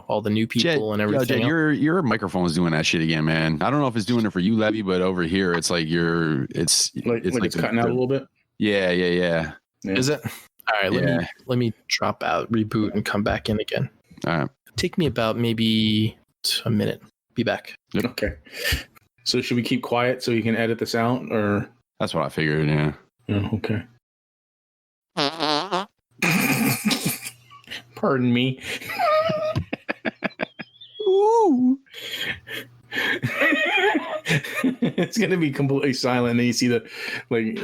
all the new people and everything. Jed, your microphone's doing that shit again, man. I don't know if it's doing it for you, Levy, but over here it's like it's cutting out a little bit. Yeah. Is it? All right, let me drop out, reboot, and come back in again. All right. Take me about maybe a minute. Be back. Yep. Okay. So should we keep quiet so you can edit this out, or? That's what I figured. Yeah. Okay. Pardon me. Ooh. It's gonna be completely silent, and you see when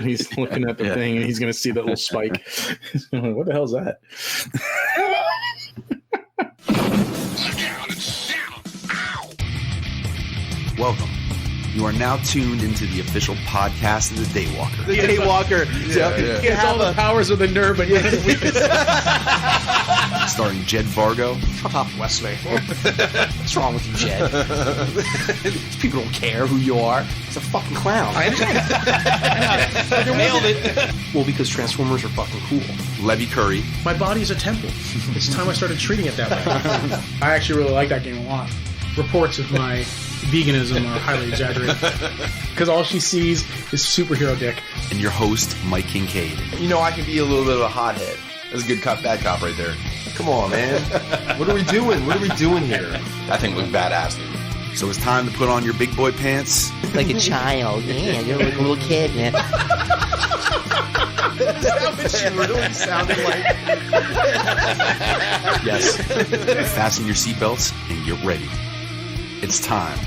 he's looking at the thing, and he's gonna see that little spike. What the hell is that? Welcome. You are now tuned into the official podcast of the Daywalker. The Daywalker. Yeah. It's all the powers of the nerd, but yeah. Starring Jed Vargo. Shut up, Wesley. What's wrong with you, Jed? These people don't care who you are. He's a fucking clown. I understand. Nailed it. Well, because Transformers are fucking cool. Levy Curry. My body is a temple. It's time I started treating it that way. I actually really like that game a lot. Reports of my veganism are highly exaggerated. Because all she sees is superhero dick. And your host, Mike Kincaid. I can be a little bit of a hothead. That's a good cop, bad cop right there. Come on, man. What are we doing? What are we doing here? I think we're badass, dude. So it's time to put on your big boy pants. Like a child. Yeah, you're like a little kid, man. That's what you really sounded like. Yes. Fasten your seatbelts and get ready. It's time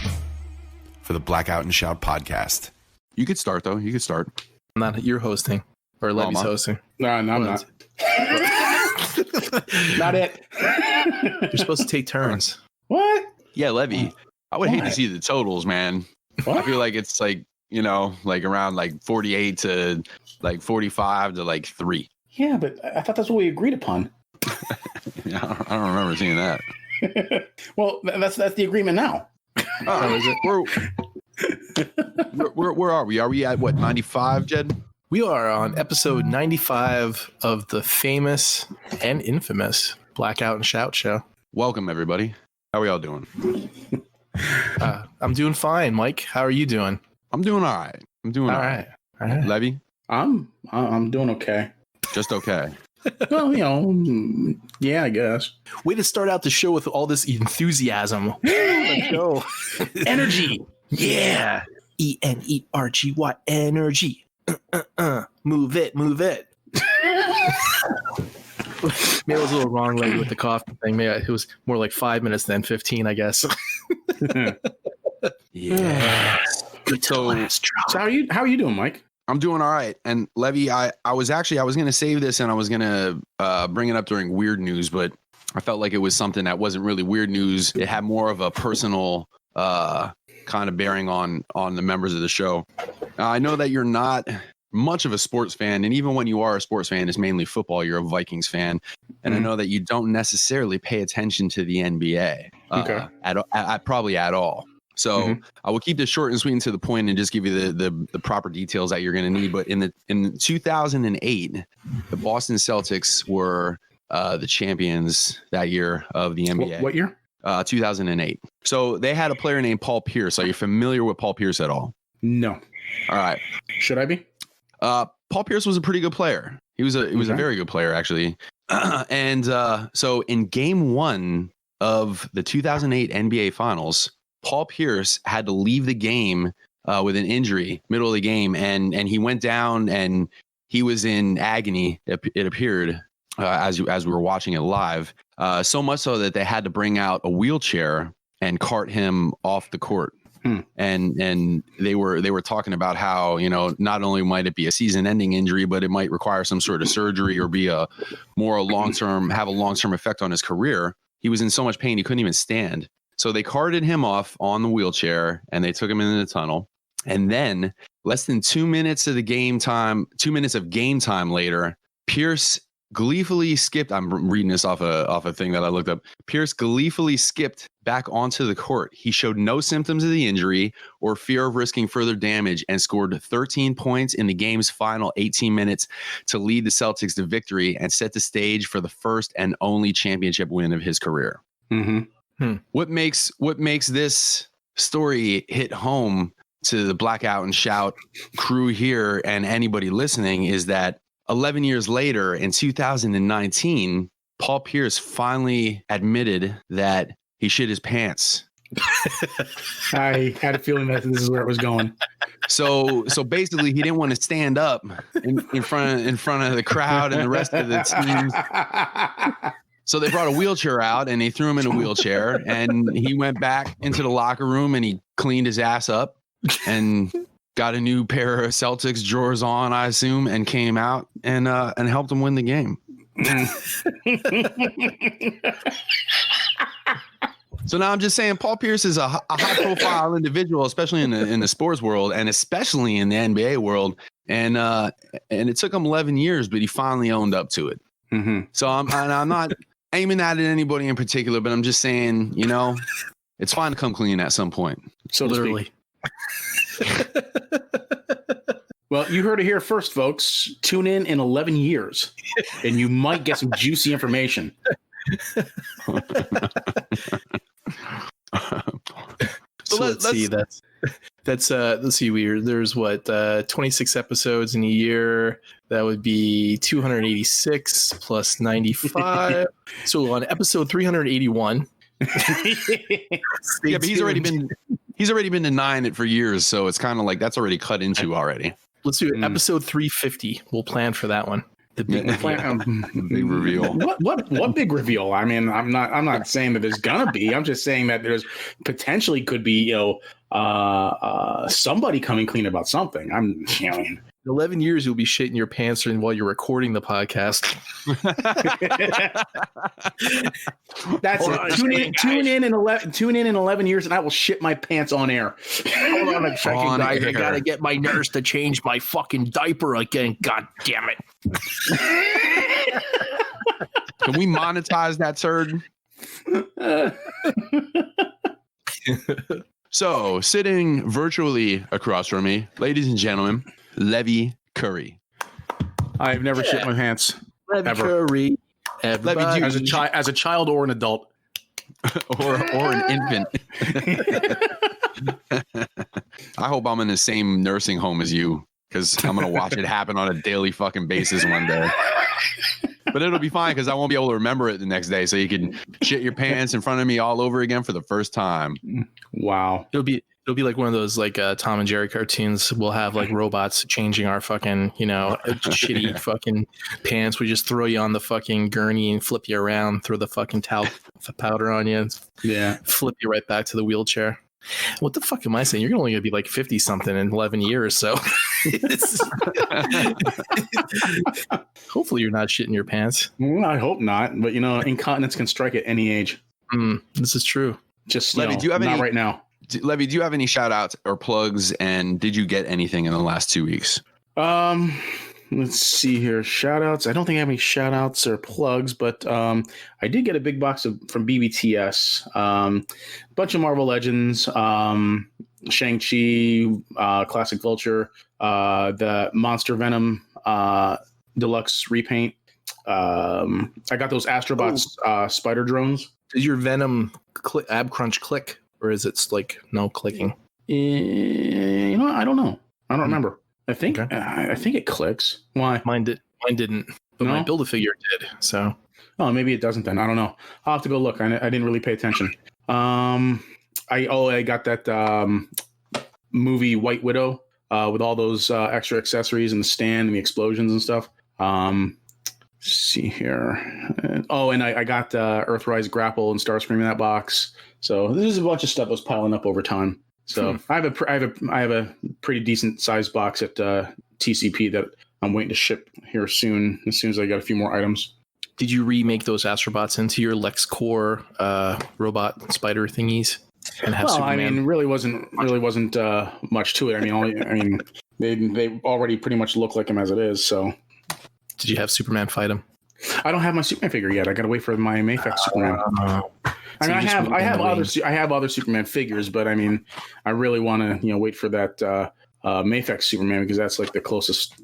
for the Blackout and Shout podcast. You could start, though. You could start. You're hosting. Or Levy's hosting. No, I'm not. Not it. You're supposed to take turns. What? Yeah, Levy. I would hate to see the totals, man. What? I feel like it's like around 48 to 45 to 3. Yeah, but I thought that's what we agreed upon. Yeah, I don't remember seeing that. Well, that's the agreement now. Oh, is it? Where are we? Are we at what, 95, Jed? We are on episode 95 of the famous and infamous Blackout and Shout show. Welcome, everybody. How are y'all doing? I'm doing fine, Mike. How are you doing? I'm doing all right. All right. Levy? I'm doing okay. Just okay. Well, yeah, I guess. Way to start out the show with all this enthusiasm. Let's go. Energy. Yeah. ENERGY. Energy. Move it. Maybe I was a little wrong with the coffee thing. Maybe it was more like 5 minutes than 15, I guess. Yeah. Good to last drop. So how are you doing, Mike? I'm doing all right. And Levy, I was going to save this and I was going to bring it up during weird news, but I felt like it was something that wasn't really weird news. It had more of a personal kind of bearing on the members of the show. I know that you're not much of a sports fan, and even when you are a sports fan, it's mainly football. You're a Vikings fan, and I know that you don't necessarily pay attention to the NBA probably at all. So I will keep this short and sweet and to the point, and just give you the proper details that you're going to need. But in 2008, the Boston Celtics were the champions that year of the NBA. What year? 2008. So they had a player named Paul Pierce. Are you familiar with Paul Pierce at all? No. All right. Should I be? Paul Pierce was a pretty good player. He was a very good player, actually. And so in game 1 of the 2008 NBA Finals, Paul Pierce had to leave the game with an injury, middle of the game, and he went down and he was in agony. It appeared as we were watching it live, so much so that they had to bring out a wheelchair and cart him off the court. And they were talking about how, not only might it be a season-ending injury, but it might require some sort of surgery or be have a long-term effect on his career. He was in so much pain he couldn't even stand. So they carted him off on the wheelchair and they took him into the tunnel. And then less than 2 minutes of game time later, Pierce gleefully skipped. I'm reading this off a thing that I looked up. Pierce gleefully skipped back onto the court. He showed no symptoms of the injury or fear of risking further damage and scored 13 points in the game's final 18 minutes to lead the Celtics to victory and set the stage for the first and only championship win of his career. What makes this story hit home to the Blackout and Shout crew here and anybody listening is that 11 years later in 2019, Paul Pierce finally admitted that he shit his pants. I had a feeling that this is where it was going. So basically he didn't want to stand up in front of the crowd and the rest of the teams. So they brought a wheelchair out and they threw him in a wheelchair and he went back into the locker room and he cleaned his ass up and got a new pair of Celtics drawers on, I assume, and came out and helped them win the game. So now I'm just saying Paul Pierce is a high profile individual, especially in the sports world and especially in the NBA world. And it took him 11 years, but he finally owned up to it. So I'm not aiming at anybody in particular, but I'm just saying, you know, it's fine to come clean at some point. So Literally. Well, you heard it here first, folks. Tune in 11 years, and you might get some juicy information. So let's see. That's let's see. There's what 26 episodes in a year. That would be 286 plus 95. So on episode 381. Yeah, but he's already been denying it for years, so it's kind of like that's already cut into already. Let's do it. Episode 350. We'll plan for that one. The big, big reveal. What big reveal? I mean, I'm not saying that there's gonna be. I'm just saying that there's potentially could be, somebody coming clean about something. In 11 years, you'll be shitting your pants while you're recording the podcast. That's it. Tune in in 11 years, and I will shit my pants on air. Hold on a second, guys. I gotta get my nurse to change my fucking diaper again. God damn it! Can we monetize that turd? So, sitting virtually across from me, ladies and gentlemen, Levy Curry. I've never shit my pants. Levy ever. Curry. Levy, As a child or an adult. or an infant. I hope I'm in the same nursing home as you, because I'm going to watch it happen on a daily fucking basis one day. But it'll be fine because I won't be able to remember it the next day. So you can shit your pants in front of me all over again for the first time. Wow. It'll be like one of those like Tom and Jerry cartoons. We'll have like robots changing our fucking, shitty fucking pants. We just throw you on the fucking gurney and flip you around, throw the fucking towel powder on you, and flip you right back to the wheelchair. What the fuck am I saying? You're only going to be like 50 something in 11 years. So hopefully you're not shitting your pants. I hope not. But, incontinence can strike at any age. This is true. Just Levy, do you have not right now. Levy, do you have any shout outs or plugs? And did you get anything in the last 2 weeks? Let's see here. Shout outs. I don't think I have any shout outs or plugs, but I did get a big box from BBTS. Bunch of Marvel Legends, Shang-Chi, Classic Vulture, the Monster Venom Deluxe repaint. I got those Astrobots spider drones. Does your Venom ab crunch click, or is it like no clicking? I don't know. I don't remember. I think it clicks. Why? Mine didn't. But my Build-A-Figure did. So. Oh, maybe it doesn't then. I don't know. I'll have to go look. I didn't really pay attention. I got that movie White Widow with all those extra accessories and the stand and the explosions and stuff. Let's see here. And I got Earthrise Grapple and Starscream in that box. So there's a bunch of stuff that was piling up over time. So I have a pretty decent sized box at TCP that I'm waiting to ship here soon. As soon as I got a few more items. Did you remake those Astrobots into your LexCorp robot spider thingies? And have Superman? I mean, really wasn't much to it. I mean, they already pretty much look like him as it is. So, did you have Superman fight him? I don't have my Superman figure yet. I got to wait for my Mafex Superman. I mean, I have other Superman figures, but I mean, I really want to wait for that Mafex Superman because that's like the closest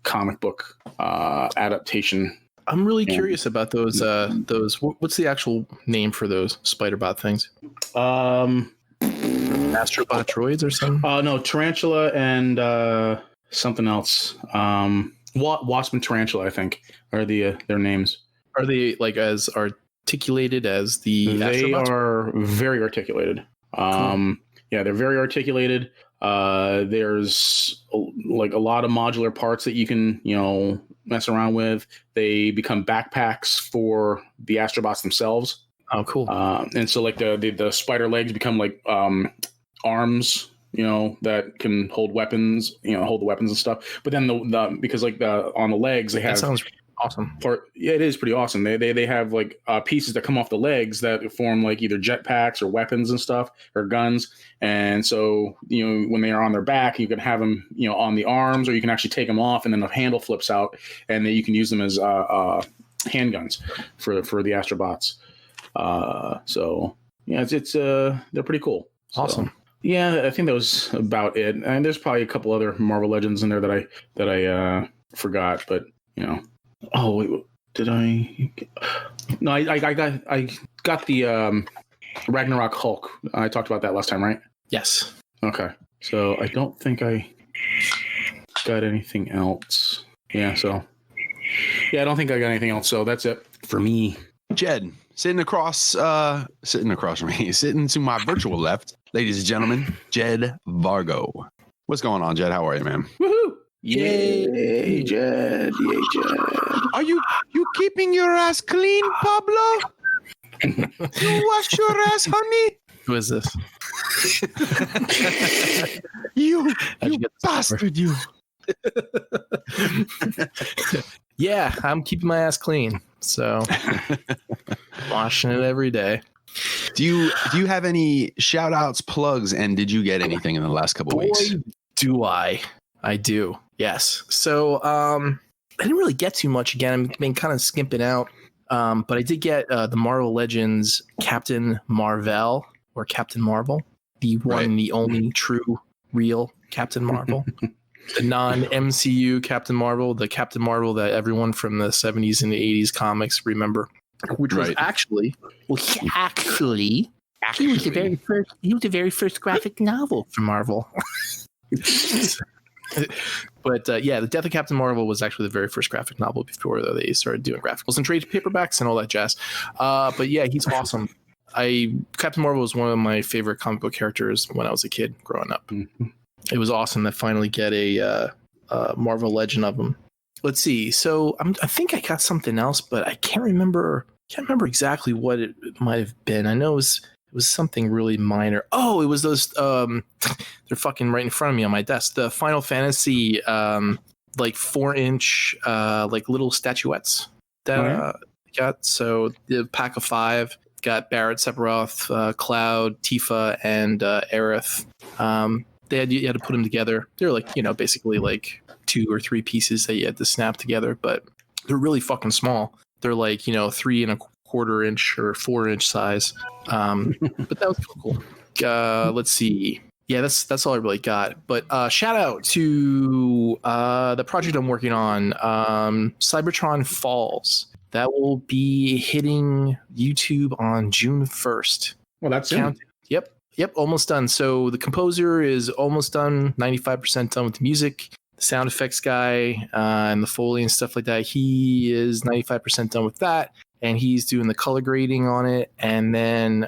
comic book adaptation. I'm really curious about those. What's the actual name for those Spider-Bot things? Astrobot droids or something? No, Tarantula and something else. Wasp and Tarantula, I think, are their names. Are they like as articulated as the They Astrobots? are very articulated. Cool. Yeah, they're very articulated. There's like a lot of modular parts that you can mess around with. They become backpacks for the Astrobots themselves. Oh, cool. And so like the spider legs become like arms, that can hold weapons, hold the weapons and stuff. But then the because like on the legs they have That sounds awesome. Yeah, it is pretty awesome. They have like pieces that come off the legs that form like either jetpacks or weapons and stuff or guns. And so when they are on their back, you can have them on the arms, or you can actually take them off, and then the handle flips out, and then you can use them as handguns for the Astrobots. So yeah, it's they're pretty cool. Awesome. So, yeah, I think that was about it. And there's probably a couple other Marvel Legends in there that I forgot, but Oh wait, did I? No, I got the Ragnarok Hulk. I talked about that last time, right? Yes. Okay, so I don't think I got anything else. Yeah, I don't think I got anything else. So that's it for me. Jed, sitting across from me, sitting to my virtual left, ladies and gentlemen, Jed Vargo. What's going on, Jed? How are you, man? Woohoo! Yay, Jed! Yay, Jed! Are you keeping your ass clean, Pablo? You wash your ass, honey? Who is this? You get this bastard, you. Yeah, I'm keeping my ass clean. So washing it every day. Do you have any shout outs, plugs, and did you get anything in the last couple of weeks? Do I do. Yes. So I didn't really get too much again. I've been kind of skimping out. But I did get the Marvel Legends Captain Marvel or Captain Marvel, the one and the only true real Captain Marvel. The non-MCU Captain Marvel, the Captain Marvel that everyone from the 70s and the 80s comics remember, which was he was the very first graphic novel for Marvel. But yeah, the Death of Captain Marvel was actually the very first graphic novel before they started doing graphicals and trade paperbacks and all that jazz. But yeah, he's awesome. Captain Marvel was one of my favorite comic book characters when I was a kid growing up. Mm-hmm. It was awesome to finally get a Marvel Legend of him. Let's see. So I think I got something else, but I can't remember exactly what it might have been. I know it was something really minor. Oh, it was those they're fucking right in front of me on my desk. The Final Fantasy like 4-inch like little statuettes that I got. So the pack of 5 got Barrett, Sephiroth, Cloud, Tifa, and Aerith. You had to put them together. They're like, basically like 2 or 3 pieces that you had to snap together, but they're really fucking small. They're like, 3 1/4 inch or 4-inch size. But that was cool. Let's see. Yeah, that's all I really got. But shout out to the project I'm working on, Cybertron Falls. That will be hitting YouTube on June 1st. Well, that's soon. Yep, almost done. So the composer is almost done, 95% done with the music. The sound effects guy and the Foley and stuff like that, he is 95% done with that. And he's doing the color grading on it. And then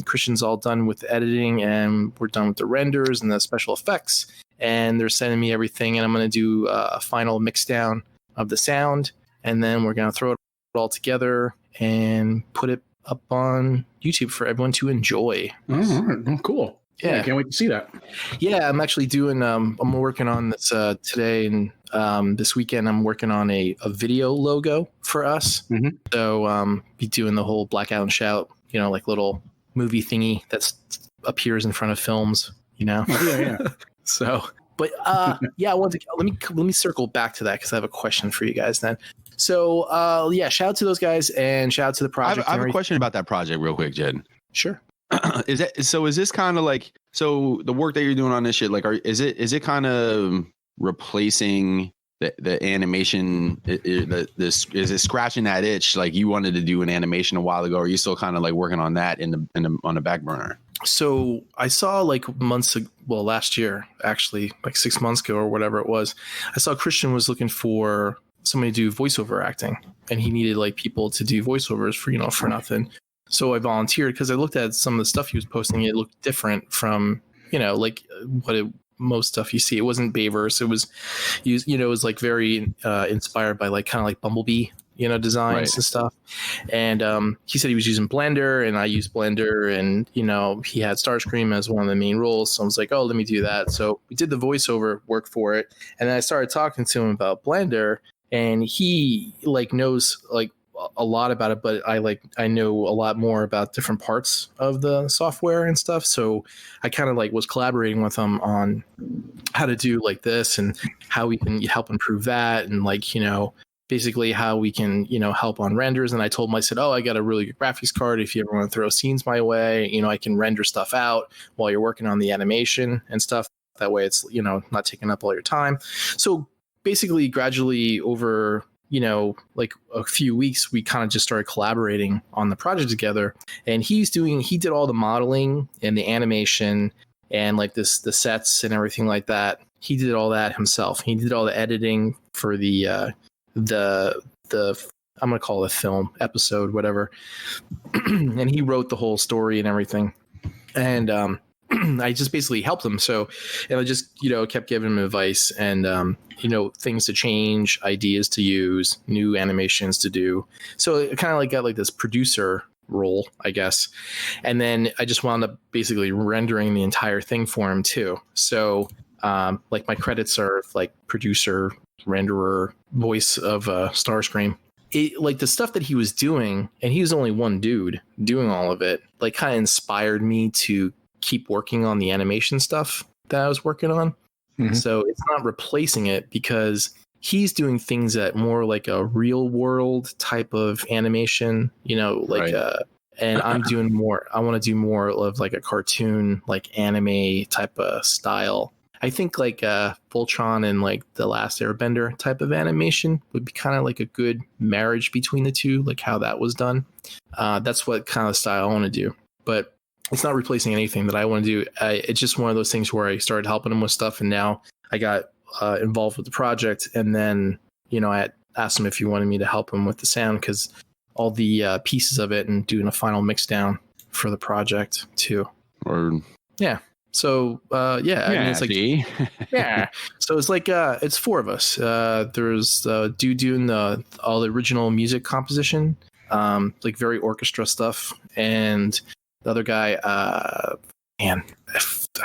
Christian's all done with the editing, and we're done with the renders and the special effects. And they're sending me everything, and I'm going to do a final mix down of the sound. And then we're going to throw it all together and put it up on YouTube for everyone to enjoy. All right. Oh, cool. Yeah, I can't wait to see that. Yeah, I'm actually doing I'm working on this today, and this weekend I'm working on a video logo for us. Mm-hmm. So be doing the whole Blackout and Shout, like little movie thingy that appears in front of films, Yeah. So, but yeah, I want to let me circle back to that because I have a question for you guys then. So yeah, shout out to those guys and shout out to the project. I have a question about that project real quick, Jed. Sure. Is this kind of like, so the work that you're doing on this shit, like, is it kind of replacing the animation? Is it scratching that itch? Like you wanted to do an animation a while ago, or are you still kind of like working on that on the back burner? So I saw like last year, actually, like 6 months ago or whatever it was, I saw Christian was looking for somebody to do voiceover acting, and he needed like people to do voiceovers for nothing. So I volunteered because I looked at some of the stuff he was posting. It looked different from, like most stuff you see. It wasn't Bayverse. It was, it was like very inspired by like kind of like Bumblebee, designs and stuff. And he said he was using Blender, and I used Blender, and he had Starscream as one of the main roles. So I was like, oh, let me do that. So we did the voiceover work for it, and then I started talking to him about Blender, and he like knows like a lot about it, but I know a lot more about different parts of the software and stuff. So I kind of like was collaborating with him on how to do like this and how we can help improve that, and like basically how we can help on renders. And I told him, I said, oh, I got a really good graphics card. If you ever want to throw scenes my way, I can render stuff out while you're working on the animation and stuff. That way it's not taking up all your time. So basically gradually over like a few weeks, we kind of just started collaborating on the project together. And he did all the modeling and the animation and like the sets and everything like that. He did all that himself. He did all the editing for the I'm gonna call it a film episode, whatever. And he wrote the whole story and everything. And I just basically helped him. So, and I just, kept giving him advice and, things to change, ideas to use, new animations to do. So it kind of like got like this producer role, I guess. And then I just wound up basically rendering the entire thing for him too. So, like my credits are like producer, renderer, voice of Starscream. Like the stuff that he was doing, and he was only one dude doing all of it, like kind of inspired me to keep working on the animation stuff that I was working on. Mm-hmm. So it's not replacing it because he's doing things that more like a real world type of animation, like, and I'm doing more, I want to do more of like a cartoon, like anime type of style. I think like Voltron and like the Last Airbender type of animation would be kind of like a good marriage between the two, like how that was done. That's what kind of style I want to do. But it's not replacing anything that I want to do. It's just one of those things where I started helping him with stuff, and now I got involved with the project. And then, I asked him if he wanted me to help him with the sound, because all the pieces of it, and doing a final mix down for the project too. Yeah. So I mean, it's like yeah. So it's like it's four of us. There's dude doing all the original music composition, like very orchestra stuff, and the other guy, I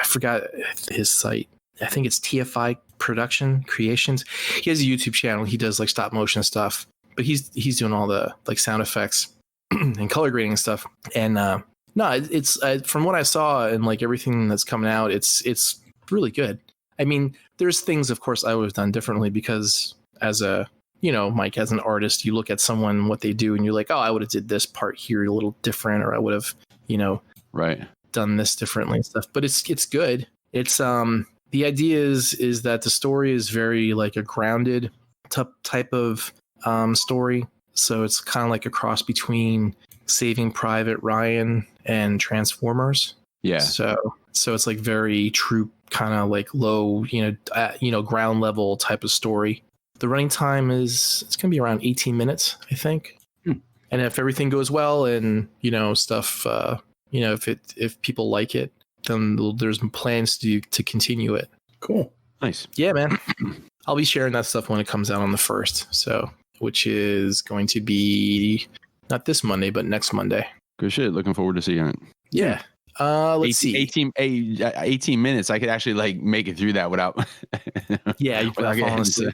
forgot his site. I think it's TFI Production Creations. He has a YouTube channel. He does like stop motion stuff, but he's doing all the like sound effects and color grading and stuff. And no, it's from what I saw and like everything that's coming out, it's really good. I mean, there's things, of course, I would have done differently because as a Mike, as an artist, you look at someone, what they do, and you're like, oh, I would have did this part here a little different, or I would have done this differently and stuff. But it's good. It's the idea is that the story is very like a grounded type of story. So it's kind of like a cross between Saving Private Ryan and Transformers. Yeah. So it's like very true, kind of like low, ground level type of story. The running time it's going to be around 18 minutes, I think. And if everything goes well and, stuff, if people like it, then there's plans to continue it. Cool. Nice. Yeah, man. I'll be sharing that stuff when it comes out on the 1st. So, which is going to be not this Monday, but next Monday. Good shit. Looking forward to seeing it. Yeah. Let's see. 18 minutes. I could actually like make it through that without. Yeah, without falling asleep.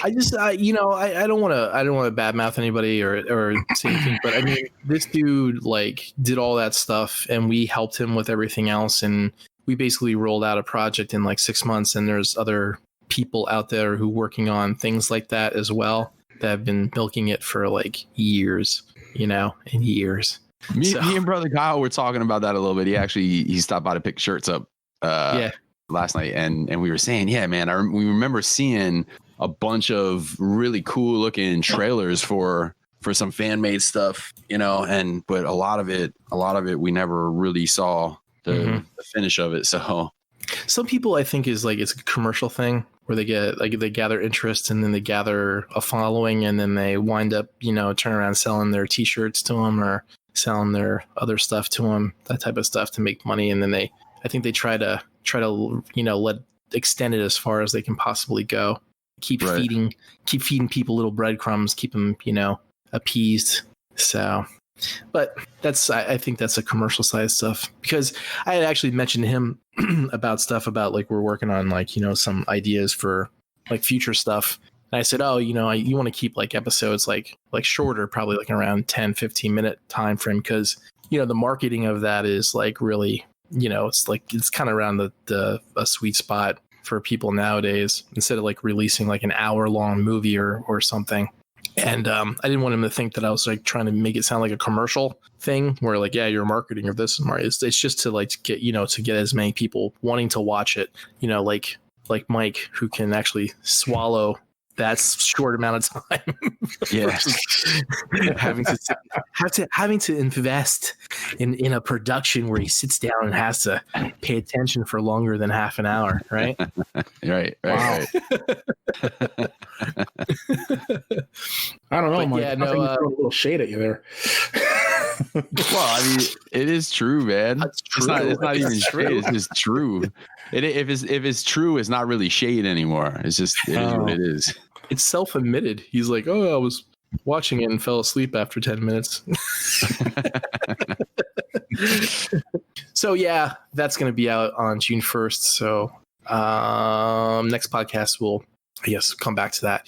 I just, I don't want to badmouth anybody or say anything, but I mean, this dude like did all that stuff, and we helped him with everything else, and we basically rolled out a project in like 6 months, and there's other people out there who working on things like that as well that have been milking it for like years, and years. Me and brother Kyle were talking about that a little bit. He stopped by to pick shirts up last night, and we were saying, yeah, man, we remember seeing a bunch of really cool looking trailers for some fan made stuff, but a lot of it we never really saw the finish of it. So some people, I think, is like it's a commercial thing where they get like they gather interest and then they gather a following and then they wind up turn around selling their T-shirts to them or selling their other stuff to them, that type of stuff to make money. And then I think they try to let extend it as far as they can possibly go. Keep feeding people little breadcrumbs, keep them appeased. So, but I think that's a commercial side stuff, because I had actually mentioned to him about stuff about like we're working on like some ideas for like future stuff, and I said, you want to keep like episodes like shorter, probably like around 10-15 minute time frame, because the marketing of that is like really it's kind of around a sweet spot for people nowadays, instead of like releasing like an hour-long movie or something. And I didn't want him to think that I was like trying to make it sound like a commercial thing where like, yeah, you're marketing of this. It's just to like get, to get as many people wanting to watch it, like Mike, who can actually swallow that short amount of time. Yeah. having to invest in a production where he sits down and has to pay attention for longer than half an hour. Right. Right. I don't know, Mike. Yeah, no, a little shade at you there. Well, I mean, it is true, man. That's true. It's not even shade. It's just true. If it's true, it's not really shade anymore. It's just it is what it is. It's self-admitted. He's like, I was watching it and fell asleep after 10 minutes. So yeah, that's going to be out on June 1st. So next podcast will, I guess, come back to that.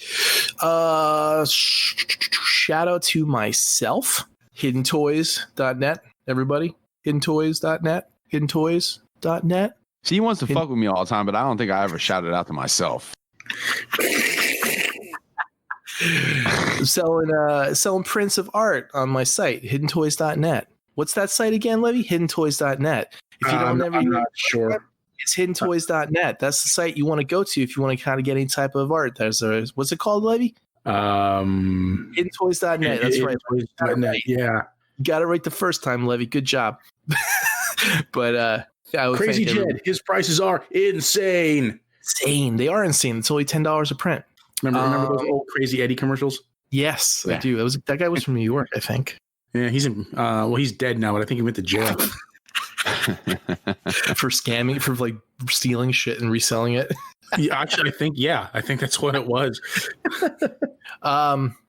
Shout out to myself, hiddentoys.net, everybody. hiddentoys.net, hiddentoys.net. See, he wants to fuck with me all the time, but I don't think I ever shouted out to myself. Selling prints of art on my site, hiddentoys.net. What's that site again, Levy? hiddentoys.net. If you don't I'm not sure. It's hiddentoys.net. That's the site you want to go to if you want to kind of get any type of art. What's it called, Levy? Hiddentoys.net. That's right. Yeah. You got it right the first time, Levy. Good job. But Crazy Jed, his prices are insane. They are insane. It's only $10 a print. Remember those old Crazy Eddie commercials? Yes, I do. That guy was from New York, I think. Yeah, he's in. He's dead now, but I think he went to jail for scamming, for like stealing shit and reselling it. Yeah, actually, I think that's what it was.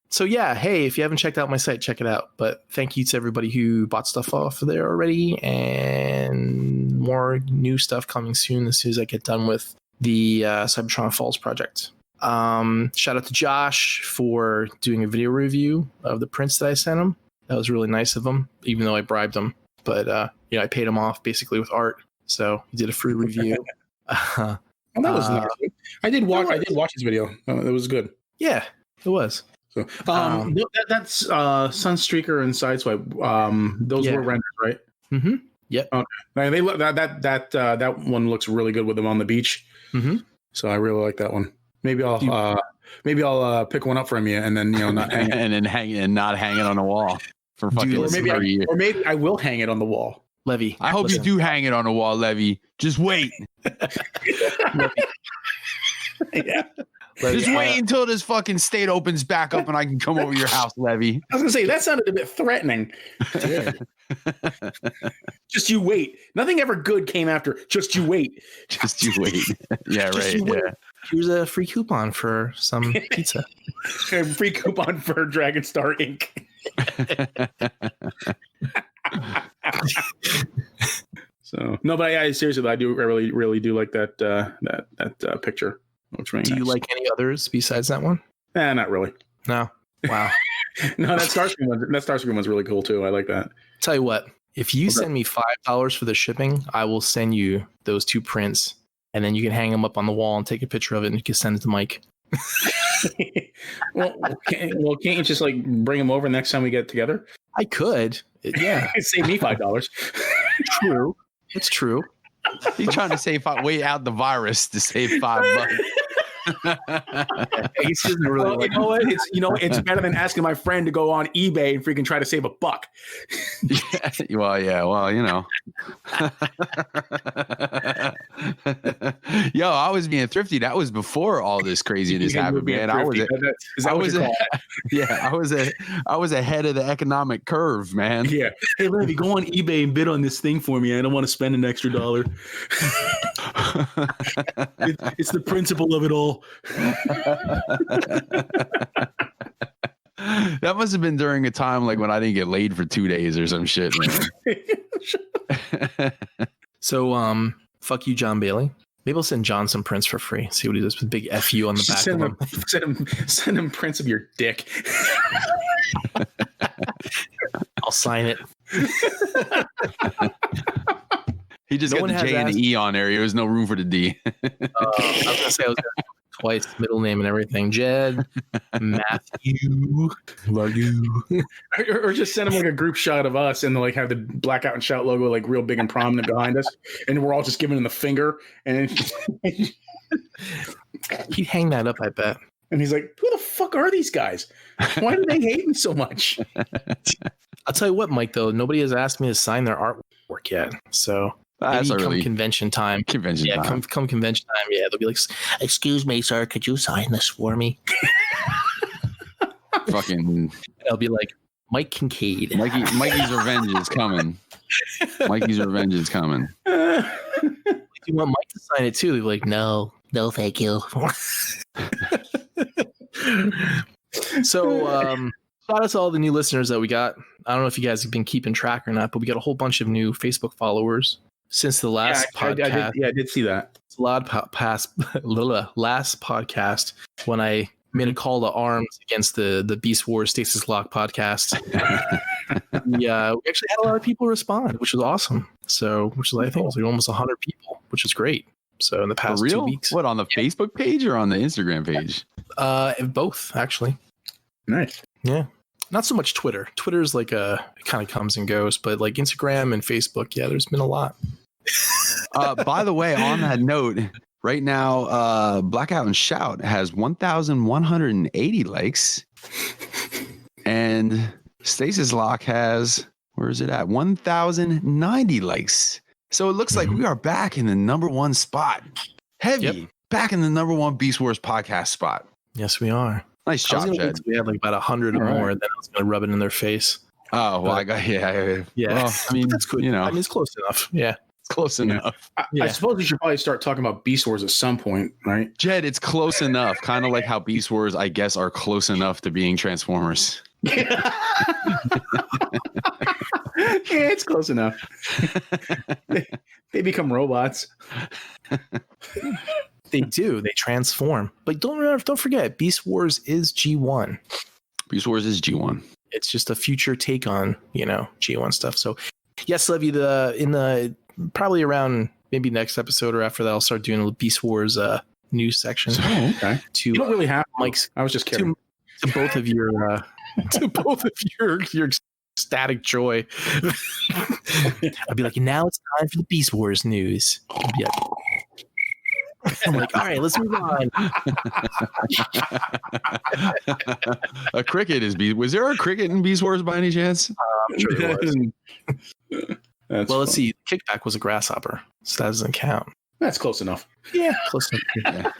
So yeah, hey, if you haven't checked out my site, check it out. But thank you to everybody who bought stuff off of there already, and more new stuff coming soon as I get done with the Cybertron Falls project. Shout out to Josh for doing a video review of the prints that I sent him. That was really nice of him, even though I bribed him. But I paid him off basically with art, so he did a free review. Well, that was nice. I did watch his video. It was good. Yeah, it was. So that's Sunstreaker and Sideswipe. Those were rendered, right? Mm-hmm. Yep. Okay. They look that one looks really good with them on the beach. Mm-hmm. So I really like that one. Maybe I'll pick one up from you and then not hang it. and then not hang it on the wall for fucking or maybe I will hang it on the wall. Levy, I hope you do hang it on the wall, Levy. Just wait. Yeah. Levy, just wait until this fucking state opens back up and I can come over your house, Levy. I was gonna say that sounded a bit threatening. Just you wait. Nothing ever good came after. Just you wait. Just you wait. Yeah, right. Yeah. Here's a free coupon for some pizza. Free coupon for Dragon Star Inc. So no, but I seriously, I really do like that picture. Looks really nice. You like any others besides that one? Not really. No. Wow. No, that Starscream one's really cool too. I like that. Tell you what, if you send me $5 for the shipping, I will send you those 2 prints and then you can hang them up on the wall and take a picture of it, and you can send it to Mike. well, can't you just like bring them over next time we get together? I could. Yeah. Save me $5. True. It's true. He's trying to save wait out the virus to save $5. He doesn't really like, it's better than asking my friend to go on eBay and freaking try to save $1. Well, Yo, I was being thrifty. That was before all this craziness happened, man. I was ahead of the economic curve, man. Yeah. Hey, Levy, go on eBay and bid on this thing for me. I don't want to spend an extra $1. It's the principle of it all. That must have been during a time like when I didn't get laid for 2 days or some shit, man. So, fuck you, John Bailey. Maybe I'll send John some prints for free. See what he does with big FU on the back of him. Send him prints of your dick. I'll sign it. He just got the J and the E on there. There was no room for the D. I was gonna say twice, middle name and everything. Jed, Matthew, or just send him like a group shot of us and like have the Blackout and Shout logo like real big and prominent behind us, and we're all just giving him the finger, and he'd hang that up, I bet. And he's like, "Who the fuck are these guys? Why do they hate me so much?" I'll tell you what, Mike. Though nobody has asked me to sign their artwork yet, so. That's come convention time. Come convention time. Yeah, they'll be like, "Excuse me, sir, could you sign this for me?" Fucking. I'll be like, Mike Kincaid. Mikey's revenge is coming. Mikey's revenge is coming. You want Mike to sign it too? They're like, no, thank you. So, shout out to all the new listeners that we got. I don't know if you guys have been keeping track or not, but we got a whole bunch of new Facebook followers since the last podcast. I did see that. It's a lot last podcast when I made a call to arms against the Beast Wars Stasis Lock podcast. We actually had a lot of people respond, which was awesome. So, I think it was like almost 100 people, which is great. So in the past 2 weeks. What, on the Facebook page or on the Instagram page? Both, actually. Nice. Yeah. Not so much Twitter. Twitter's like it kind of comes and goes, but like Instagram and Facebook, yeah, there's been a lot. By the way, on that note, right now, Blackout and Shout has 1,180 likes, and Stasis Lock has, where is it at? 1,090 likes. So it looks like we are back in the #1 spot. Heavy, back in the #1 Beast Wars podcast spot. Yes, we are. Nice job, Jed. We had like about 100 or more, and then I was going to rub it in their face. Oh, well, I got, yeah. Well, I mean, that's good. I mean, it's close enough. Yeah. It's close enough. I suppose we should probably start talking about Beast Wars at some point, right? Jed, it's close enough. Kind of like how Beast Wars, I guess, are close enough to being Transformers. Yeah, it's close enough. They become robots. They do. They transform. But don't forget, Beast Wars is G1. Beast Wars is G1. It's just a future take on, G1 stuff. So, yes, Levy, probably around maybe next episode or after that, I'll start doing a Beast Wars news section. Oh, okay. You don't really have Mike's. I was just kidding. To both of your your ecstatic joy. I'll be like, now it's time for the Beast Wars news. I'm like, all right, let's move on. A cricket is Beast. Was there a cricket in Beast Wars by any chance? I'm sure there was. Let's see. Kickback was a grasshopper, so that doesn't count. That's close enough. Yeah, close enough. Yeah.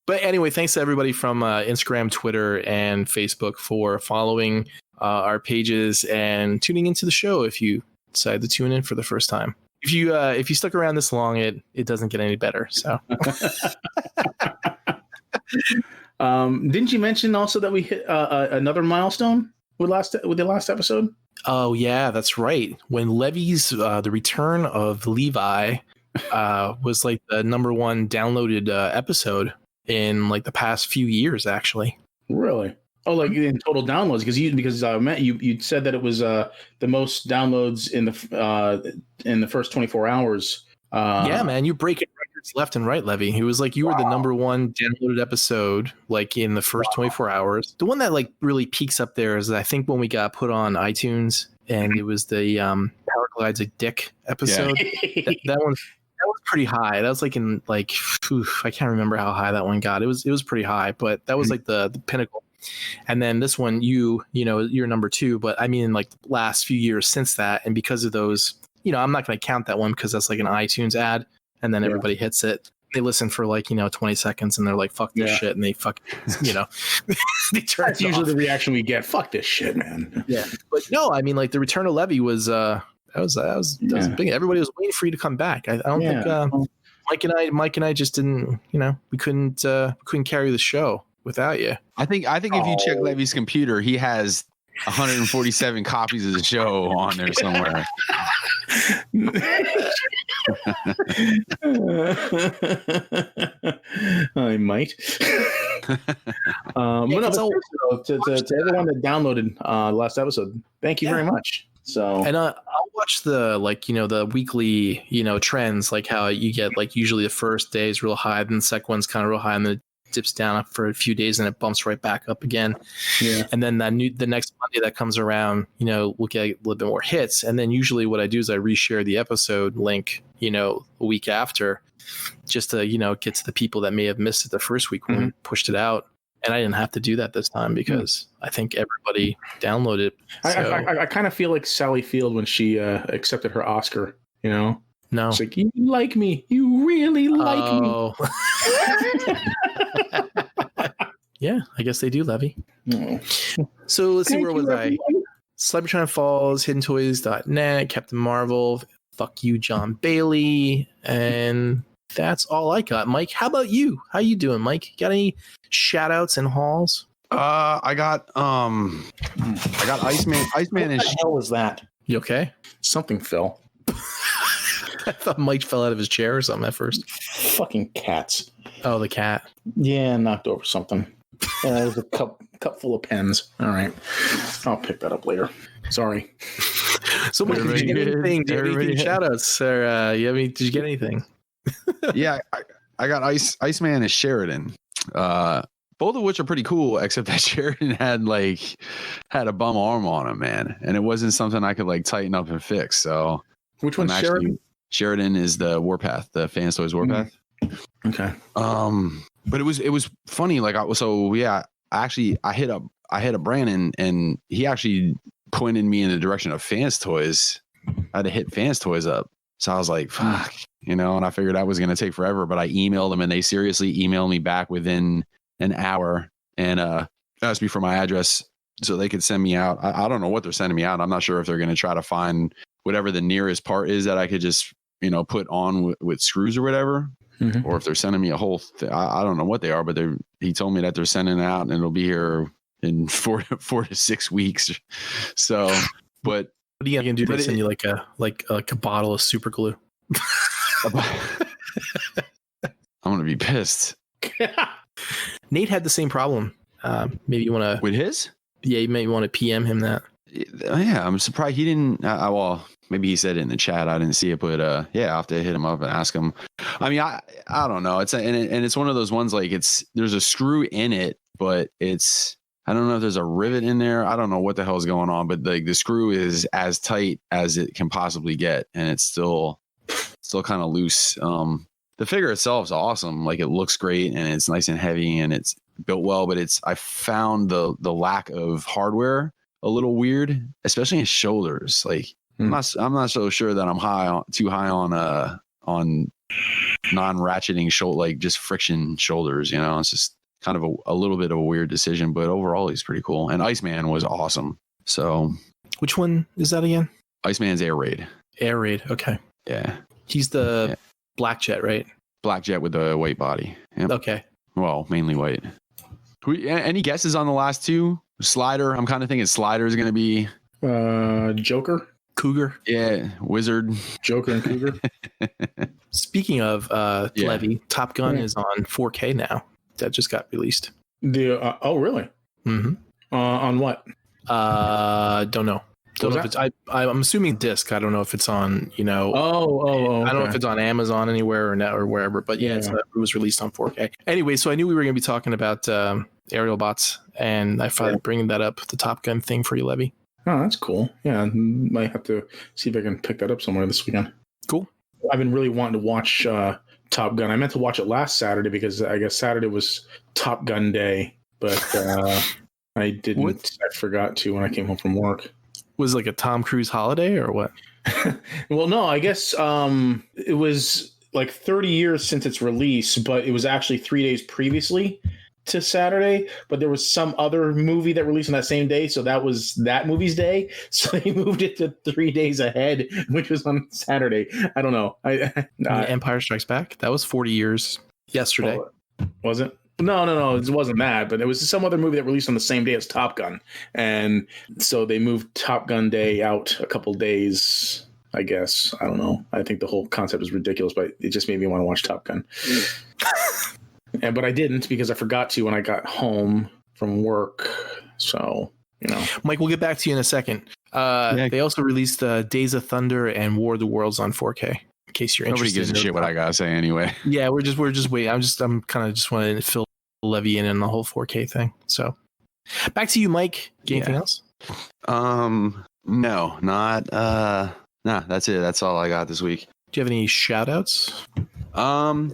But anyway, thanks to everybody from Instagram, Twitter, and Facebook for following our pages and tuning into the show. If you decide to tune in for the first time, if you stuck around this long, it doesn't get any better. So, didn't you mention also that we hit another milestone with the last episode? Oh yeah, that's right. When Levy's the return of Levi was like the #1 downloaded episode in like the past few years, actually. Really? Oh, like in total downloads? Because you said that it was the most downloads in the first 24 hours Yeah, man, you're breaking records left and right, Levy. It was like you were the number one downloaded episode, like in the first 24 hours. The one that like really peaks up there is I think when we got put on iTunes, and it was the Power Glides a Dick episode. Yeah. that was pretty high. That was like in like I can't remember how high that one got. It was pretty high, but that was like the pinnacle. And then this one, you know, you're number 2, but I mean like the last few years since that, and because of those, you know, I'm not going to count that one because that's like an iTunes ad, and then everybody hits it. They listen for like, you know, 20 seconds and they're like, fuck this shit. And they you know, they turn That's usually the reaction we get. Fuck this shit, man. Yeah. But no, I mean, like the Return of Levy was, that was big. Everybody was waiting for you to come back. I don't think Mike and I just didn't, you know, we couldn't carry the show without you. I think if you check Levy's computer, he has 147 copies of the show on there somewhere. I might. But no, to everyone that downloaded the last episode, thank you very much. So, and I'll watch the, like, you know, the weekly, you know, trends, like how you get like usually the first day is real high, then the second one's kind of real high, and then dips down for a few days and it bumps right back up again. Yeah. And then the next Monday that comes around, you know, we'll get a little bit more hits. And then usually what I do is I reshare the episode link, you know, a week after, just to, you know, get to the people that may have missed it the first week when we pushed it out. And I didn't have to do that this time because I think everybody downloaded it. So. I kind of feel like Sally Field when she accepted her Oscar, you know? No. It's like, you like me. You really like me. Yeah, I guess they do, Levy. So let's see, where was I? Cybertron Falls, HiddenToys.net, Captain Marvel, Fuck You, John Bailey, and that's all I got. Mike, how about you? How you doing, Mike? Got any shout outs and hauls? I got Iceman. Iceman What the hell was that? You okay? Something fell. I thought Mike fell out of his chair or something at first. Fucking cats. Oh, the cat. Yeah, knocked over something. There's a cup full of pens. All right. I'll pick that up later. Sorry. So, Mike, did you get anything? Did you get any shout outs? Or did you get anything? Yeah, I got Iceman and Sheridan. Both of which are pretty cool, except that Sheridan had a bum arm on him, man. And it wasn't something I could like tighten up and fix. So which one's Sheridan? Sheridan is the Warpath, the Fans Toys Warpath. Okay. But it was funny. Like, I hit up Brandon, and he actually pointed me in the direction of Fans Toys. I had to hit Fans Toys up. So I was like, fuck, you know, and I figured that was going to take forever, but I emailed them, and they seriously emailed me back within an hour and asked me for my address so they could send me out. I don't know what they're sending me out. I'm not sure if they're going to try to find whatever the nearest part is that I could just, you know, put on with screws or whatever. Mm-hmm. Or if they're sending me a whole I don't know what they are, but he told me that they're sending it out and it'll be here in 4 to 6 weeks. So, but what are you gonna do? They send you like a bottle of super glue. I'm gonna be pissed. Nate had the same problem. Maybe you want to with his? Yeah, you may want to PM him that. Yeah, I'm surprised he didn't. Well, maybe he said it in the chat. I didn't see it, but yeah, I'll have to hit him up and ask him. I mean, I don't know. It's and it's one of those ones like there's a screw in it, but I don't know if there's a rivet in there. I don't know what the hell is going on, but like the screw is as tight as it can possibly get, and it's still kind of loose. The figure itself is awesome. Like, it looks great and it's nice and heavy and it's built well, but I found the lack of hardware a little weird, especially in shoulders. Like, I'm not so sure that I'm too high on non-ratcheting shoulder, like just friction shoulders. You know, it's just kind of a little bit of a weird decision, but overall he's pretty cool. And Iceman was awesome. So, which one is that again? Iceman's Air Raid. Air Raid. Okay. Yeah. He's the Black Jet, right? Black Jet with the white body. Yep. Okay. Well, mainly white. Any guesses on the last two? Slider. I'm kind of thinking Slider is going to be Joker. Cougar. Yeah, Wizard. Joker and Cougar. Speaking of Levy, Top Gun is on 4K now. That just got released. Oh, really? Mm-hmm. On what? Don't know. Don't know if it's, I'm assuming disc. I don't know if it's on, you know. Okay. I don't know if it's on Amazon anywhere or net or wherever, but yeah, it was released on 4K. Anyway, so I knew we were going to be talking about aerial bots, and I thought bringing that up, the Top Gun thing for you, Levy. Oh, that's cool. Yeah, I might have to see if I can pick that up somewhere this weekend. Cool. I've been really wanting to watch Top Gun. I meant to watch it last Saturday because I guess Saturday was Top Gun Day, but I didn't. What? I forgot to when I came home from work. Was it like a Tom Cruise holiday or what? Well, no, I guess it was like 30 years since its release, but it was actually 3 days previously to Saturday. But there was some other movie that released on that same day, so that was that movie's day. So they moved it to 3 days ahead, which was on Saturday. I don't know. Empire Strikes Back. That was 40 years yesterday. Was it? No. It wasn't that, but it was some other movie that released on the same day as Top Gun. And so they moved Top Gun Day out a couple days, I guess. I don't know. I think the whole concept is ridiculous, but it just made me want to watch Top Gun. But I didn't because I forgot to when I got home from work. So, you know. Mike, we'll get back to you in a second. They also released Days of Thunder and War of the Worlds on 4K. In case you're interested. Nobody gives a shit what I gotta say anyway. Yeah, we're just waiting. I'm kind of just wanting to fill Levy in the whole 4K thing. So back to you, Mike. Anything else? No, not that's it. That's all I got this week. Do you have any shout outs? No,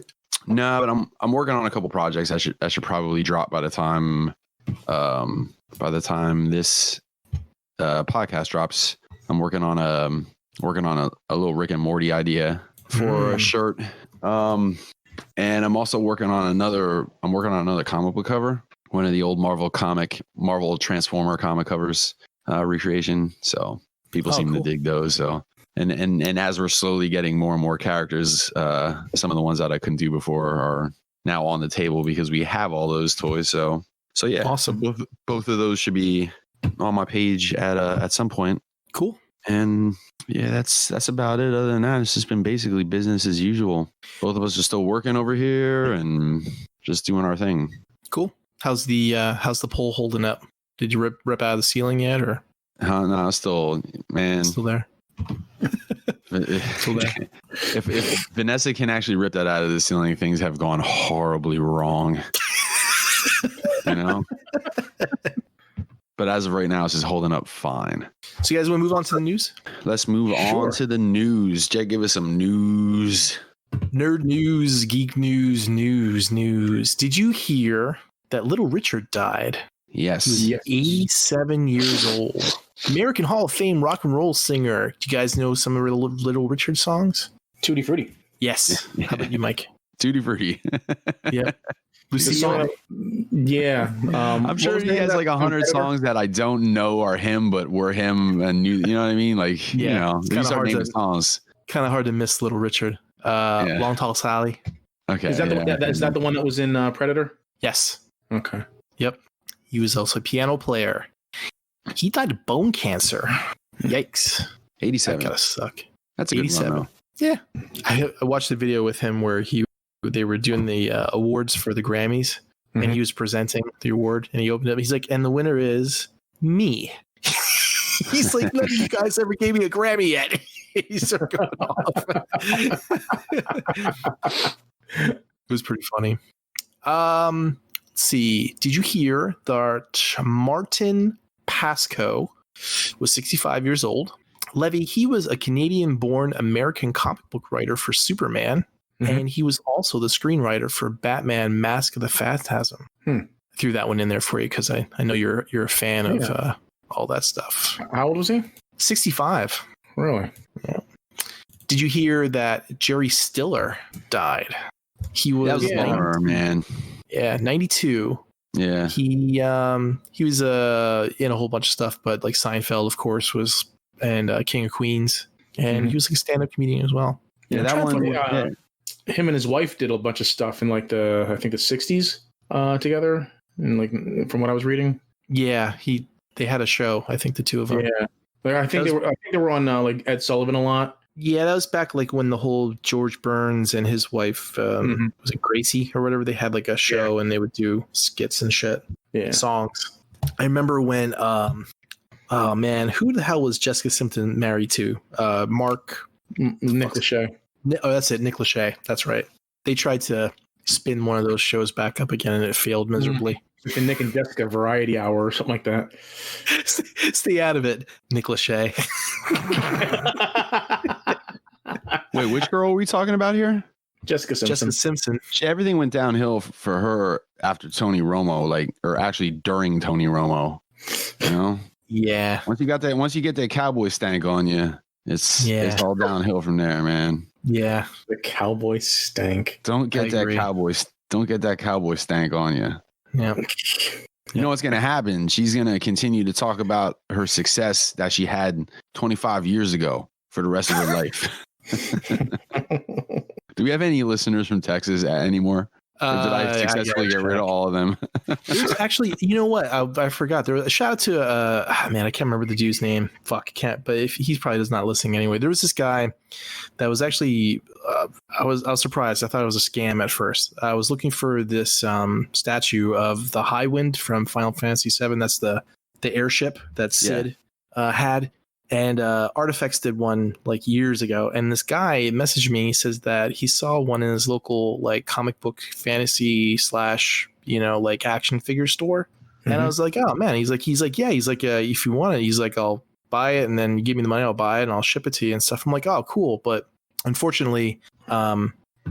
but I'm working on a couple projects I should probably drop by the time this podcast drops. I'm working on a little Rick and Morty idea for a shirt. And I'm also working on another comic book cover, one of the old Marvel Transformer comic covers, recreation. So people seem to dig those. So, and as we're slowly getting more and more characters, some of the ones that I couldn't do before are now on the table because we have all those toys. So yeah, awesome. Both of those should be on my page at some point. Cool. And yeah, that's about it. Other than that, it's just been basically business as usual. Both of us are still working over here and just doing our thing. Cool. How's the pole holding up? Did you rip out of the ceiling yet, or? No, still there. Still there. If Vanessa can actually rip that out of the ceiling, things have gone horribly wrong. You know. But as of right now, it's just holding up fine. So you guys want to move on to the news? Let's move on to the news. Jack, give us some news. Nerd news, geek news. Did you hear that Little Richard died? Yes. He was 87 years old. American Hall of Fame rock and roll singer. Do you guys know some of the Little Richard songs? Tutti Frutti. Yes. How about you, Mike? Tutti Frutti. Yeah. Lucille. Yeah. I'm sure he has like 100 songs that I don't know are him, but were him. And you know what I mean? Like, you know, these are naming songs. Kind of hard to miss Little Richard. Long Tall Sally. Okay. Is that the one that was in Predator? Yes. Okay. Yep. He was also a piano player. He died of bone cancer. Yikes. 87. That gotta suck. That's a good 87. One, yeah. I watched a video with him where they were doing the awards for the Grammys, and he was presenting the award, and he opened it up. He's like, and the winner is me. He's like, none of you guys ever gave me a Grammy yet. He's so going off. It was pretty funny. Let's see. Did you hear that Martin Pasko was 65 years old? Levy, he was a Canadian-born American comic book writer for Superman. And he was also the screenwriter for Batman: Mask of the Phantasm. I threw that one in there for you because I know you're a fan of all that stuff. How old was he? 65. Really? Yeah. Did you hear that Jerry Stiller died? He was that was a bummer, man. Yeah, 92. Yeah. He was in a whole bunch of stuff, but like Seinfeld, of course, was and King of Queens, and he was like a stand-up comedian as well. Yeah, that one. Him and his wife did a bunch of stuff in like the 60s together, and like from what I was reading. Yeah, they had a show. I think the two of them. Yeah, like, I think they were on like Ed Sullivan a lot. Yeah, that was back like when the whole George Burns and his wife was it Gracie or whatever. They had like a show and they would do skits and shit. Yeah, songs. I remember when Oh man, who the hell was Jessica Simpson married to? Mark. Nick Lachey. Oh, that's it. Nick Lachey. That's right. They tried to spin one of those shows back up again, and it failed miserably. Like the Nick and Jessica Variety Hour or something like that. Stay out of it, Nick Lachey. Wait, which girl are we talking about here? Jessica Simpson. Everything went downhill for her after Tony Romo, or actually during Tony Romo. You know? Yeah. Once you get that cowboy stank on you, it's all downhill from there, man. Yeah. The cowboy stank. Don't get that cowboy stank on you. Yeah. You know what's going to happen? She's going to continue to talk about her success that she had 25 years ago for the rest of her life. Do we have any listeners from Texas anymore? Or did I successfully get rid of all of them? Actually, you know what? I forgot. There was a shout out to man, I can't remember the dude's name. Fuck, I can't. But if he probably does not listening anyway. There was this guy that was actually I was surprised. I thought it was a scam at first. I was looking for this statue of the Highwind from Final Fantasy VII. That's the airship that Sid had. And Artifacts did one like years ago, and this guy messaged me. He says that he saw one in his local like comic book fantasy / like action figure store. Mm-hmm. And I was like, oh man, he's like, yeah, if you want it, he's like, I'll buy it, and then you give me the money, I'll buy it, and I'll ship it to you and stuff. I'm like, oh, cool. But unfortunately,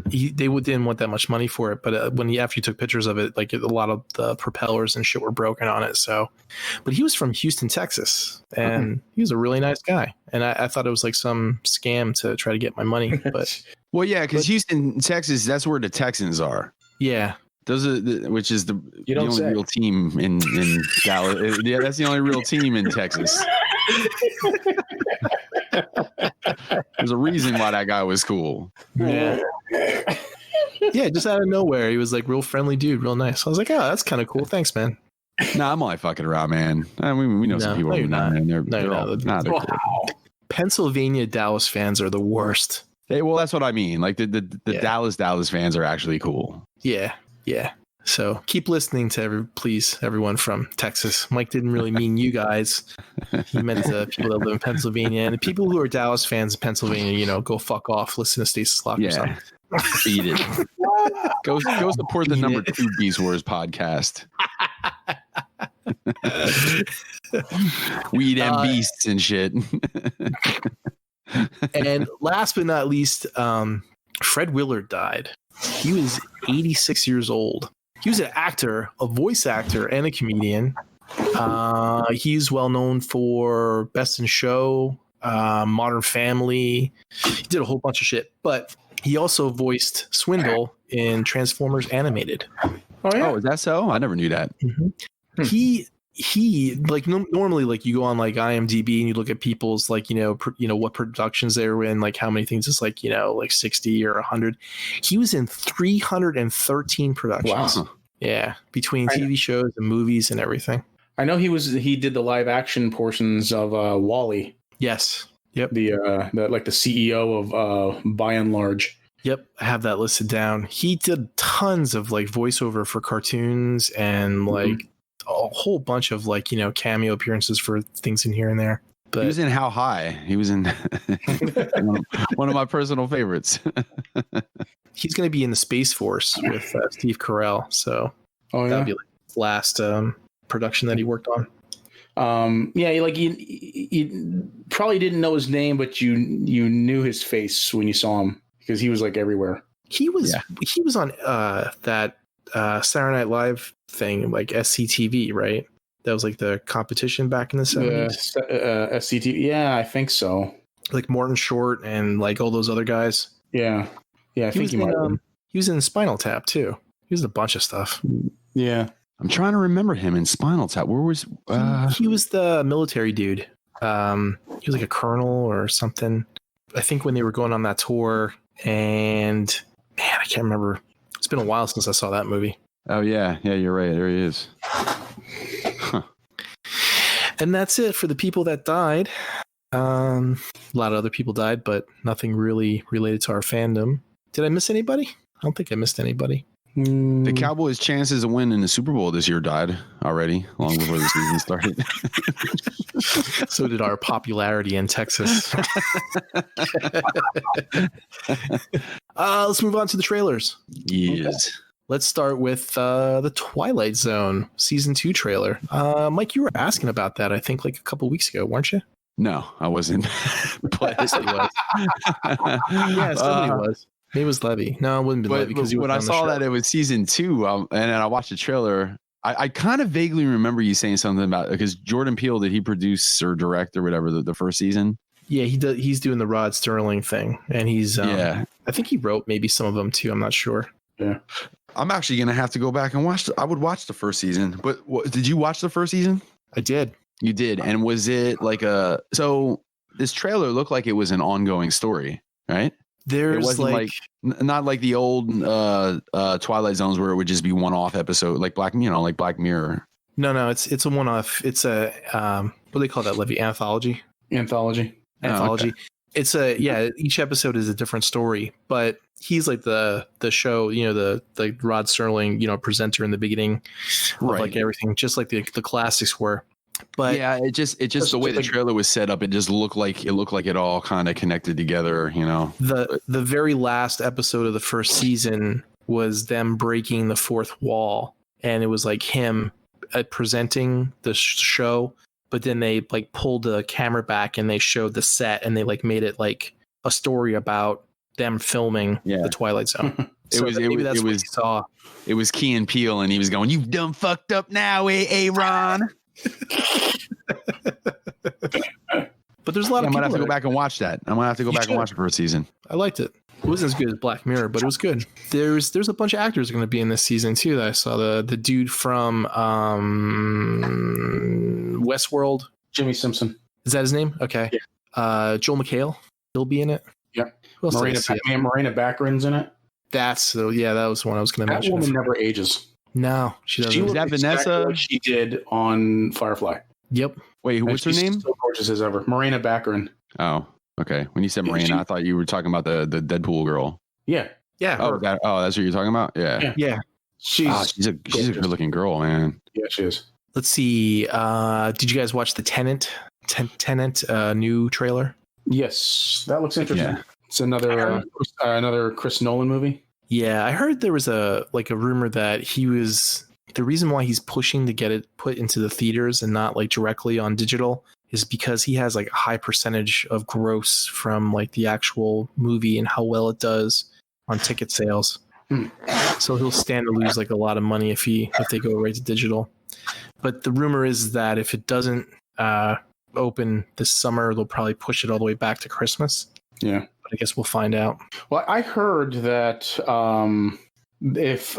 they didn't want that much money for it. But after you took pictures of it, like a lot of the propellers and shit were broken on it. So, but he was from Houston, Texas, and he was a really nice guy. And I thought it was like some scam to try to get my money. But well, yeah, because Houston, Texas, that's where the Texans are. Yeah. Those are which is the only real team in Dallas. Yeah, that's the only real team in Texas. There's a reason why that guy was cool. Yeah. Yeah, just out of nowhere. He was like real friendly dude, real nice. I was like, oh, that's kind of cool. Thanks, man. Nah, I'm only fucking around, man. We know some people who are not, man. They're cool. Pennsylvania Dallas fans are the worst. Well, that's what I mean. Like the Dallas fans are actually cool. Yeah. Yeah. So keep listening to everyone from Texas. Mike didn't really mean you guys. He meant the people that live in Pennsylvania, and the people who are Dallas fans in Pennsylvania, go fuck off. Listen to Stasis Lock or something. Beat it. Go support the number 2 Beast Wars podcast. Weed and beasts and shit. And last but not least, Fred Willard died. He was 86 years old. He was an actor, a voice actor, and a comedian. He's well known for Best in Show, Modern Family. He did a whole bunch of shit, but he also voiced Swindle in Transformers Animated. Oh, yeah. Oh, is that so? I never knew that. Mm-hmm. He like normally, like you go on like IMDb and you look at people's like what productions they were in, like how many things it's like like 60 or 100. He was in 313 productions. Wow. Yeah, between TV shows and movies and everything. I know he did the live action portions of Wall-E. Yes. Yep. The CEO of By and Large. Yep, I have that listed down. He did tons of like voiceover for cartoons and like a whole bunch of like cameo appearances for things in here and there. But he was in How High. He was in one of my personal favorites. He's going to be in the Space Force with Steve Carell. So that'll be like his last production that he worked on. You probably didn't know his name, but you knew his face when you saw him because he was like everywhere. He was on that Saturday Night Live thing, like SCTV, right? That was like the competition back in the 70s. SCTV, yeah, I think so. Like Morton Short and like all those other guys. Yeah, I think he might. He was in Spinal Tap too. He was in a bunch of stuff. Yeah, I'm trying to remember him in Spinal Tap. Where was he was the military dude. He was like a colonel or something. I think when they were going on that tour, and man, I can't remember. It's been a while since I saw that movie. Oh yeah, you're right. There he is. Huh. And that's it for the people that died. A lot of other people died, but nothing really related to our fandom. Did I miss anybody? I don't think I missed anybody. The Cowboys' chances of winning the Super Bowl this year died already, long before the season started. So did our popularity in Texas. Let's move on to the trailers. Yes. Okay. Let's start with the Twilight Zone Season 2 trailer. Mike, you were asking about that, I think, like a couple weeks ago, weren't you? No, I wasn't. But Yes, he was. Yeah, somebody was. Maybe it was Levy. No, it wouldn't be Levy because when I saw that it was Season 2, and then I watched the trailer, I kind of vaguely remember you saying something about, because Jordan Peele, did he produce or direct or whatever the first season? Yeah, he does. He's doing the Rod Sterling thing, and he's I think he wrote maybe some of them too. I'm not sure. Yeah, I'm actually gonna have to go back and watch. I would watch the first season, but did you watch the first season? I did. You did, and was it like a? So this trailer looked like it was an ongoing story, right? There's it wasn't like not like the old Twilight Zones where it would just be one-off episode, like Black Mirror. No, it's a one-off. It's a what do they call that, Levy? Anthology. Anthology. Okay. It's each episode is a different story, but he's like the show, the Rod Sterling, presenter in the beginning of like everything, just like the classics were. But yeah, it just the way the trailer was set up, it just looked like it all kind of connected together, The very last episode of the first season was them breaking the fourth wall, and it was like him presenting the show, but then they like pulled the camera back and they showed the set, and they like made it like a story about them filming the Twilight Zone. So that's what you saw. It was Key and Peele, and he was going, "You've done fucked up now, Ron." But there's a lot of people. I'm gonna have to go back and watch that. I'm gonna have to go back and watch the first season. I liked it. It wasn't as good as Black Mirror, but it was good. There's a bunch of actors going to be in this season too. That I saw the dude from Westworld. Jimmy Simpson. Is that his name? Okay. Yeah. Joel McHale. He'll be in it. Yep. Marina Baccarin's in it. That was one I was going to mention. That woman never ages. No, she doesn't. Is that Vanessa? What she did on Firefly. Yep. Wait, what's her name? So gorgeous as ever. Marina Baccarin. Oh, okay. When you said Marina, I thought you were talking about the Deadpool girl. Yeah. Yeah. Oh, that's what you're talking about? Yeah. She's a good looking girl, man. Yeah, she is. Let's see. Did you guys watch the Tenet new trailer? Yes. That looks interesting. Yeah. It's another Chris Nolan movie. Yeah, I heard there was a rumor that the reason why he's pushing to get it put into the theaters and not like directly on digital is because he has like a high percentage of gross from like the actual movie and how well it does on ticket sales. So he'll stand to lose like a lot of money if they go right to digital. But the rumor is that if it doesn't open this summer, they'll probably push it all the way back to Christmas. Yeah. But I guess we'll find out. Well, I heard that if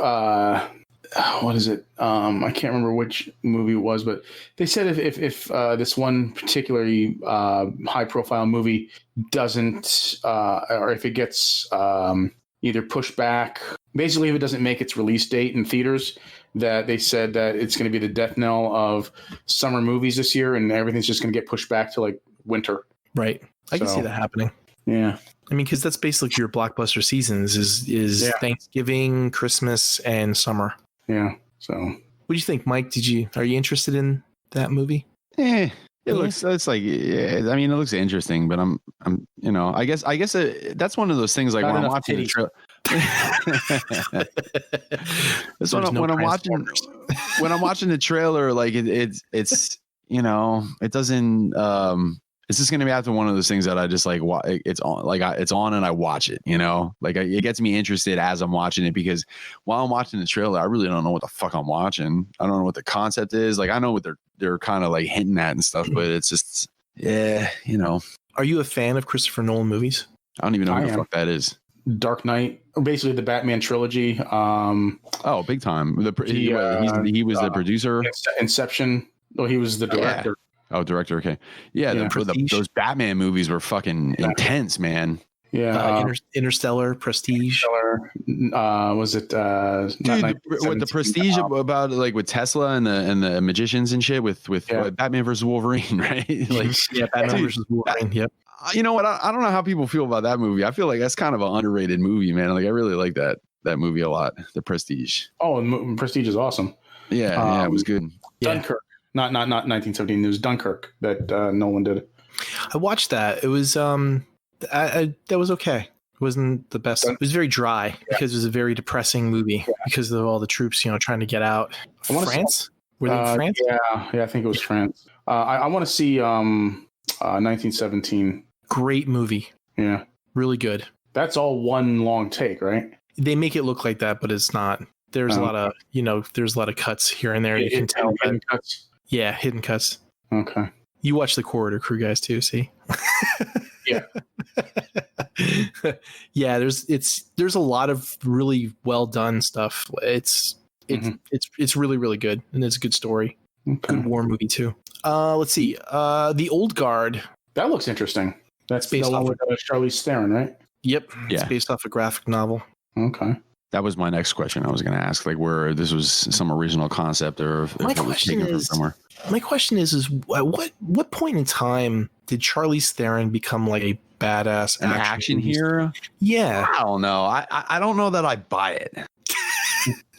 what is it? I can't remember which movie it was, but they said if this one particularly high profile movie doesn't or if it gets either pushed back, basically if it doesn't make its release date in theaters, that they said that it's going to be the death knell of summer movies this year, and everything's just going to get pushed back to like winter. Right. I can see that happening. Yeah. I mean, because that's basically your blockbuster seasons is Thanksgiving, Christmas, and summer. Yeah. So, what do you think, Mike? Are you interested in that movie? It looks interesting, but I'm I guess that's one of those things like when I'm watching the trailer. That's when I'm watching the trailer, like it's it doesn't it's just going to be after one of those things that I just like, it's on and I watch it, like it gets me interested as I'm watching it, because while I'm watching the trailer, I really don't know what the fuck I'm watching. I don't know what the concept is. Like, I know what they're kind of like hinting at and stuff, but it's just, Are you a fan of Christopher Nolan movies? I don't even know what the fuck that is. Dark Knight, basically the Batman trilogy. Big time. He was the producer. Inception. Well, he was the director. Yeah. Oh, director. Okay. Yeah. Those Batman movies were fucking intense, man. Yeah. Interstellar, Prestige. Was it? With the Prestige about like with Tesla and the magicians and shit with Batman versus Wolverine, right? Like, Batman versus Wolverine. Yep. You know what? I don't know how people feel about that movie. I feel like that's kind of an underrated movie, man. Like, I really like that. that movie a lot. The Prestige. Oh, and Prestige is awesome. Yeah, it was good. Dunkirk, not 1917. It was Dunkirk that Nolan did. I watched that. It was that was okay. It wasn't the best. It was very dry because it was a very depressing movie because of all the troops, trying to get out. France? Were they in France? Yeah, I think it was France. I want to see 1917. Great movie. Yeah, really good. That's all one long take, right? They make it look like that, but it's not. There's a lot of there's a lot of cuts here and there. You can tell hidden cuts. Yeah, hidden cuts. Okay. You watch the Corridor Crew guys too, see? Yeah. Yeah, there's a lot of really well done stuff. It's really, really good, and it's a good story. Okay. Good war movie too. Let's see. The Old Guard. That looks interesting. That's based off of Charlize Theron, right? Yep. Yeah. It's based off a graphic novel. Okay. That was my next question. I was going to ask, like, where this was some original concept, or if it was taken from somewhere. My question is at what point in time did Charlize Theron become like a badass action hero? Yeah, I don't know. I don't know that I buy it.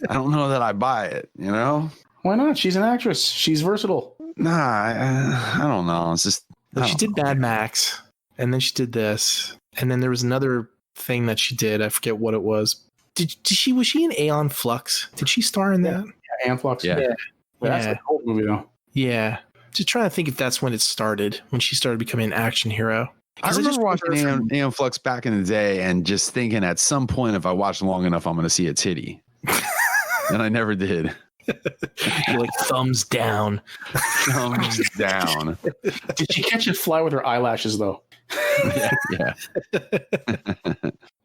I don't know that I buy it. Why not? She's an actress. She's versatile. Nah, I don't know. It's just she did Mad Max, and then she did this, and then there was another thing that she did. I forget what it was. Was she in Aeon Flux? Did she star in that? Yeah, Aeon Flux. Yeah. That's a cool movie though. Yeah. Just trying to think if that's when it started, when she started becoming an action hero. I remember watching Aeon Flux back in the day and just thinking at some point, if I watch long enough, I'm going to see a titty. And I never did. You're like, thumbs down. Thumbs down. Did she catch a fly with her eyelashes though? Yeah.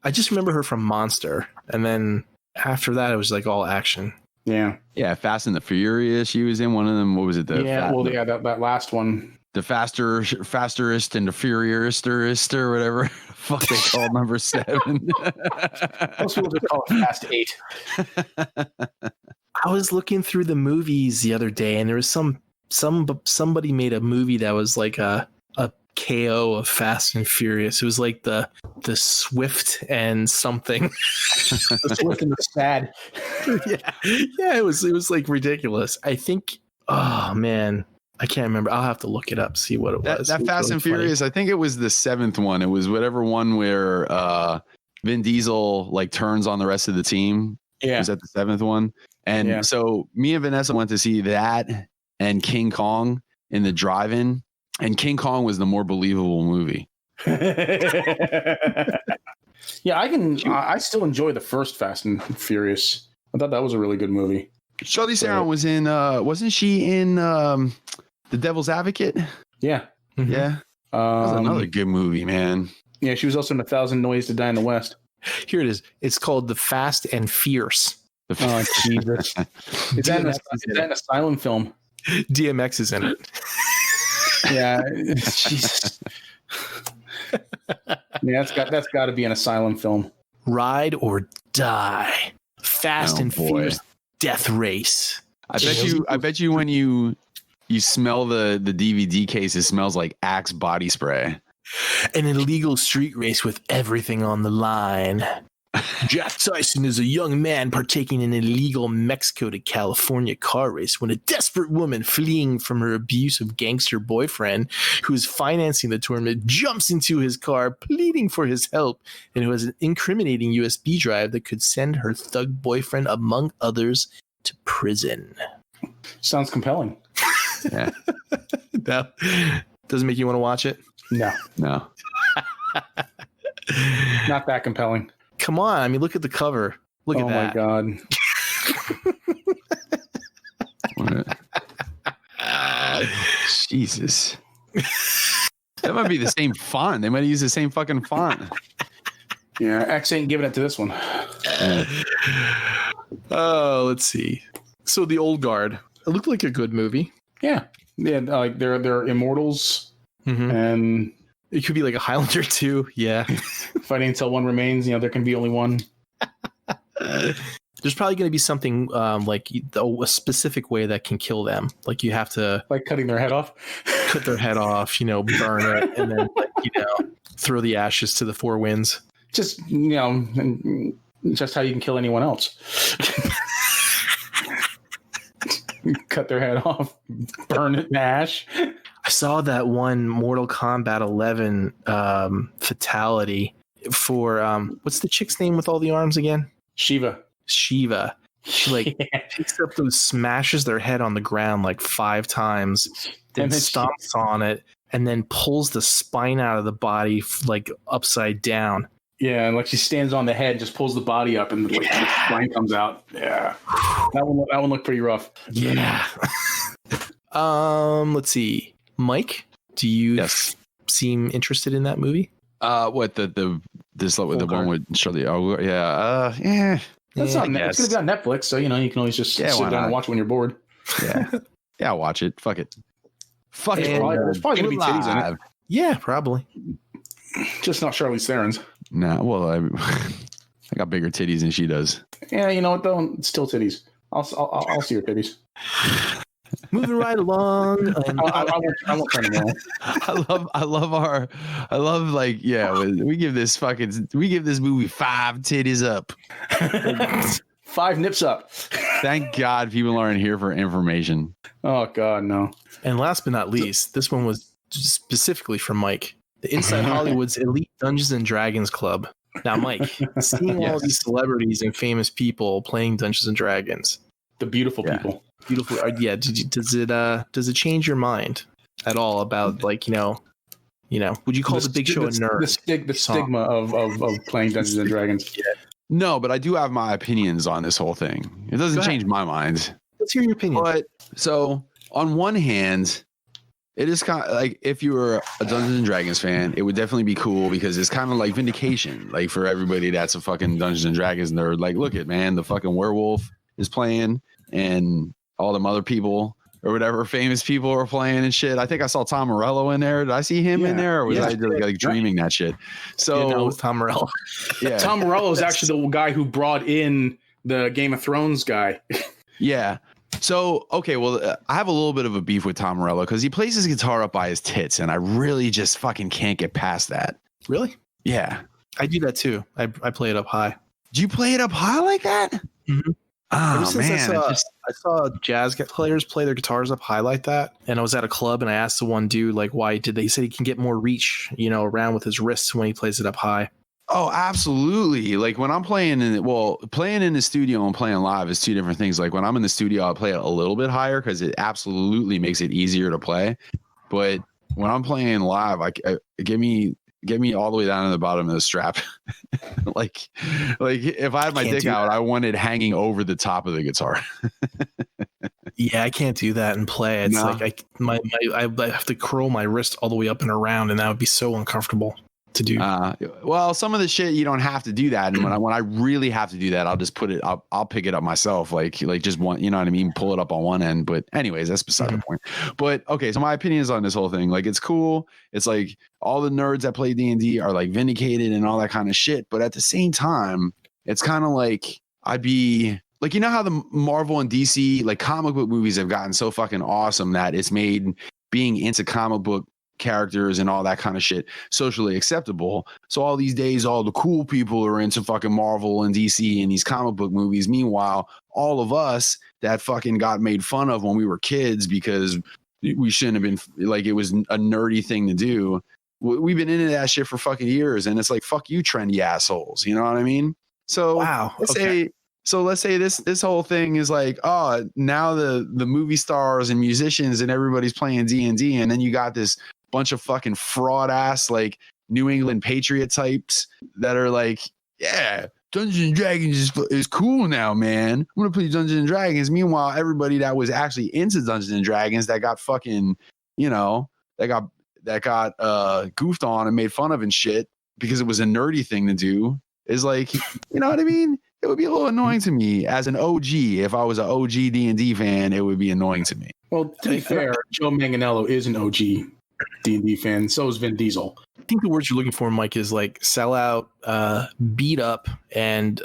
I just remember her from Monster, and then after that, it was like all action. Yeah. Fast and the Furious. She was in one of them. What was it? That last one. The fasterest and the furiousest or whatever. Fuck, they call number 7. Most people just call it Fast 8. I was looking through the movies the other day, and there was somebody made a movie that was like a KO of Fast and Furious. It was like the Swift and something. The Swift and the Sad. Yeah. It was like ridiculous. I think. Oh man, I can't remember. I'll have to look it up, see what it was. That Fast and Furious. I think it was the 7th one. It was whatever one where Vin Diesel like turns on the rest of the team. Yeah. Was that the 7th one? And so me and Vanessa went to see that and King Kong in the drive-in. And King Kong was the more believable movie. Yeah, I still enjoy the first Fast and Furious. I thought that was a really good movie. Charlize Theron was in, wasn't she in The Devil's Advocate? Yeah. Mm-hmm. Yeah. That was another good movie, man. Yeah, she was also in 1,000 Ways to Die in the West. Here it is. It's called The Fast and Fierce. Oh, Jesus. Is that an asylum film? DMX is in it. Yeah, Jesus. Yeah, that's got to be an asylum film. Ride or Die. Fast and Fierce Death Race. I bet you when you smell the DVD case, it smells like Axe body spray. An illegal street race with everything on the line. Jack Tyson is a young man partaking in an illegal Mexico to California car race when a desperate woman fleeing from her abusive gangster boyfriend who is financing the tournament jumps into his car pleading for his help and who has an incriminating USB drive that could send her thug boyfriend, among others, to prison. Sounds compelling. Yeah. No. Doesn't make you want to watch it? No. Not that compelling. Come on. I mean, look at the cover. Look at that. Oh, my God. Jesus. That might be the same font. They might use the same fucking font. Yeah, X ain't giving it to this one. Oh, let's see. So The Old Guard. It looked like a good movie. Yeah. Yeah, like they're immortals. Mm-hmm. And it could be like a Highlander too. Yeah. Fighting until one remains. There can be only one. There's probably going to be something like a specific way that can kill them. Like you have to like cutting their head off, cut their head off, burn it, and then throw the ashes to the four winds. Just just how you can kill anyone else. Cut their head off, burn it in ash. I saw that one Mortal Kombat 11 fatality for what's the chick's name with all the arms again? Shiva. She like picks up and smashes their head on the ground like 5 times, then stomps on it, and then pulls the spine out of the body like upside down. Yeah, and like she stands on the head, just pulls the body up, and like the spine comes out. Yeah, that one looked pretty rough. Yeah. Let's see. Mike, do you seem interested in that movie? What the one with Charlie? Oh yeah, yeah. That's not. It's gonna be on Netflix, so you can always just sit down and watch when you're bored. Yeah, yeah. I'll watch it. Fuck it. Fuck it. There's probably gonna be titties in it. Yeah, probably. Just not Charlize Theron's. Nah, well, I got bigger titties than she does. Yeah, you know what though? It's still titties. I'll see your titties. Moving right along. I won't turn them on. I love like, yeah, we give this movie 5 titties up. 5 nips up. Thank God people aren't here for information. Oh God, no. And last but not least, this one was specifically for Mike. The Inside Hollywood's Elite Dungeons and Dragons Club. Now, Mike, seeing all these celebrities and famous people playing Dungeons and Dragons, the beautiful people. Beautiful. Yeah. Does it change your mind at all about like, would you call the Big Show a nerd? The stigma of playing Dungeons and Dragons. Yeah. No, but I do have my opinions on this whole thing. It doesn't change my mind. Let's hear your opinion. But so on one hand, it is kind of like if you were a Dungeons and Dragons fan, it would definitely be cool because it's kind of like vindication, like for everybody that's a fucking Dungeons and Dragons nerd. Like, look at man, the fucking werewolf is playing, and all them other people or whatever famous people are playing and shit. I think I saw Tom Morello in there. Did I see him in there, or was I like dreaming that shit? So it was Tom Morello. Yeah, Tom Morello is actually the guy who brought in the Game of Thrones guy. Yeah. So, okay, well, I have a little bit of a beef with Tom Morello because he plays his guitar up by his tits, and I really just fucking can't get past that. Really? Yeah. I do that too. I play it up high. Do you play it up high like that? Mm-hmm. Oh, man. I saw jazz players play their guitars up high like that, and I was at a club, and I asked the one dude, like, why did they? He said he can get more reach, around with his wrists when he plays it up high. Oh, absolutely. Like when I'm playing playing in the studio and playing live is 2 different things. Like when I'm in the studio, I'll play it a little bit higher because it absolutely makes it easier to play. But when I'm playing live, get me all the way down to the bottom of the strap. like if I had my dick out, I want it hanging over the top of the guitar. Yeah, I can't do that and play. It's like I have to curl my wrist all the way up and around, and that would be so uncomfortable to do. Well, some of the shit you don't have to do that, and when I really have to do that, I'll just put it up. I'll pick it up myself, like just one, you know what I mean, pull it up on one end. But anyways, that's beside the point. But okay, so my opinions on this whole thing, like it's cool. It's like all the nerds that play D&D are like vindicated and all that kind of shit. But at the same time, it's kind of like I'd be like, how the Marvel and DC like comic book movies have gotten so fucking awesome that it's made being into comic book characters and all that kind of shit socially acceptable. So all these days, all the cool people are into fucking Marvel and DC and these comic book movies. Meanwhile, all of us that fucking got made fun of when we were kids because we shouldn't have been, like, it was a nerdy thing to do. We've been into that shit for fucking years, and it's like, fuck you, trendy assholes. You know what I mean? So let's say this whole thing is like, oh, now the movie stars and musicians and everybody's playing D&D, and then you got this bunch of fucking fraud ass like New England Patriot types that are like, yeah, Dungeons and Dragons is cool now, man. I'm gonna play Dungeons and Dragons. Meanwhile, everybody that was actually into Dungeons and Dragons that got fucking, that got goofed on and made fun of and shit because it was a nerdy thing to do is like, you know what I mean? It would be a little annoying to me as an OG. If I was an OG D&D fan, it would be annoying to me. Well, to be fair, Joe Manganiello is an OG D&D fan. So is Vin Diesel. I think the words you're looking for, Mike, is like sell out, beat up, and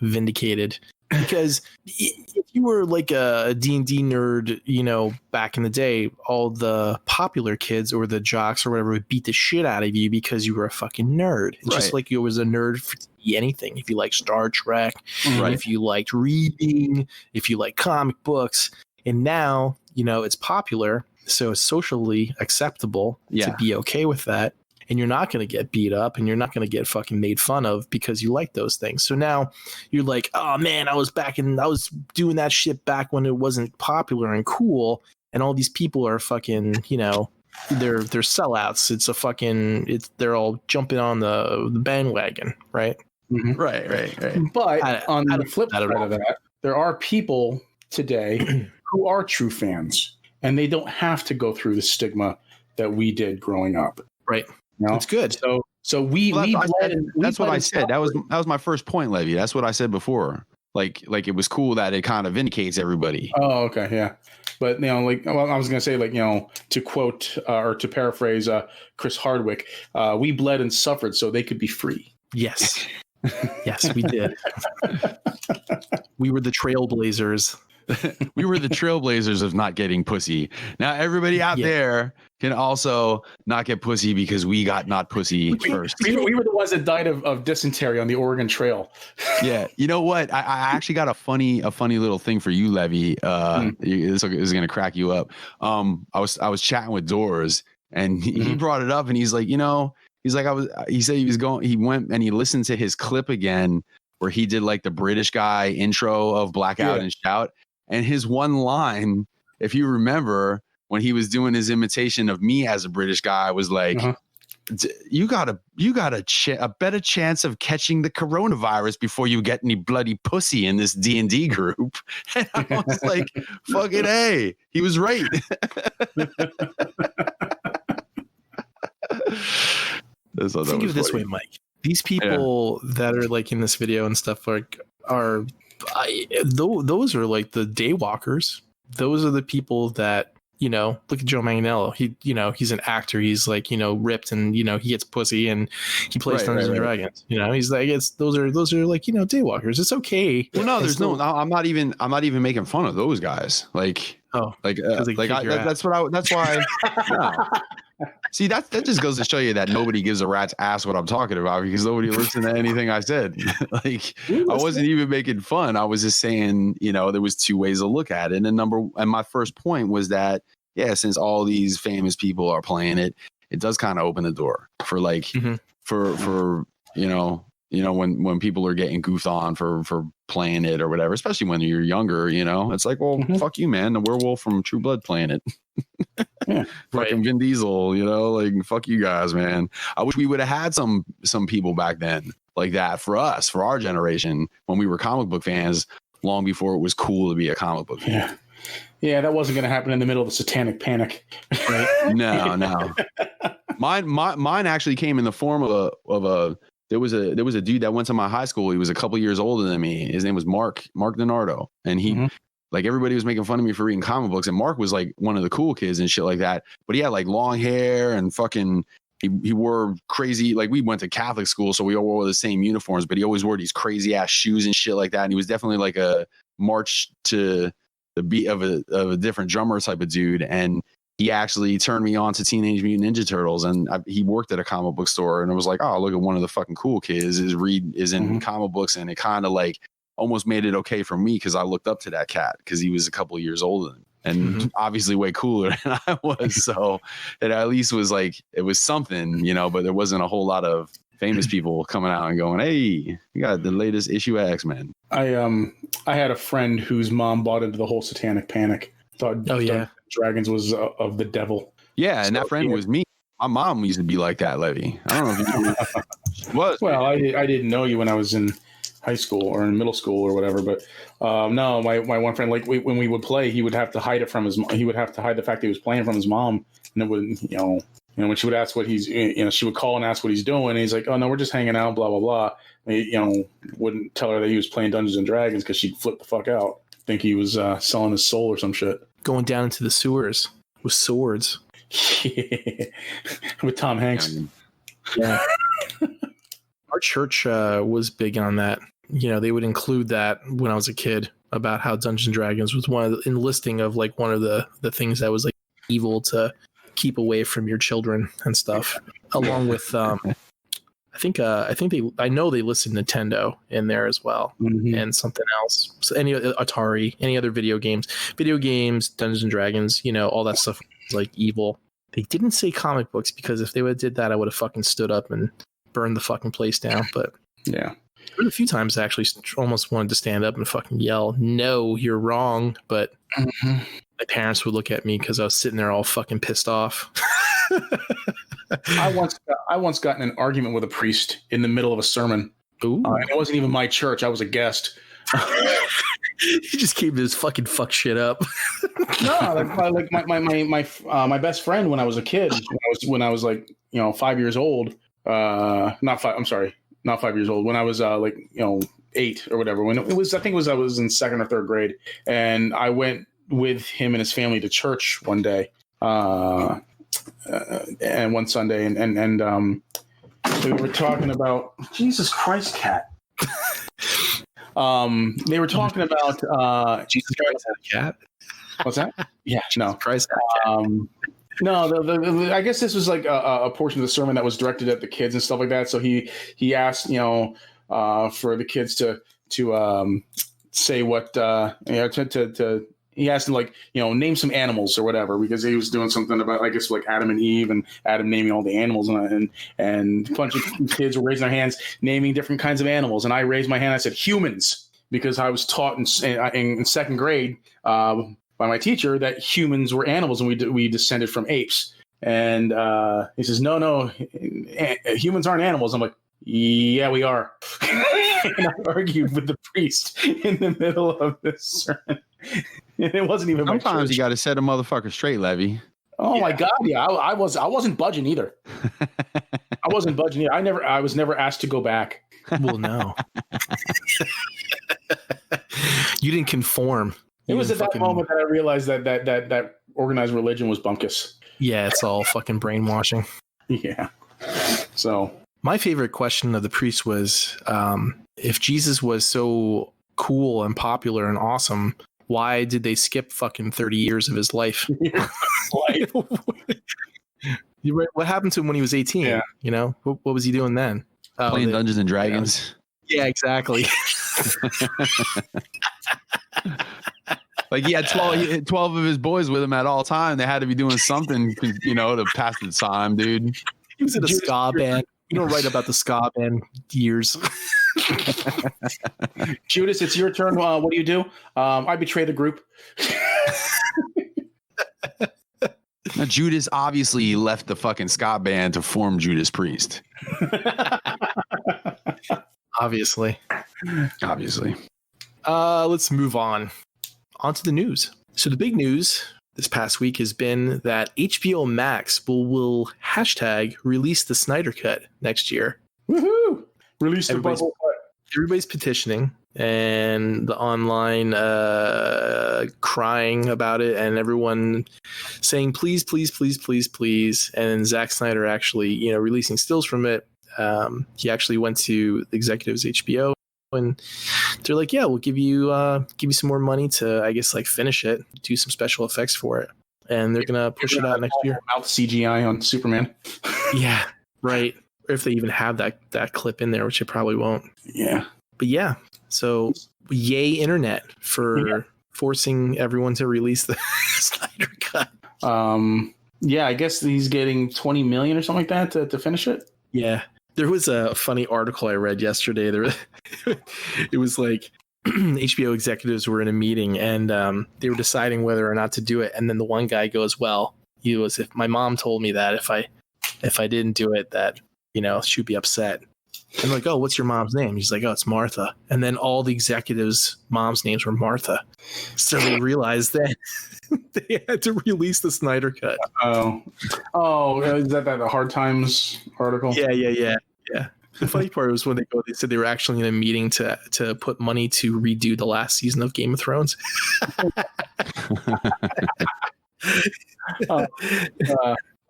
vindicated. Because if you were like a D&D nerd, you know, back in the day, all the popular kids or the jocks or whatever would beat the shit out of you because you were a fucking nerd. It's just like you was a nerd for anything. If you like Star Trek, if you liked reading, if you like comic books. And now, you know, it's popular, so it's socially acceptable to be okay with that. And you're not going to get beat up and you're not going to get fucking made fun of because you like those things. So now you're like, oh man, I was doing that shit back when it wasn't popular and cool. And all these people are fucking, you know, they're sellouts. They're all jumping on the bandwagon. Right. Mm-hmm. Right. But on the flip side of that, there are people today who are true fans and they don't have to go through the stigma that we did growing up. Right. You know? That's good. So that's what I said. That was my first point, Levy. That's what I said before. Like it was cool that it kind of vindicates everybody. Oh, okay, yeah. But you know, like, well, I was gonna say, like, you know, to quote or to paraphrase Chris Hardwick, we bled and suffered so they could be free. Yes, yes, we did. We were the trailblazers. We were the trailblazers of not getting pussy. Now everybody out there can also not get pussy because we got not pussy first. We were the ones that died of dysentery on the Oregon Trail. Yeah, you know what? I actually got a funny little thing for you, Levy. This is gonna crack you up. I was chatting with Doors, and he brought it up, and he's like, you know, he said he went and he listened to his clip again where he did like the British guy intro of Blackout and Shout. And his one line, if you remember, when he was doing his imitation of me as a British guy, was like, "You got a better chance of catching the coronavirus before you get any bloody pussy in this D&D group." And I was like, "Fucking A, he was right." Think of it this way, Mike. These people that are like in this video and stuff those are like the daywalkers. Those are the people that, you know, look at Joe Manganiello. He, you know, he's an actor. He's like, you know, ripped and, you know, he gets pussy and he plays Dungeons and Dragons. You know, he's like, those are like, you know, daywalkers. It's okay. Well, no, I'm not even making fun of those guys. Like, that's why. No. See, that just goes to show you that nobody gives a rat's ass what I'm talking about because nobody listened to anything I said. Like, I wasn't even making fun. I was just saying, you know, there was two ways to look at it. And my first point was that, since all these famous people are playing it, it does kind of open the door for like, for you know, when people are getting goofed on for playing it or whatever, especially when you're younger, you know, it's like, well, fuck you, man. The werewolf from True Blood playing it. Fucking Vin Diesel, you know, like, fuck you guys, man. I wish we would have had some people back then like that for us, for our generation, when we were comic book fans, long before it was cool to be a comic book fan. Yeah, that wasn't going to happen in the middle of the satanic panic. Right? No. Mine actually came in the form of a there was a dude that went to my high school. He was a couple years older than me. His name was Mark Donardo, and he like, everybody was making fun of me for reading comic books, and Mark was like one of the cool kids and shit like that. But he had like long hair and fucking he wore crazy, like, we went to Catholic school, so we all wore the same uniforms, but he always wore these crazy ass shoes and shit like that. And he was definitely like a march to the beat of a different drummer type of dude. And he actually turned me on to Teenage Mutant Ninja Turtles, and he worked at a comic book store, and it was like, oh, look at one of the fucking cool kids is in comic books. And it kind of like almost made it okay for me because I looked up to that cat because he was a couple of years older and obviously way cooler than I was. So it at least was like, it was something, you know, but there wasn't a whole lot of famous people coming out and going, hey, you got the latest issue of X-Men. I had a friend whose mom bought into the whole satanic panic. Thought Dragons was of the devil. Yeah, and that friend was me. My mom used to be like that, Levy. I don't know if you was. Well, I didn't know you when I was in high school or in middle school or whatever, but no, my one friend, like, when we would play, he would have to hide it from his. He would have to hide the fact that he was playing from his mom, and it would, you know, when she would ask what he's, you know, she would call and ask what he's doing, and he's like, oh no, we're just hanging out, blah blah blah. You know, wouldn't tell her that he was playing Dungeons and Dragons because she'd flip the fuck out, think he was selling his soul or some shit. Going down into the sewers with swords. Yeah. With Tom Hanks. Yeah. Our church was big on that. they would include that when I was a kid about how Dungeons and Dragons was one of the listing of like one of the things that was like evil to keep away from your children and stuff, along with I know they listed Nintendo in there as well, and something else. So any Atari, any other video games, Dungeons and Dragons, all that stuff was like evil. They didn't say comic books, because if they would have did that, I would have fucking stood up and burned the fucking place down. But yeah, there were a few times I actually almost wanted to stand up and fucking yell, "No, you're wrong!" But my parents would look at me because I was sitting there all fucking pissed off. I once got in an argument with a priest in the middle of a sermon. Ooh. And it wasn't even my church. I was a guest. He just came to this fucking fuck shit up. No, like my best friend when I was a kid, when I was like 5 years old. Not 5 years old. When I was 8 or whatever. When it was, I think I was in 2nd or 3rd grade, and I went with him and his family to church one day, and one Sunday, and we were talking about Jesus Christ, cat. They were talking about Jesus Christ had a cat. What's that? Yeah, no. Christ had a cat. No, I guess this was like a portion of the sermon that was directed at the kids and stuff like that. So he asked, for the kids to say what, he asked them, like, name some animals or whatever, because he was doing something about, I guess, like Adam and Eve, and Adam naming all the animals, and a bunch of kids were raising their hands, naming different kinds of animals. And I raised my hand. I said humans, because I was taught in 2nd grade by my teacher that humans were animals, and we descended from apes. And he says, no, humans aren't animals. I'm like, yeah, we are. And I argued with the priest in the middle of this sermon. And it wasn't even. Sometimes you got to set a motherfucker straight, Levy. Oh my God, yeah, I wasn't budging either. I wasn't budging either. I was never asked to go back. Well, no. You didn't conform. It was at that moment that I realized that organized religion was bunkus. Yeah, it's all fucking brainwashing. Yeah. So my favorite question of the priest was, if Jesus was so cool and popular and awesome, why did they skip fucking 30 years of his life? What happened to him when he was 18? Yeah. What was he doing then? Playing Dungeons and Dragons. Yeah, exactly. Like he had 12 of his boys with him at all time. They had to be doing something, to pass the time, dude. He was in a ska band. You don't write about the ska band years. Judas, it's your turn. What do you do? I betray the group. Now, Judas obviously left the fucking ska band to form Judas Priest. Obviously. Let's move on to the news. So the big news this past week has been that HBO Max will hashtag release the Snyder Cut next year. Woohoo! Release the bubble cut. Everybody's petitioning, and the online crying about it, and everyone saying please, please, please, please, please. And Zack Snyder actually, releasing stills from it. He actually went to the executives HBO, and they're like, yeah, we'll give you some more money to, I guess, like finish it, do some special effects for it, and they're gonna push it out next year. Mouth CGI on Superman. Yeah, right. Or if they even have that clip in there, which it probably won't. Yeah. But yeah, so yay internet for forcing everyone to release the Snyder Cut. Yeah, I guess he's getting 20 million or something like that to finish it. Yeah. There was a funny article I read yesterday. It was like HBO executives were in a meeting, and they were deciding whether or not to do it. And then the one guy goes, well, if my mom told me that if I didn't do it, that, she'd be upset. And like, oh, what's your mom's name? He's like, oh, it's Martha. And then all the executives' moms' names were Martha. So they realized that they had to release the Snyder Cut. Oh, is that the Hard Times article? Yeah. The funny part was when they said they were actually in a meeting to put money to redo the last season of Game of Thrones.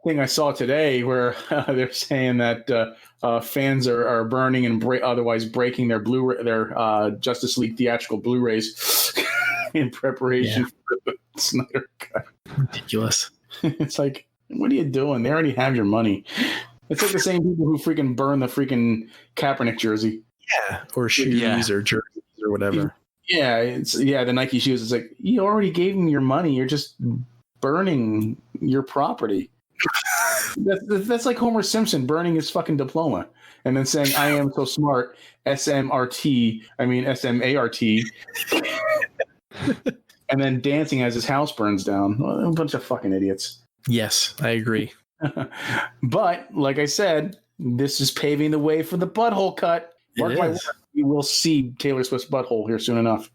thing I saw today where they're saying that fans are burning and otherwise breaking their Justice League theatrical Blu-rays in preparation for the Snyder Cut. Ridiculous. It's like, what are you doing? They already have your money. It's like the same people who freaking burn the freaking Kaepernick jersey. Yeah, or shoes or jerseys or whatever. Yeah, the Nike shoes. It's like, you already gave them your money. You're just burning your property. That's like Homer Simpson burning his fucking diploma and then saying, "I am so smart." SMRT. I mean SMART. And then dancing as his house burns down. A bunch of fucking idiots. Yes, I agree. But like I said, this is paving the way for the butthole cut. Mark my words, you will see Taylor Swift's butthole here soon enough.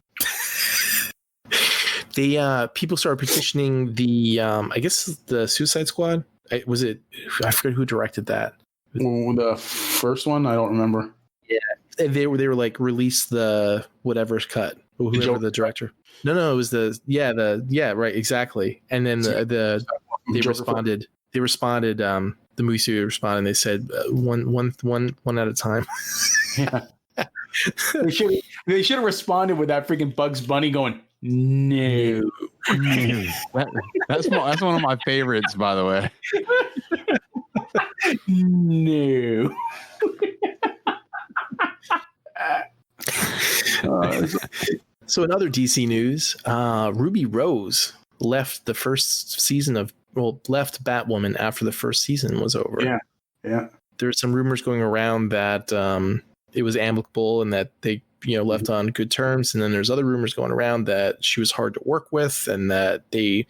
People started petitioning the I guess the Suicide Squad. I forget who directed that. The first one, I don't remember. Yeah, they were like, release the whatever's cut. Whoever the director. No, it was right, exactly. And then they responded. They responded. The movie studio responded. And they said one at a time. Yeah. They should have responded with that freaking Bugs Bunny going, no. That's one of my favorites, by the way. No. So in other DC news, Ruby Rose left the first season left Batwoman after the first season was over. Yeah. There's some rumors going around that it was amicable and that they left on good terms, and then there's other rumors going around that she was hard to work with and that they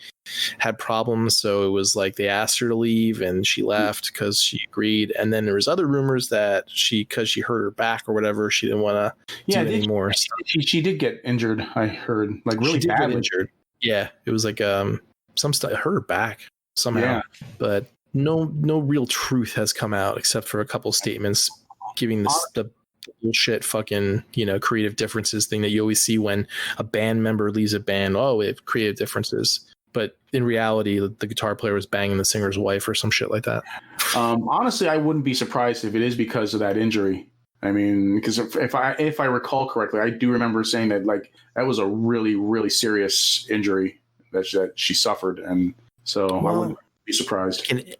had problems, so it was like they asked her to leave and she left because she agreed. And then there was other rumors that because she hurt her back or whatever, she didn't want to do it anymore. She did get injured, I heard, like really badly injured. Yeah, it was like some stuff hurt her back somehow, but no real truth has come out except for a couple statements giving the bullshit fucking creative differences thing that you always see when a band member leaves a band. Oh, we have creative differences, but in reality the guitar player was banging the singer's wife or some shit like that. Honestly, I wouldn't be surprised if it is because of that injury. I mean, because if I recall correctly, I do remember saying that like that was a really, really serious injury that she suffered, and so I wouldn't be surprised. Any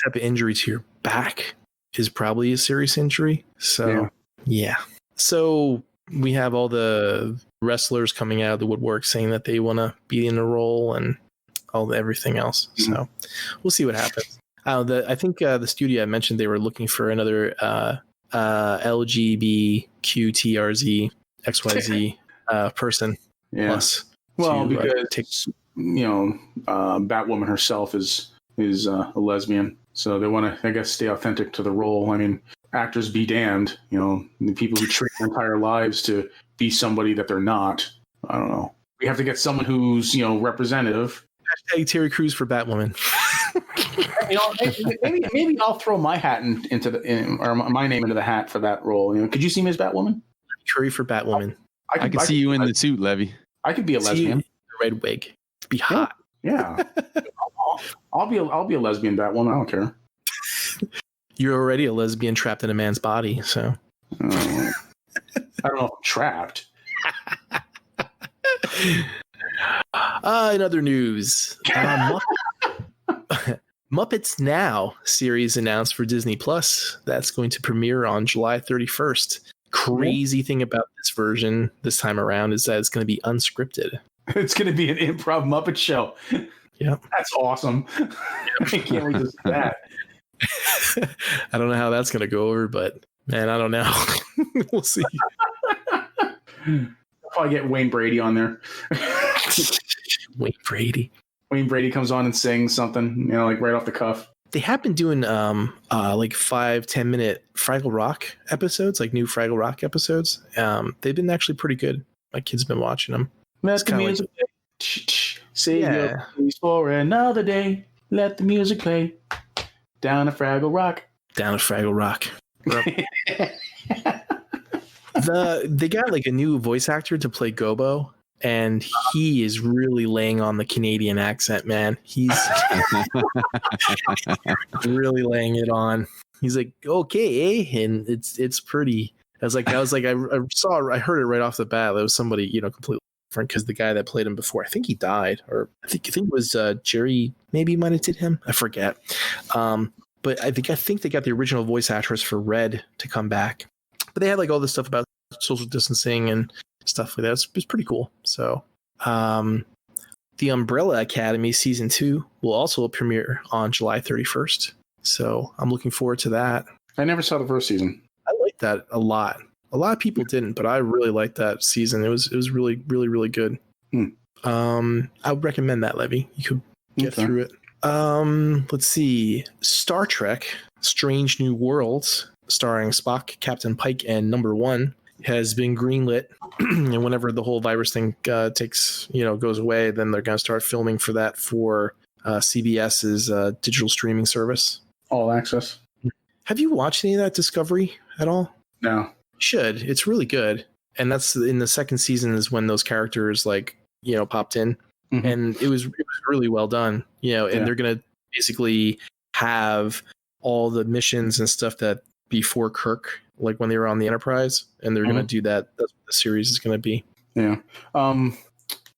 type of injury to your back is probably a serious injury. So yeah. So we have all the wrestlers coming out of the woodwork saying that they want to be in the role and everything else. So we'll see what happens. I think the studio I mentioned they were looking for another LGBTQTRZ XYZ person. Yeah. Plus well, because Batwoman herself is a lesbian, so they want to, I guess, stay authentic to the role. I mean, actors be damned. The people who train their entire lives to be somebody that they're not. I don't know. We have to get someone who's representative. Hashtag Terry Crews for Batwoman. Maybe I'll throw my hat or my name into the hat for that role. Could you see me as Batwoman? Curry for Batwoman. I could see you in the suit, Levy. I could be a lesbian. Red wig. It'd be hot. Yeah. I'll be a lesbian Batwoman. I don't care. You're already a lesbian trapped in a man's body, so. I don't know if I'm trapped. In other news, Muppets Now series announced for Disney Plus. That's going to premiere on July 31st. Crazy thing about this version this time around is that it's going to be unscripted. It's going to be an improv Muppet show. Yep. That's awesome. I can't wait to see that. I don't know how that's going to go over, but man, I don't know. We'll see. I'll probably get Wayne Brady on there. Wayne Brady comes on and sings something, like right off the cuff. They have been doing like 5-10 minute Fraggle Rock episodes, like new Fraggle Rock episodes. They've been actually pretty good. My kids have been watching them. Let the music play. Save your place for another day. Let the music play. Down a Fraggle Rock. They got like a new voice actor to play Gobo, and he is really laying on the Canadian accent, man. He's really laying it on. He's like, okay, eh? And it's pretty. I heard it right off the bat. There was somebody, completely different, because the guy that played him before, I think he died, or I think it was Jerry. Maybe might have did him. I forget. But I think they got the original voice actress for Red to come back. But they had like all this stuff about social distancing and stuff like that. It's pretty cool. So, the Umbrella Academy season 2 will also premiere on July 31st. So I'm looking forward to that. I never saw the first season. I liked that a lot. A lot of people didn't, but I really liked that season. It was really, really, really good. I would recommend that, Levy. You could get through it. Let's see. Star Trek: Strange New Worlds, starring Spock, Captain Pike, and Number One, has been greenlit. And whenever the whole virus thing goes away, then they're going to start filming for that for CBS's digital streaming service. All access. Have you watched any of that Discovery at all? No. You should. It's really good. And that's in the second season is when those characters popped in. Mm-hmm. And it was really well done. And they're going to basically have all the missions and stuff that before Kirk, like when they were on the Enterprise, and they're going to do that. That's what the series is going to be. Yeah.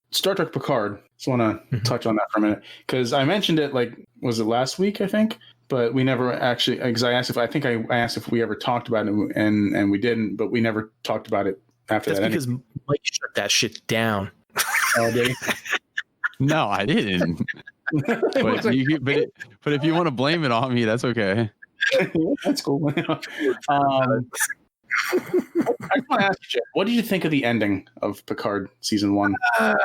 Star Trek Picard. Just want to touch on that for a minute, because I mentioned it, was it last week, I think? But we never actually, because I asked if we ever talked about it, and we didn't, but we never talked about it after that. That's because Mike shut that shit down all day. No, I didn't. But if you want to blame it on me, that's okay. That's cool. I want to ask you, what did you think of the ending of Picard season 1? It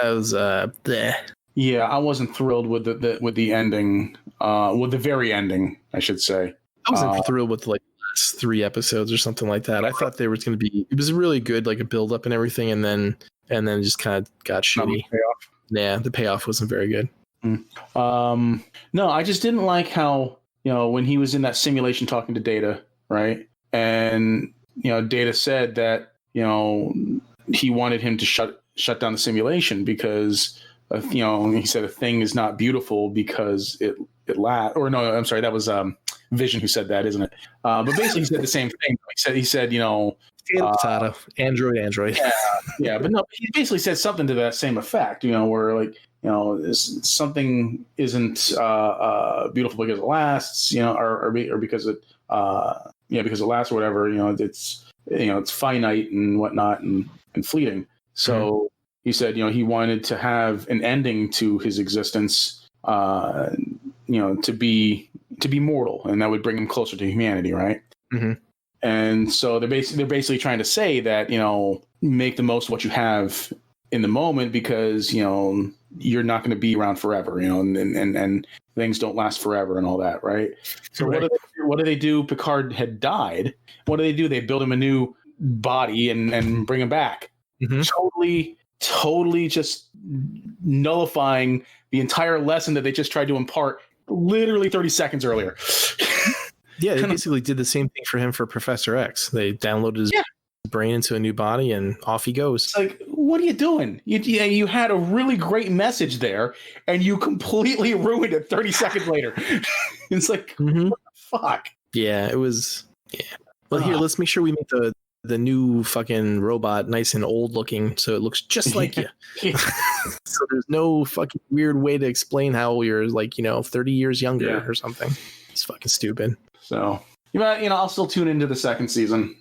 was bleh. Yeah, I wasn't thrilled with the ending, with the very ending, I should say. I wasn't thrilled with last 3 episodes or something like that. I thought there was going to be, it was really good, like a build up and everything, and then just kind of got shitty. Yeah, the payoff wasn't very good. No, I just didn't like how, when he was in that simulation talking to Data, right? And, Data said that, he wanted him to shut down the simulation because, he said a thing is not beautiful because it lasts. Or no, I'm sorry, that was Vision who said that, isn't it? But basically he said the same thing. He said, potato, Android. Yeah, but no, he basically said something to that same effect, where something isn't beautiful because it lasts, or because it because it lasts or whatever, it's finite and whatnot and fleeting. So he said, he wanted to have an ending to his existence, to be mortal, and that would bring him closer to humanity, right? Mm-hmm. And so they're basically trying to say that, make the most of what you have in the moment, because, you're not going to be around forever, and things don't last forever and all that. Right. So what do they do? Picard had died. What do? They build him a new body and bring him back. Mm-hmm. Totally just nullifying the entire lesson that they just tried to impart literally 30 seconds earlier. Yeah, they basically did the same thing for him for Professor X. They downloaded his brain into a new body, and off he goes. It's like, what are you doing? You had a really great message there, and you completely ruined it 30 seconds later. It's like, what the fuck? Yeah, it was. Yeah. Well, here, let's make sure we make the new fucking robot nice and old looking, so it looks just like you. So there's no fucking weird way to explain how you're 30 years younger or something. It's fucking stupid. So, I'll still tune into the second season.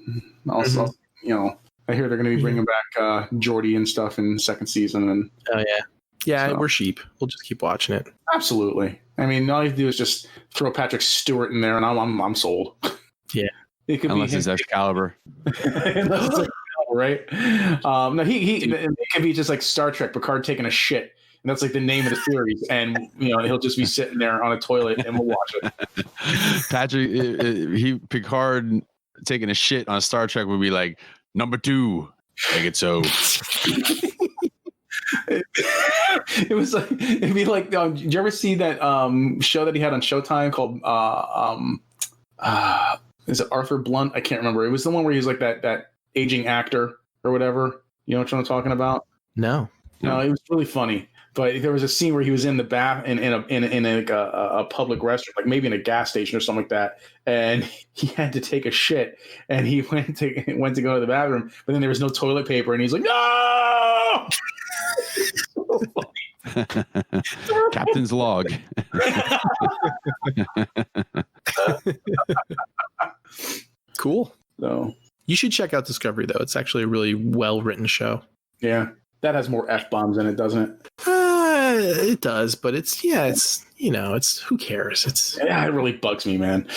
Also, I hear they're going to be bringing back Geordi and stuff in the second season. And we're sheep. We'll just keep watching it. Absolutely. I mean, all you have to do is just throw Patrick Stewart in there, and I'm sold. Yeah, it could unless it's Excalibur. Right? No, it could be just like Star Trek, Picard taking a shit. And that's like the name of the series, and he'll just be sitting there on a toilet, and we'll watch it. Patrick, Picard taking a shit on Star Trek would be like, number 2, make it so. It was like, it'd be like, did you ever see that show that he had on Showtime called is it Arthur Blunt? I can't remember. It was the one where he was like that aging actor or whatever. You know what I'm talking about? No. No, it was really funny. But there was a scene where he was in the bath in a public restroom, like maybe in a gas station or something like that, and he had to take a shit, and he went to go to the bathroom, but then there was no toilet paper, and he's like, no. Captain's log. Cool. So You should check out Discovery, though. It's actually a really well-written show. yeah, that has more F-bombs in it, doesn't it? It does, but it's who cares? Yeah, it really bugs me, man.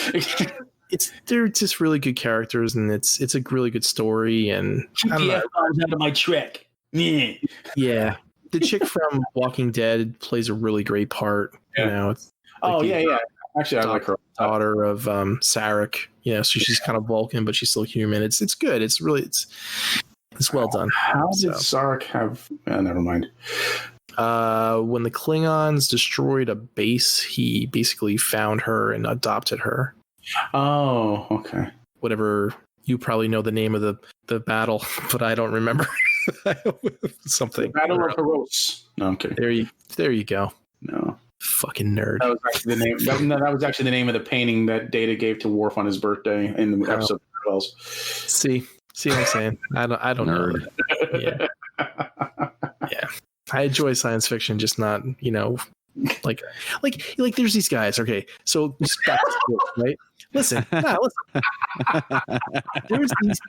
They're just really good characters, and it's a really good story. And I don't know. F-bombs out of my trick. Yeah. Yeah, the chick from Walking Dead plays a really great part. Yeah. It's like Yeah. Actually, I like her. daughter of Sarek. So she's kind of Vulcan, but she's still human. It's good. It's well done. How did Sarek have? Never mind. When the Klingons destroyed a base, he basically found her and adopted her. Oh, okay. Whatever. You probably know the name of the battle, but I don't remember. Something. Battle of Heros. No, I'm kidding. There you go. No. Fucking nerd. That was actually the name. That was actually the name of the painting that Data gave to Worf on his birthday in the episode of Rebels. See what I'm saying? I don't know. Yeah. Yeah. I enjoy science fiction, just not, like there's these guys. Okay, so back to sports, right? Listen. There's these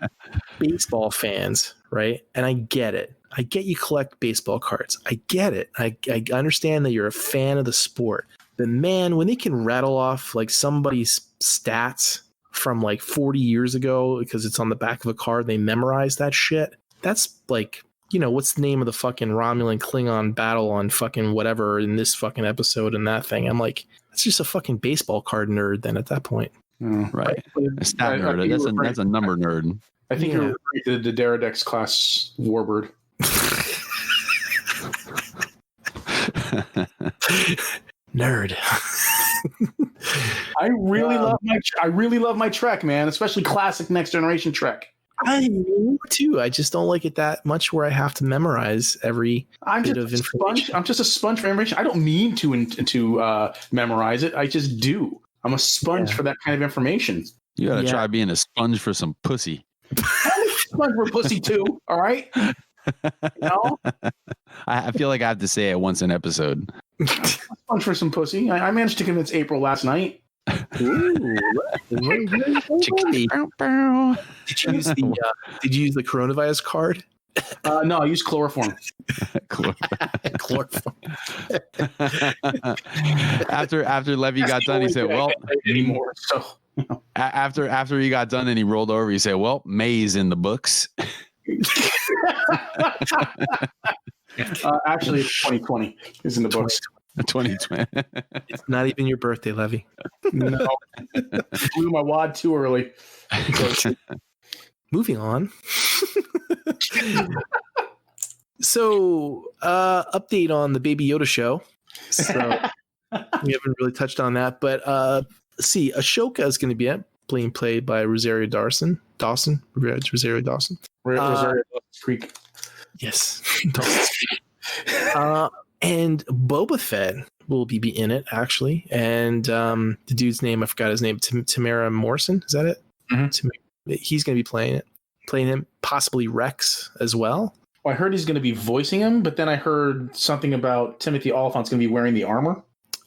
baseball fans, right? And I get it. I get you collect baseball cards. I get it. I understand that you're a fan of the sport. But man, when they can rattle off like somebody's stats from like 40 years ago because it's on the back of a card, they memorize that shit. That's like, what's the name of the fucking Romulan Klingon battle on fucking whatever in this fucking episode and that thing. I'm like, it's just a fucking baseball card nerd then at that point. Right. A stat nerd. That's a number nerd. I think you're referring to the Daradex class Warbird. Nerd. I really love my Trek, man, especially classic Next Generation Trek. I do too. I just don't like it that much where I have to memorize every bit of information. I'm just a sponge for information. I don't mean to memorize it. I just do. I'm a sponge for that kind of information. You gotta try being a sponge for some pussy. I'm a sponge for pussy too. All right. I feel like I have to say it once an episode. Sponge for some pussy. I managed to convince April last night. Ooh, did you use the coronavirus card? No, I used chloroform. Chloroform. After Levy got done, he said, "Well, anymore." So after he got done and he rolled over, he said, "Well, May's in the books." Actually, it's 2020 is in the books. 2020. It's not even your birthday, Levy. No, blew my wad too early. Moving on. So, update on the Baby Yoda show. So, we haven't really touched on that, but let's see. Ashoka is going to be being played by Rosario Dawson. Rosario Dawson. Rosario Creek. Yes. And Boba Fett will be in it, actually. And the dude's name, I forgot his name, Temuera Morrison. Is that it? Mm-hmm. He's going to be playing him, possibly Rex as well. Well, I heard he's going to be voicing him, but then I heard something about Timothy Olyphant's going to be wearing the armor.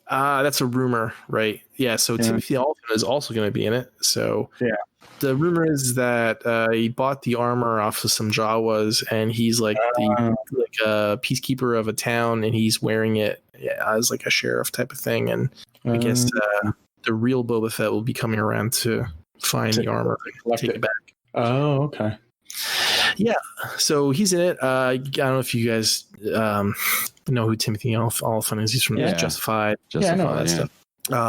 That's a rumor, right? Yeah, so Timothy Olyphant is also going to be in it. So the rumor is that he bought the armor off of some Jawas, and he's like a peacekeeper of a town, and he's wearing it as like a sheriff type of thing. And I guess the real Boba Fett will be coming around to find the armor and take it back. Oh, okay. Yeah, so he's in it. I don't know if you guys know who Timothy Olyphant is. He's from Justified. I know that stuff.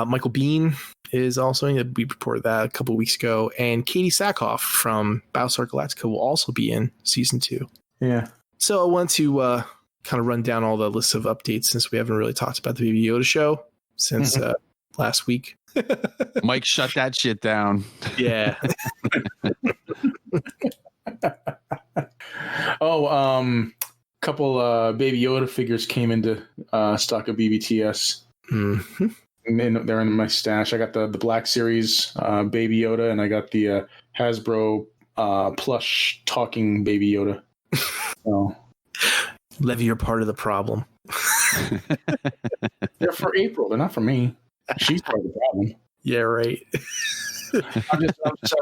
Michael Biehn is also in it. We reported that a couple of weeks ago. And Katie Sackhoff from Battlestar Galactica will also be in season 2. Yeah. So I want to kind of run down all the lists of updates since we haven't really talked about the Baby Yoda show since last week. Mike, shut that shit down. Yeah. couple Baby Yoda figures came into stock of BBTS. Mm-hmm. And they're in my stash. I got the Black Series Baby Yoda, and I got the Hasbro plush talking Baby Yoda. So, Levy, you're part of the problem. they're for April. They're not for me. She's part of the problem. Yeah, right. I'm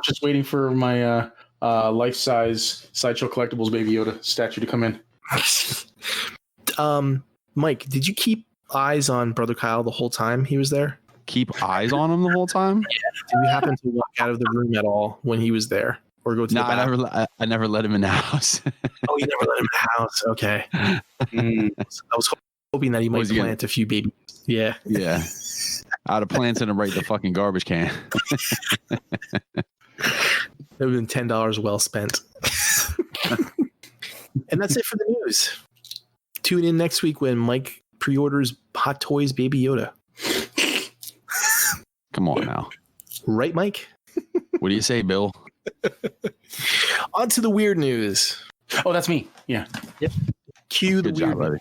just waiting for my life-size Sideshow Collectibles Baby Yoda statue to come in. Mike, did you keep eyes on Brother Kyle the whole time he was there? Keep eyes on him the whole time? Did you happen to walk out of the room at all when he was there, or go to the bathroom? I never let him in the house. Oh, you never let him in the house. Okay. I was hoping that he might plant a few babies. Yeah. Yeah. I'd have planted him right in the fucking garbage can. It would have been $10 well spent. And that's it for the news. Tune in next week when Mike pre-orders Hot Toys Baby Yoda. Come on now. Right, Mike? What do you say, Bill? On to the weird news. Oh, that's me. Yeah. Yep. Cue the Good job, buddy.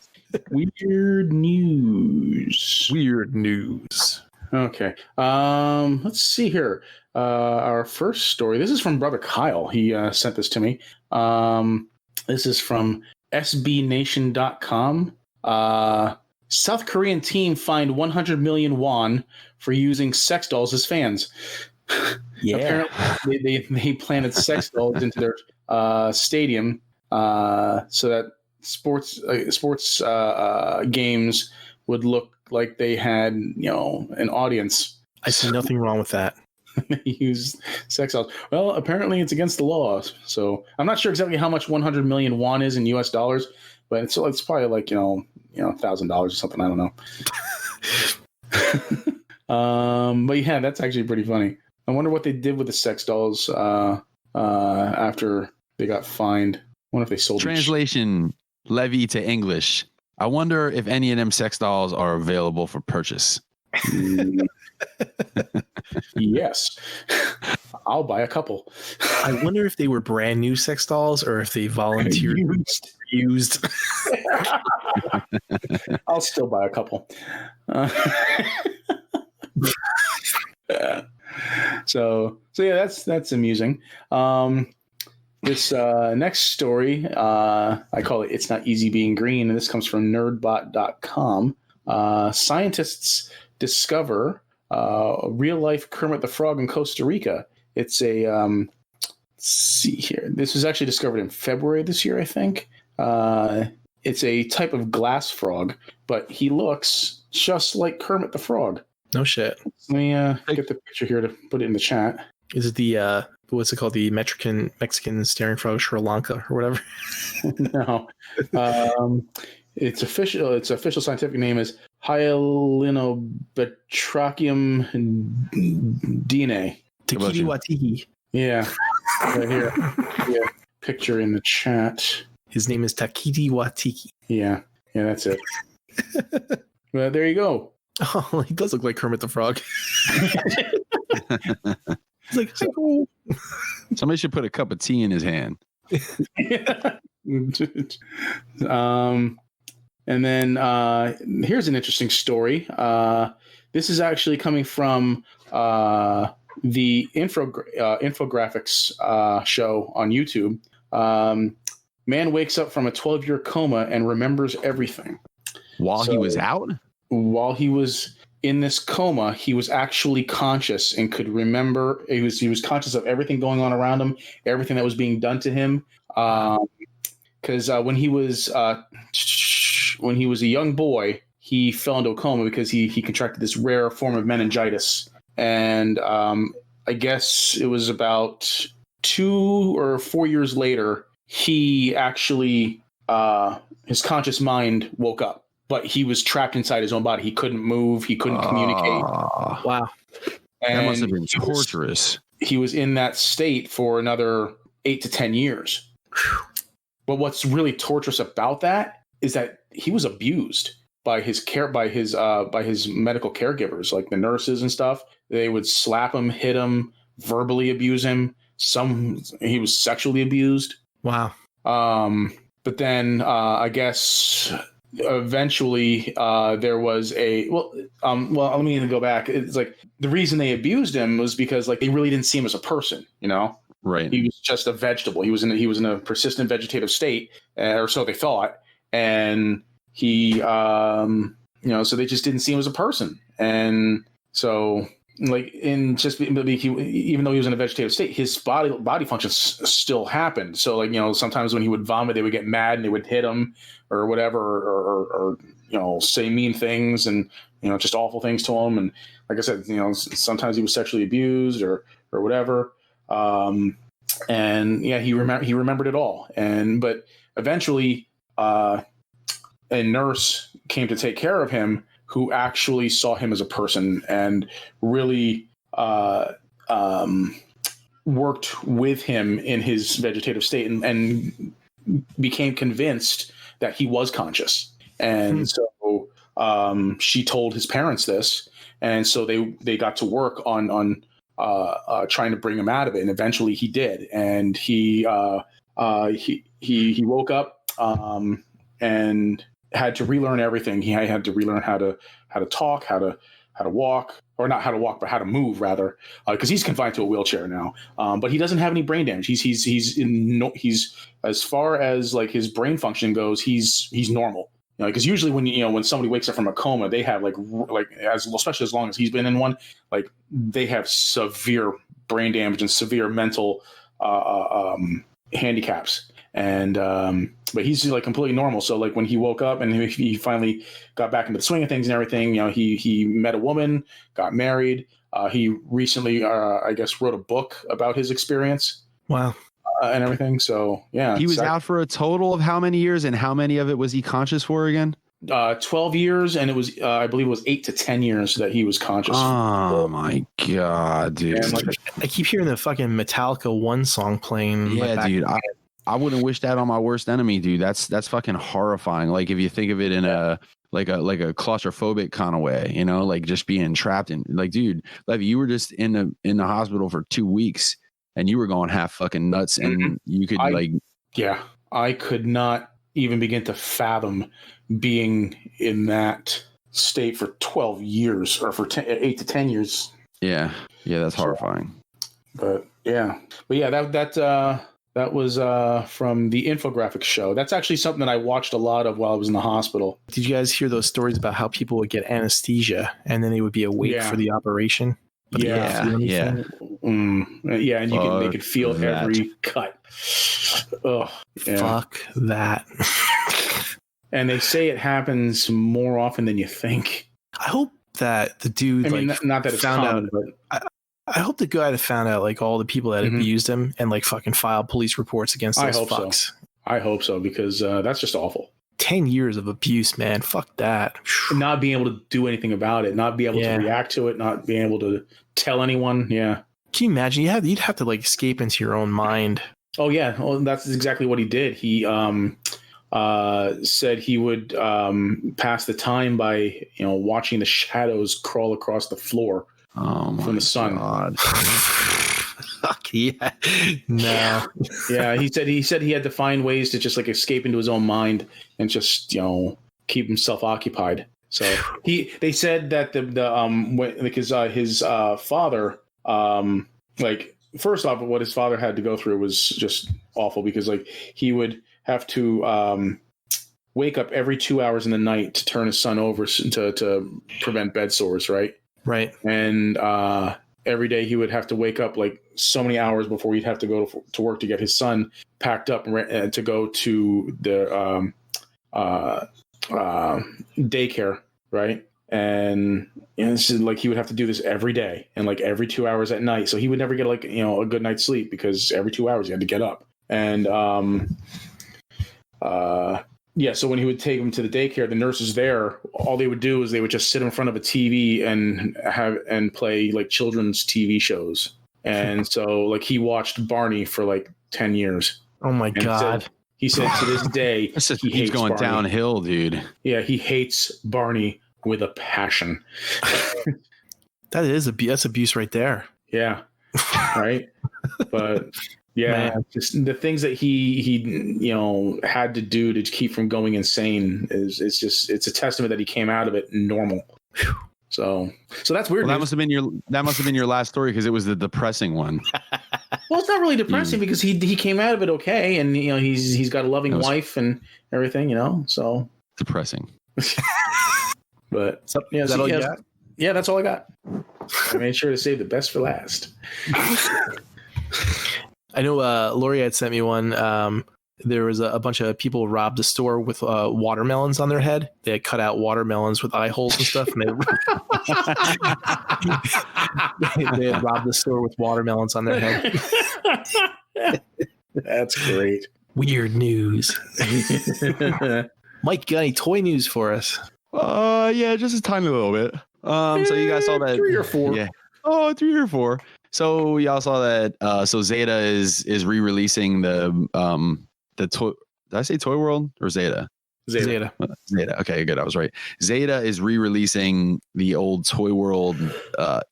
Weird news. Weird news. Okay. Let's see here. Our first story. This is from Brother Kyle. He sent this to me. This is from sbnation.com. South Korean team fined 100 million won for using sex dolls as fans. Yeah. Apparently, they planted sex dolls into their stadium so that sports games would look like they had, an audience. I see nothing wrong with that. They use sex dolls. Well, apparently it's against the law. So I'm not sure exactly how much 100 million won is in US dollars, but it's probably like, $1,000 or something. I don't know. But yeah, that's actually pretty funny. I wonder what they did with the sex dolls after they got fined. I wonder if they sold Translation, Levy to English. I wonder if any of them sex dolls are available for purchase. Yes. I'll buy a couple. I wonder if they were brand new sex dolls or if they volunteered used. I'll still buy a couple. So yeah, that's amusing. This next story, I call it "It's Not Easy Being Green," and this comes from nerdbot.com. Scientists discover a real-life Kermit the Frog in Costa Rica. It's a let's see here. This was actually discovered in February this year, I think. It's a type of glass frog, but he looks just like Kermit the Frog. No shit. Let me get the picture here to put it in the chat. Is it the what's it called? The Mexican staring frog, Sri Lanka or whatever? No. Its official scientific name is Hyalinobatrachium dine. Takiti Watiki. Yeah. Right here. Yeah. Picture in the chat. His name is Takiti Watiki. Yeah. Yeah, that's it. Well, there you go. Oh, he does look like Kermit the Frog. He's like, cool. Somebody should put a cup of tea in his hand. And then here's an interesting story. This is actually coming from the infographics show on YouTube. Man wakes up from a 12-year coma and remembers everything. While he was out? While he was in this coma, he was actually conscious and could remember. He was conscious of everything going on around him, everything that was being done to him. Because when he was a young boy, he fell into a coma because he contracted this rare form of meningitis, and I guess it was about 2 or 4 years later, he actually his conscious mind woke up. But he was trapped inside his own body. He couldn't move. He couldn't communicate. Wow. And that must have been torturous. He was in that state for another 8 to 10 years. But what's really torturous about that is that he was abused by his medical caregivers, like the nurses and stuff. They would slap him, hit him, verbally abuse him. He was sexually abused. Wow. but then I guess eventually there was let me go back. It's like the reason they abused him was because like they really didn't see him as a person, you know. Right. He was just a vegetable. He was in a persistent vegetative state, or so they thought. And he, so they just didn't see him as a person. And so, like, even though he was in a vegetative state, his body functions still happened. So, like, sometimes when he would vomit, they would get mad and they would hit him or whatever, or say mean things and just awful things to him. And like I said, sometimes he was sexually abused or whatever. And yeah, he remembered it all. But eventually, a nurse came to take care of him who actually saw him as a person and really, worked with him in his vegetative state and became convinced that he was conscious. And so, she told his parents this. And so they got to work on trying to bring him out of it, and eventually he did. And he woke up and had to relearn everything. He had to relearn how to talk, how to walk, or not how to walk, but how to move rather, because he's confined to a wheelchair now. But he doesn't have any brain damage. He's as far as like his brain function goes, he's normal. Because usually when somebody wakes up from a coma, they have especially as long as he's been in one, like they have severe brain damage and severe mental handicaps. And but he's like completely normal. So like when he woke up and he finally got back into the swing of things and everything, he met a woman, got married. He recently, I guess, wrote a book about his experience. Wow. And everything. So yeah, he was out for a total of how many years, and how many of it was he conscious for again? 12 years, and it was I believe it was 8 to 10 years that he was conscious. Oh my god, dude! I keep hearing the fucking Metallica 1 song playing. Yeah, dude. I wouldn't wish that on my worst enemy, dude. That's fucking horrifying. Like if you think of it in a claustrophobic kind of way, like just being trapped in. Like, dude, Levy, you were just in the hospital for 2 weeks. And you were going half fucking nuts, and you could I could not even begin to fathom being in that state for 12 years or for 8 to 10 years. Yeah, that's horrifying. But yeah, that was from the infographic show. That's actually something that I watched a lot of while I was in the hospital. Did you guys hear those stories about how people would get anesthesia and then they would be awake for the operation? Yeah, and they could feel every cut. Oh, yeah. Fuck that. And they say it happens more often than you think. I hope that the dude, not that it's found out, but I hope the guy that found out like all the people that abused him and like fucking filed police reports against those fucks. So. I hope so, because that's just awful. 10 years of abuse, man. Fuck that. Not being able to do anything about it, not be able to react to it, not being able to tell anyone. Yeah. Can you imagine? You'd have to like escape into your own mind. Oh yeah. Well, that's exactly what he did. He said he would pass the time by watching the shadows crawl across the floor from the sun. God. Fuck yeah. No. Yeah, he said he had to find ways to just like escape into his own mind and just keep himself occupied. So they said that his father, like, first off, what his father had to go through was just awful, because like he would have to wake up every 2 hours in the night to turn his son over to prevent bed sores, right? Right. And every day he would have to wake up like so many hours before he'd have to go to work to get his son packed up and to go to the daycare, right? And this is like he would have to do this every day and like every 2 hours at night. So he would never get like a good night's sleep, because every 2 hours he had to get up. And so when he would take him to the daycare, the nurses there, all they would do is they would just sit in front of a TV and play like children's TV shows. And so like he watched Barney for like 10 years. Oh my God. He said to this day, he's going Barney. Downhill, dude. Yeah. He hates Barney with a passion. That's abuse right there. Yeah. Right. But Yeah, Man. just the things that he had to do to keep from going insane it's a testament that he came out of it normal. So that's weird. Well, that must have been your last story because it was the depressing one. Well, it's not really depressing because he came out of it okay, and he's got a loving wife and everything, so depressing. But Is that all you got? Yeah, that's all I got. I made sure to save the best for last. I know Lori had sent me one. There was a bunch of people robbed a store with watermelons on their head. They had cut out watermelons with eye holes and stuff. And they had robbed the store with watermelons on their head. That's great. Weird news. Mike, got any toy news for us? Yeah, just a tiny little bit. So you guys saw that 3 or 4. Yeah. Oh, 3 or 4. So y'all saw that. So Zeta is re-releasing the toy. Did I say Toy World or Zeta? Zeta. Okay, good. I was right. Zeta is re-releasing the old Toy World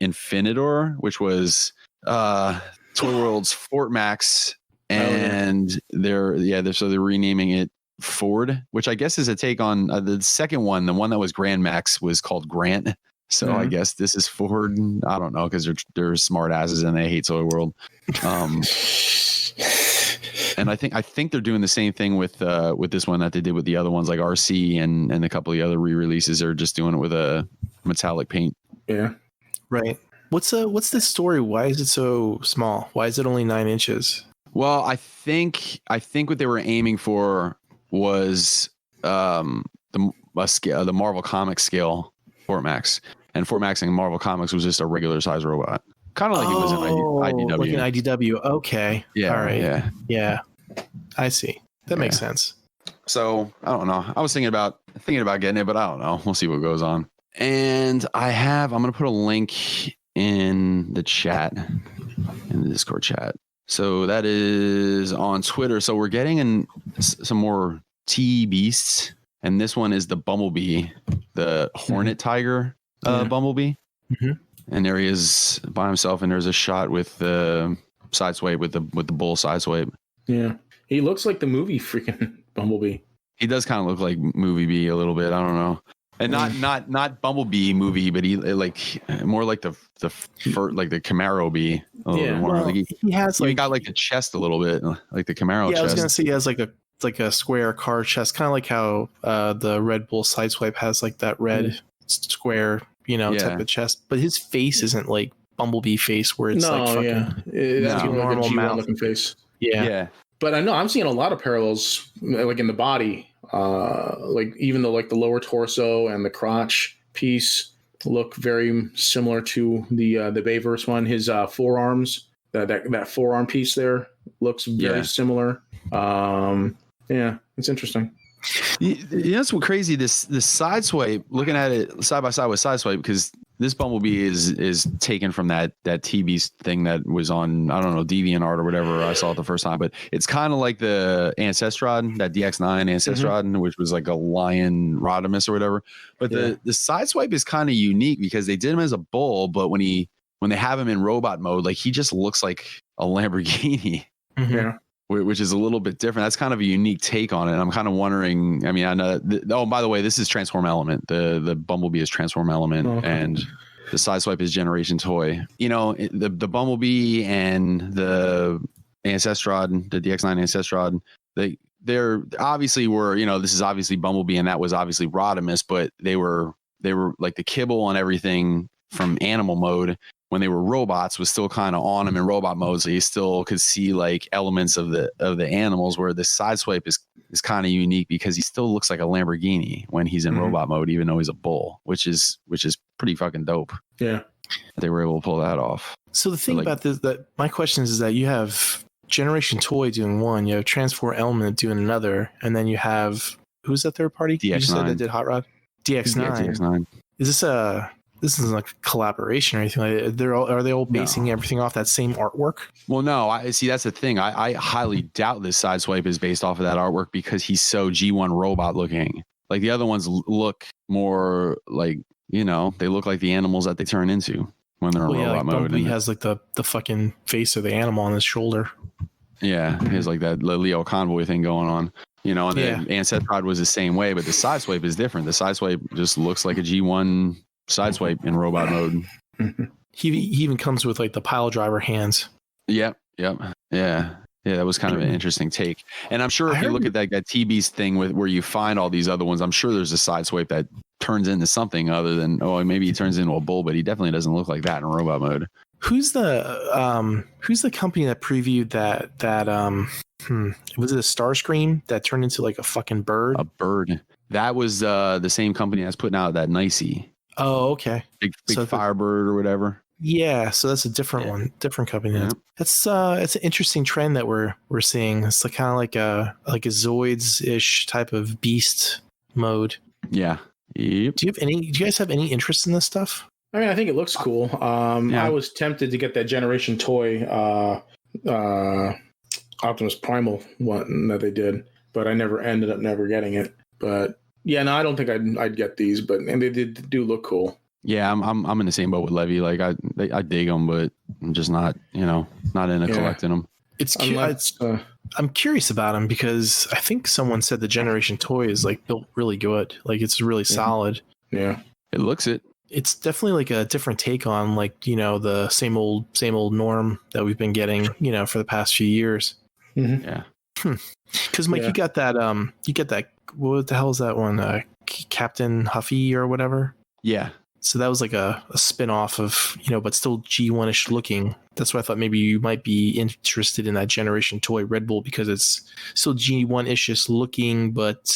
Infinitor, which was Toy World's Fort Max, and they're renaming it Ford, which I guess is a take on the second one. The one that was Grand Max was called Grant. So I guess this is Ford. I don't know because they're smart asses and they hate Toy World. And I think they're doing the same thing with this one that they did with the other ones like RC and a couple of the other re-releases. They're just doing it with a metallic paint. Yeah. Right. What's the story? Why is it so small? Why is it only 9 inches? Well, I think what they were aiming for was the Marvel Comics scale Fort Max. And Fort Max in Marvel Comics was just a regular size robot. Kind of like it was in IDW. Like an IDW. Okay. Yeah. All right. Yeah. I see. That makes Yeah. sense. So I don't know. I was thinking about getting it, but I don't know. We'll see what goes on. And I'm going to put a link in the chat, in the Discord chat. So that is on Twitter. So we're getting in some more T beasts. And this one is the Bumblebee, the Hornet Tiger Bumblebee. Mm-hmm. And there he is by himself. And there's a shot with the side swipe with the bull side swipe. Yeah. He looks like the movie freaking Bumblebee. He does kind of look like Movie Bee a little bit. I don't know. And not Bumblebee movie, but he like more like the Camaro Bee. A little bit more. Well, like he has he got like the chest a little bit, like the Camaro chest. Yeah, I was gonna say he has like a square car chest, kind of like how the Red Bull Sideswipe has like that red square, type of chest. But his face isn't like Bumblebee face where it's like fucking that's normal mouth looking face. Yeah. But I know I'm seeing a lot of parallels, like in the body, like even though like the lower torso and the crotch piece look very similar to the Bayverse one. His forearms, that forearm piece there looks very similar. Yeah, it's interesting. That's what crazy. This side swipe, looking at it side by side with side swipe, because this Bumblebee is taken from that T-Beast thing that was on, I don't know, DeviantArt or whatever I saw it the first time, but it's kind of like the Ancestrod, that DX9 Ancestrod, which was like a lion Rodimus or whatever. But the side swipe is kind of unique because they did him as a bull, but when they have him in robot mode, like he just looks like a Lamborghini. Yeah. Which is a little bit different. That's kind of a unique take on it. And I'm kind of wondering, I mean, I know by the way, this is Transform Element. The Bumblebee is Transform Element, and the Sideswipe is Generation Toy. The Bumblebee and the Ancestrod, the DX9 Ancestrod, they're obviously were, this is obviously Bumblebee and that was obviously Rodimus, but they were like the kibble on everything from animal mode. When they were robots, was still kind of on them in robot mode, so you still could see like elements of the animals. Where the Sideswipe is kind of unique because he still looks like a Lamborghini when he's in robot mode, even though he's a bull, which is pretty fucking dope. Yeah, they were able to pull that off. So the thing about this, that my question is that you have Generation Toy doing one, you have Transform Element doing another, and then you have who's that third party? DX9 you said that did Hot Rod. DX9. DX9. This isn't like a collaboration or anything like that. Are they all basing everything off that same artwork? Well, no. I see. That's the thing. I highly doubt this Sideswipe is based off of that artwork because he's so G1 robot looking. Like the other ones look more like, they look like the animals that they turn into when they're in robot mode. He has like the fucking face of the animal on his shoulder. Yeah, he has like that Leo convoy thing going on. You know, and then Ancestral was the same way, but the side swipe is different. The side swipe just looks like a G1 side swipe in robot mode. He even comes with like the pile driver hands. Yep. Yeah, that was kind of an interesting take. And I'm sure if you look at that TB's thing where you find all these other ones, I'm sure there's a side swipe that turns into something other than, maybe he turns into a bull, but he definitely doesn't look like that in robot mode. Who's the company that previewed that was it a Starscream that turned into like a fucking bird? A bird. That was the same company that's putting out that Nicey. Oh, okay. Big so Firebird or whatever. Yeah, so that's a different one, different company. Yeah. It's an interesting trend that we're seeing. It's like kind of like a Zoids-ish type of beast mode. Yeah. Yep. Do you guys have any interest in this stuff? I mean, I think it looks cool. I was tempted to get that Generation toy Optimus Primal one that they did, but I ended up never getting it. But yeah, no, I don't think I'd get these, and they do look cool. Yeah, I'm in the same boat with Levy. Like I dig them, but I'm just not into collecting them. I'm curious about them because I think someone said the Generation toy is like built really good. Like it's really solid. Yeah, it looks it. It's definitely like a different take on like, you know, the same old norm that we've been getting, you know, for the past few years. Mm-hmm. Yeah. Because Mike, you get that. What the hell is that one? Captain Huffy or whatever. Yeah. So that was like a spin-off of, you know, but still G1-ish looking. That's why I thought maybe you might be interested in that Generation toy Red Bull because it's still G1-ish looking, but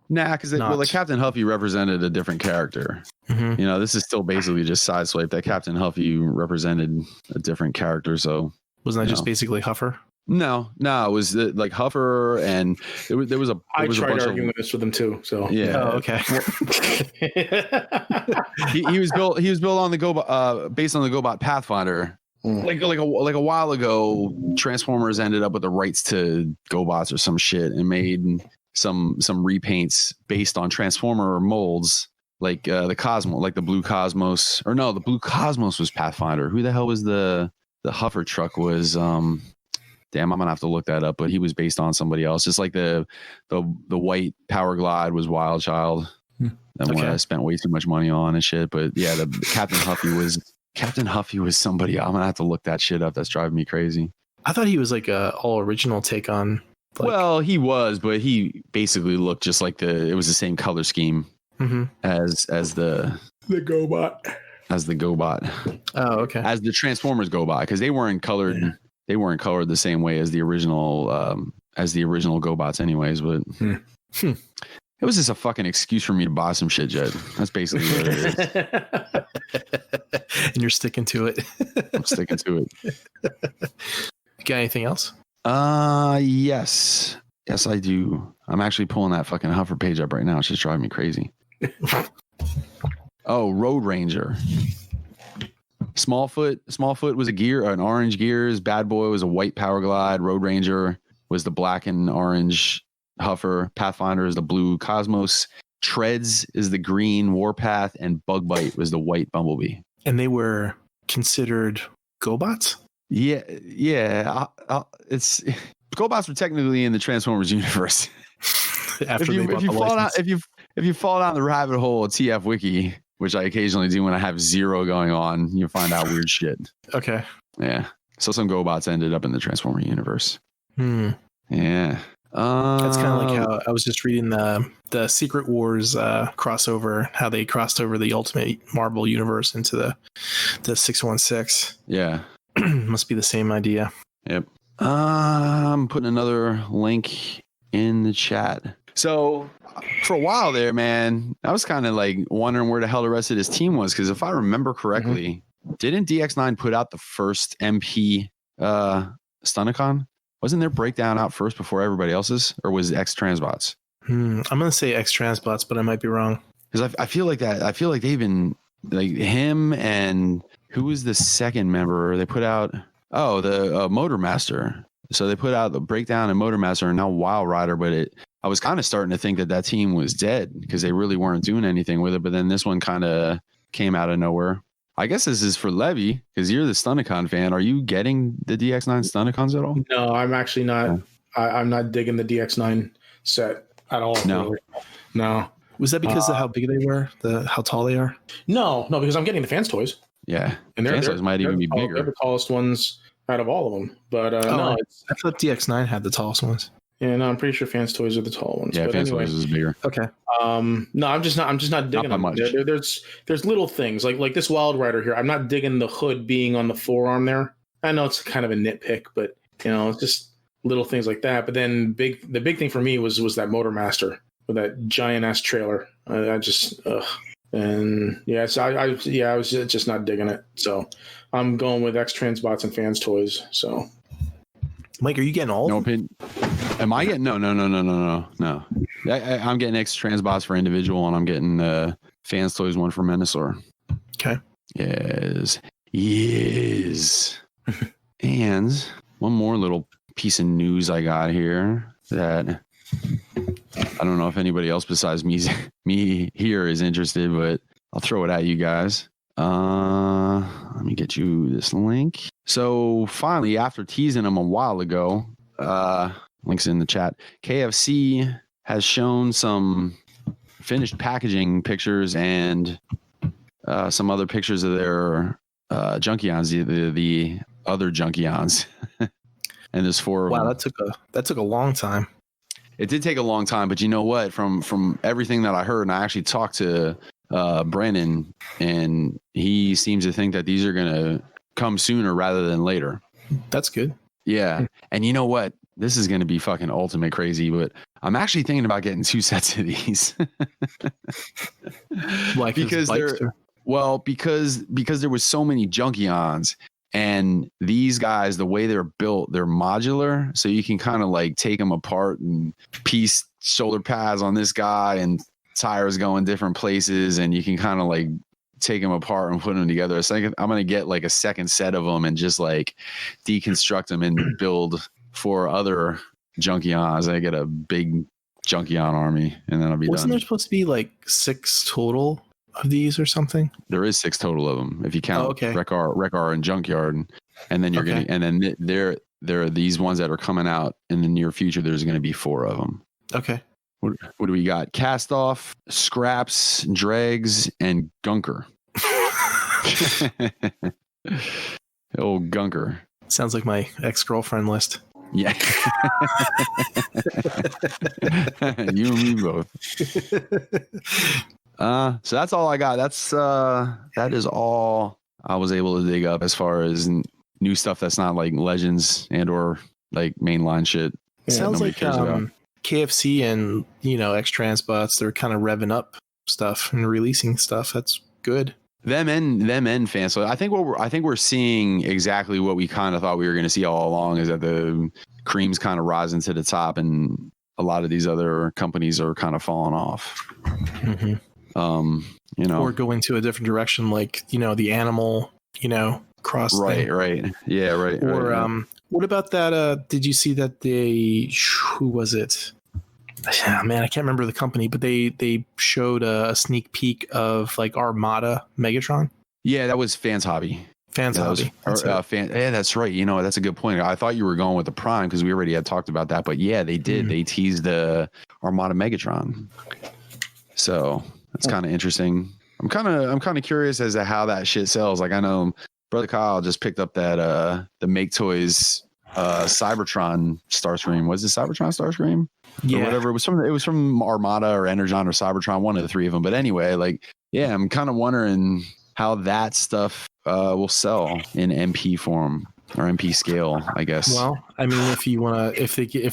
nah, because the Captain Huffy represented a different character. Mm-hmm. You know, this is still basically just sideswipe. That Captain Huffy represented a different character. So wasn't that just basically Huffer? No, it was like Huffer, and there was a. I tried arguing this with him too. So yeah, okay. he was built on the GoBot, based on the GoBot Pathfinder. Like a while ago, Transformers ended up with the rights to GoBots or some shit and made some repaints based on Transformer molds, like the Cosmos, like the Blue Cosmos, or no, the Blue Cosmos was Pathfinder. Who the hell was the Huffer truck was? Damn, I'm gonna have to look that up. But he was based on somebody else. Just like the white Power Glide was Wild Child. That one I spent way too much money on and shit. But yeah, the Captain Huffy was somebody. I'm gonna have to look that shit up. That's driving me crazy. I thought he was like a all original take on. Well, he was, but he basically looked just like it was the same color scheme as the GoBot. As the GoBot. Oh, okay. As the Transformers GoBot, because they weren't colored. Yeah. They weren't colored the same way as the original GoBots, anyways. But it was just a fucking excuse for me to buy some shit, Jed. That's basically what it is. And you're sticking to it. I'm sticking to it. Got anything else? Yes, I do. I'm actually pulling that fucking Huffer page up right now. It's just driving me crazy. Oh, Road Ranger. Smallfoot was an orange Gears. Bad Boy was a white Power Glide. Road Ranger was the black and orange Huffer. Pathfinder is the blue Cosmos. Treads is the green Warpath, and Bug Bite was the white Bumblebee. And they were considered GoBots? Yeah. It's GoBots were technically in the Transformers universe. If you fall down the rabbit hole of TF Wiki, which I occasionally do when I have zero going on, you find out weird shit. Okay. Yeah. So some GoBots ended up in the Transformer universe. Yeah. That's kind of like how I was just reading the Secret Wars crossover, how they crossed over the Ultimate Marvel universe into the 616. Yeah. Must be the same idea. Yep. I'm putting another link in the chat. So for a while there, man, I was kind of like wondering where the hell the rest of this team was. Because if I remember correctly, didn't DX9 put out the first MP Stunnicon? Wasn't their breakdown out first before everybody else's? Or was it X Transbots? I'm going to say X Transbots, but I might be wrong. Because I feel like that. I feel like they've been like him and who was the second member? They put out, the Motor Master. So they put out the breakdown and Motor Master and now Wild Rider, but I was kind of starting to think that team was dead because they really weren't doing anything with it. But then this one kind of came out of nowhere. I guess this is for Levy because you're the Stunnicon fan. Are you getting the DX9 Stunnicons at all? No, I'm actually not. Yeah. I'm not digging the DX9 set at all. No. Really. No. Was that because of how big they were? How tall they are? No, because I'm getting the fans toys. Yeah. And fans toys might even be bigger. They're the tallest ones out of all of them. But no. I thought DX9 had the tallest ones. Yeah, no, I'm pretty sure fans toys are the tall ones. Yeah, but fans toys is bigger. Okay. No, I'm just not digging them. There's little things like this Wild Rider here. I'm not digging the hood being on the forearm there. I know it's kind of a nitpick, but it's just little things like that. But then the big thing for me was that Motormaster with that giant ass trailer. I just and yeah, so I was just not digging it. So I'm going with X Transbots and fans toys. So Mike, are you getting all? No opinion. Am I getting no? I'm getting X Transbots for individual, and I'm getting fans toys one for Menasor. Okay. Yes. And one more little piece of news I got here that I don't know if anybody else besides me here is interested, but I'll throw it at you guys. Let me get you this link. So finally, after teasing them a while ago, links in the chat, KFC has shown some finished packaging pictures and some other pictures of their Junkions, the other Junkions. And there's 4 of them. Wow, that took a long time. It did take a long time, but you know what? From everything that I heard, and I actually talked to Brandon, and he seems to think that these are gonna come sooner rather than later. That's good. Yeah, and you know what? This is gonna be fucking ultimate crazy, but I'm actually thinking about getting 2 sets of these. Like because there was so many Junkions. And these guys, the way they're built, they're modular. So you can kind of like take them apart and piece shoulder pads on this guy and tires going different places. And you can kind of like take them apart and put them together. So I'm going to get like a second set of them and just like deconstruct them and build 4 other Junkions. I get a big Junkion army and then I'll be done. Wasn't there supposed to be like 6 total of these or something? There is 6 total of them if you count Wreck-Ar and Junkyard, and then you're getting, and then there are these ones that are coming out in the near future. There's going to be 4 of them. Okay. What do we got? Cast Off, Scraps, Dregs, and Gunker. Old Gunker. Sounds like my ex-girlfriend list. Yeah. You and me both. So that's all I got. That is all I was able to dig up as far as new stuff that's not like Legends and or like mainline shit. Sounds like KFC and X Transbots, they're kind of revving up stuff and releasing stuff. That's good. Them and fans. So I think we're seeing exactly what we kind of thought we were going to see all along, is that the cream's kind of rising to the top and a lot of these other companies are kind of falling off. Mm-hmm. Or going to a different direction, like the animal, cross thing. Right. Yeah, right. Or right. What about that? Did you see that who was it? Man, I can't remember the company, but they showed a sneak peek of like Armada Megatron. Yeah, that was Fans Hobby. Fans Hobby. Yeah, that's right. That's a good point. I thought you were going with the Prime because we already had talked about that, but yeah, they did. Mm-hmm. They teased the Armada Megatron. So that's kind of interesting. I'm kind of curious as to how that shit sells. Like I know Brother Kyle just picked up that the Make Toys Cybertron Starscream. Was it Cybertron Starscream? Yeah. Or whatever. It was from Armada or Energon or Cybertron, one of the 3 of them. But anyway, like I'm kind of wondering how that stuff will sell in MP form or MP scale, I guess. Well, I mean, if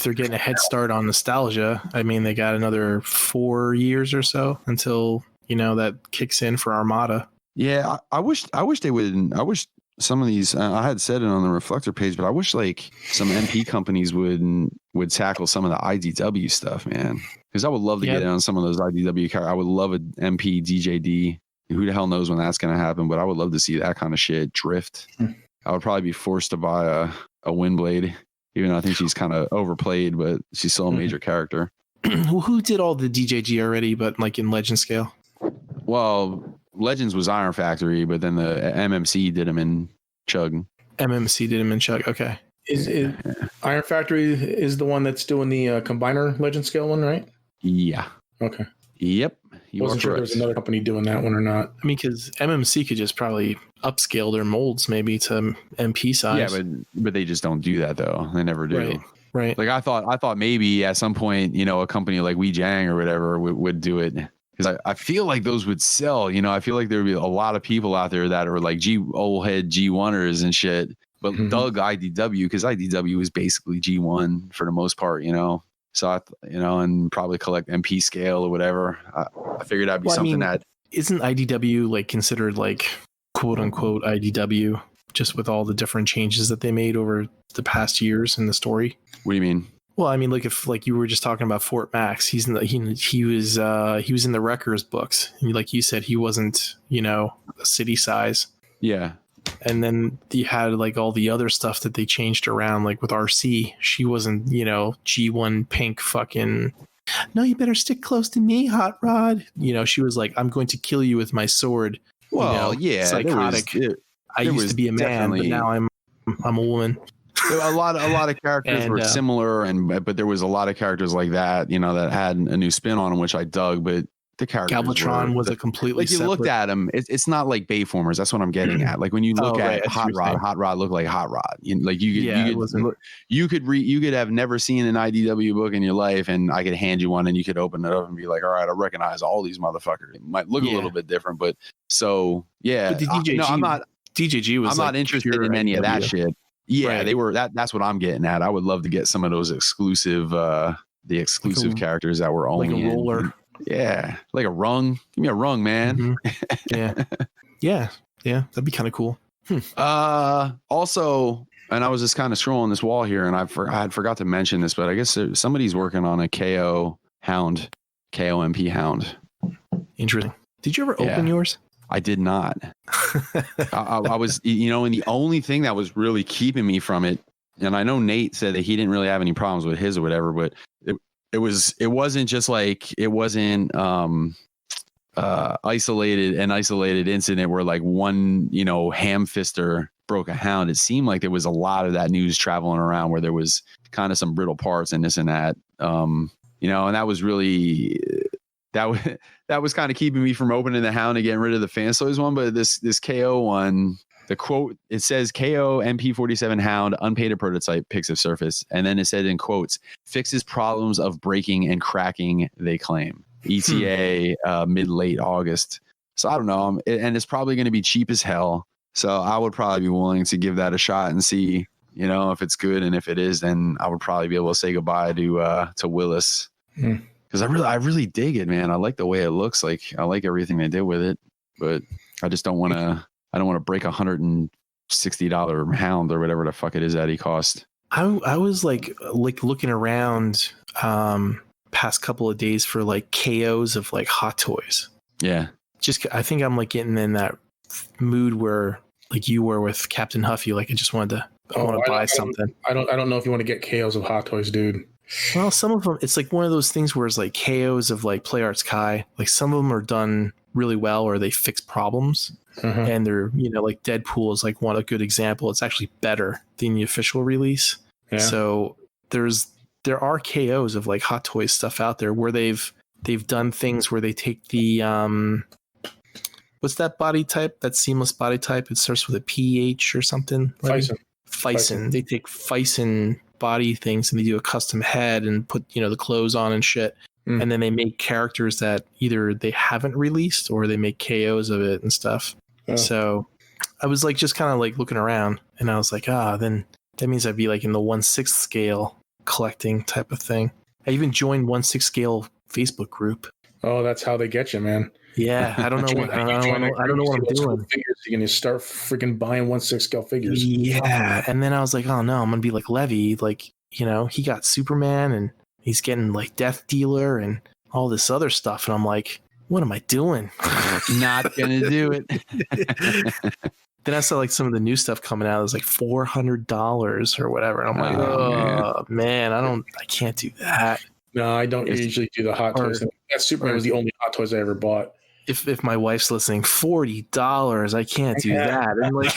they're getting a head start on nostalgia, I mean, they got another 4 years or so until that kicks in for Armada. Yeah, I wish they would. I wish some of these. I had said it on the Reflector page, but I wish like some MP companies would tackle some of the IDW stuff, man. Because I would love to get in on some of those IDW characters. I would love an MP DJD. Who the hell knows when that's going to happen? But I would love to see that kind of shit. Drift. I would probably be forced to buy a Windblade, even though I think she's kind of overplayed, but she's still a major character. Who did all the DJG already, but like in Legend scale? Well, Legends was Iron Factory, but then the MMC did them in Chug. MMC did him in Chug. Okay. Is Iron Factory is the one that's doing the combiner legend scale one, right? Yeah. Okay. Yep. You Wasn't sure if there was another company doing that one or not. I mean, because MMC could just probably upscale their molds maybe to MP size. Yeah, but they just don't do that though. They never do. Right. Like I thought maybe at some point, you know, a company like Weijang or whatever would do it. Because I feel like those would sell. You know, I feel like there would be a lot of people out there that are like old head G1ers and shit. But dug IDW because IDW is basically G1 for the most part, you know. So and probably collect MP scale or whatever. I figured that'd be something that isn't IDW like considered like quote unquote IDW just with all the different changes that they made over the past years in the story. What do you mean? Well, I mean, like if like you were just talking about Fort Max, he was in the Wreckers books, and like you said, he wasn't a city size. Yeah. And then you had like all the other stuff that they changed around, like with RC. She wasn't, G1 pink fucking, no, you better stick close to me, Hot Rod. She was like, I'm going to kill you with my sword. Well, yeah. Psychotic. I used to be a man, but now I'm a woman. A lot of characters were similar, but there was a lot of characters like that, that had a new spin on them, which I dug, but the characters Galvatron was a completely like you looked at him. It's not like Bayformers. That's what I'm getting at. Like when you look at Hot Rod looked like Hot Rod. You could have never seen an IDW book in your life, and I could hand you one, and you could open it up and be like, all right, I recognize all these motherfuckers. It might look a little bit different, but so yeah. But the DJG, I'm not DJG was. I'm not interested in any of that shit. Yeah, right. They were. That's what I'm getting at. I would love to get some of those exclusive, characters that were only like a roller. Yeah, like a rung. Give me a rung, man. Mm-hmm. Yeah. That'd be kind of cool. Also, and I was just kind of scrolling this wall here, and I had forgot to mention this, but I guess somebody's working on a KO MP hound. Interesting. Did you ever open yours? I did not. I was, and the only thing that was really keeping me from it, and I know Nate said that he didn't really have any problems with his or whatever, but it wasn't just like it wasn't isolated incident where like one ham-fister broke a hound. It seemed like there was a lot of that news traveling around where there was kind of some brittle parts and this and that, and that was really that was kind of keeping me from opening the hound and getting rid of the Fan Toys one. But this KO one, the quote, it says KO MP47 hound unpainted prototype pics of surface, and then it said in quotes, fixes problems of breaking and cracking, they claim. ETA mid-late August. So I don't know, and it's probably going to be cheap as hell, so I would probably be willing to give that a shot and see if it's good, and if it is, then I would probably be able to say goodbye to Willis. Because I really dig it, man. I like the way it looks. Like I like everything they did with it, but I just don't want to. I don't want to break $160 hound or whatever the fuck it is that he cost. I was like looking around past couple of days for like KOs of like Hot Toys. Yeah. Just I think I'm like getting in that mood where like you were with Captain Huffy. Like I want to buy something. I don't know if you want to get KOs of Hot Toys, dude. Well, some of them, it's like one of those things where it's like KOs of like Play Arts Kai. Like some of them are done really well, or they fix problems, and they're like Deadpool is like a good example. It's actually better than the official release. Yeah. So there are KOs of like Hot Toys stuff out there where they've done things where they take the what's that body type? That seamless body type. It starts with a PH or something. Fison. They take Fison body things and they do a custom head and put the clothes on and shit, and then they make characters that either they haven't released or they make KOs of it and stuff. So I was like just kind of like looking around, and I was like, then that means I'd be like in the 1/6 scale collecting type of thing. I even joined 1/6 scale Facebook group. Oh, that's how they get you, man. Yeah, I don't know what I don't know what I'm doing. Figures, you're gonna start freaking buying 1/6 scale figures. Yeah, and then I was like, oh no, I'm gonna be like Levy, like he got Superman and he's getting like Death Dealer and all this other stuff, and I'm like, what am I doing? Not gonna do it. Then I saw like some of the new stuff coming out. It was like $400 or whatever, and I'm like, oh man, I can't do that. No, I don't usually do the Hot Toys. That Superman was the only Hot Toys I ever bought. if my wife's listening, $40, I can't do that. And like,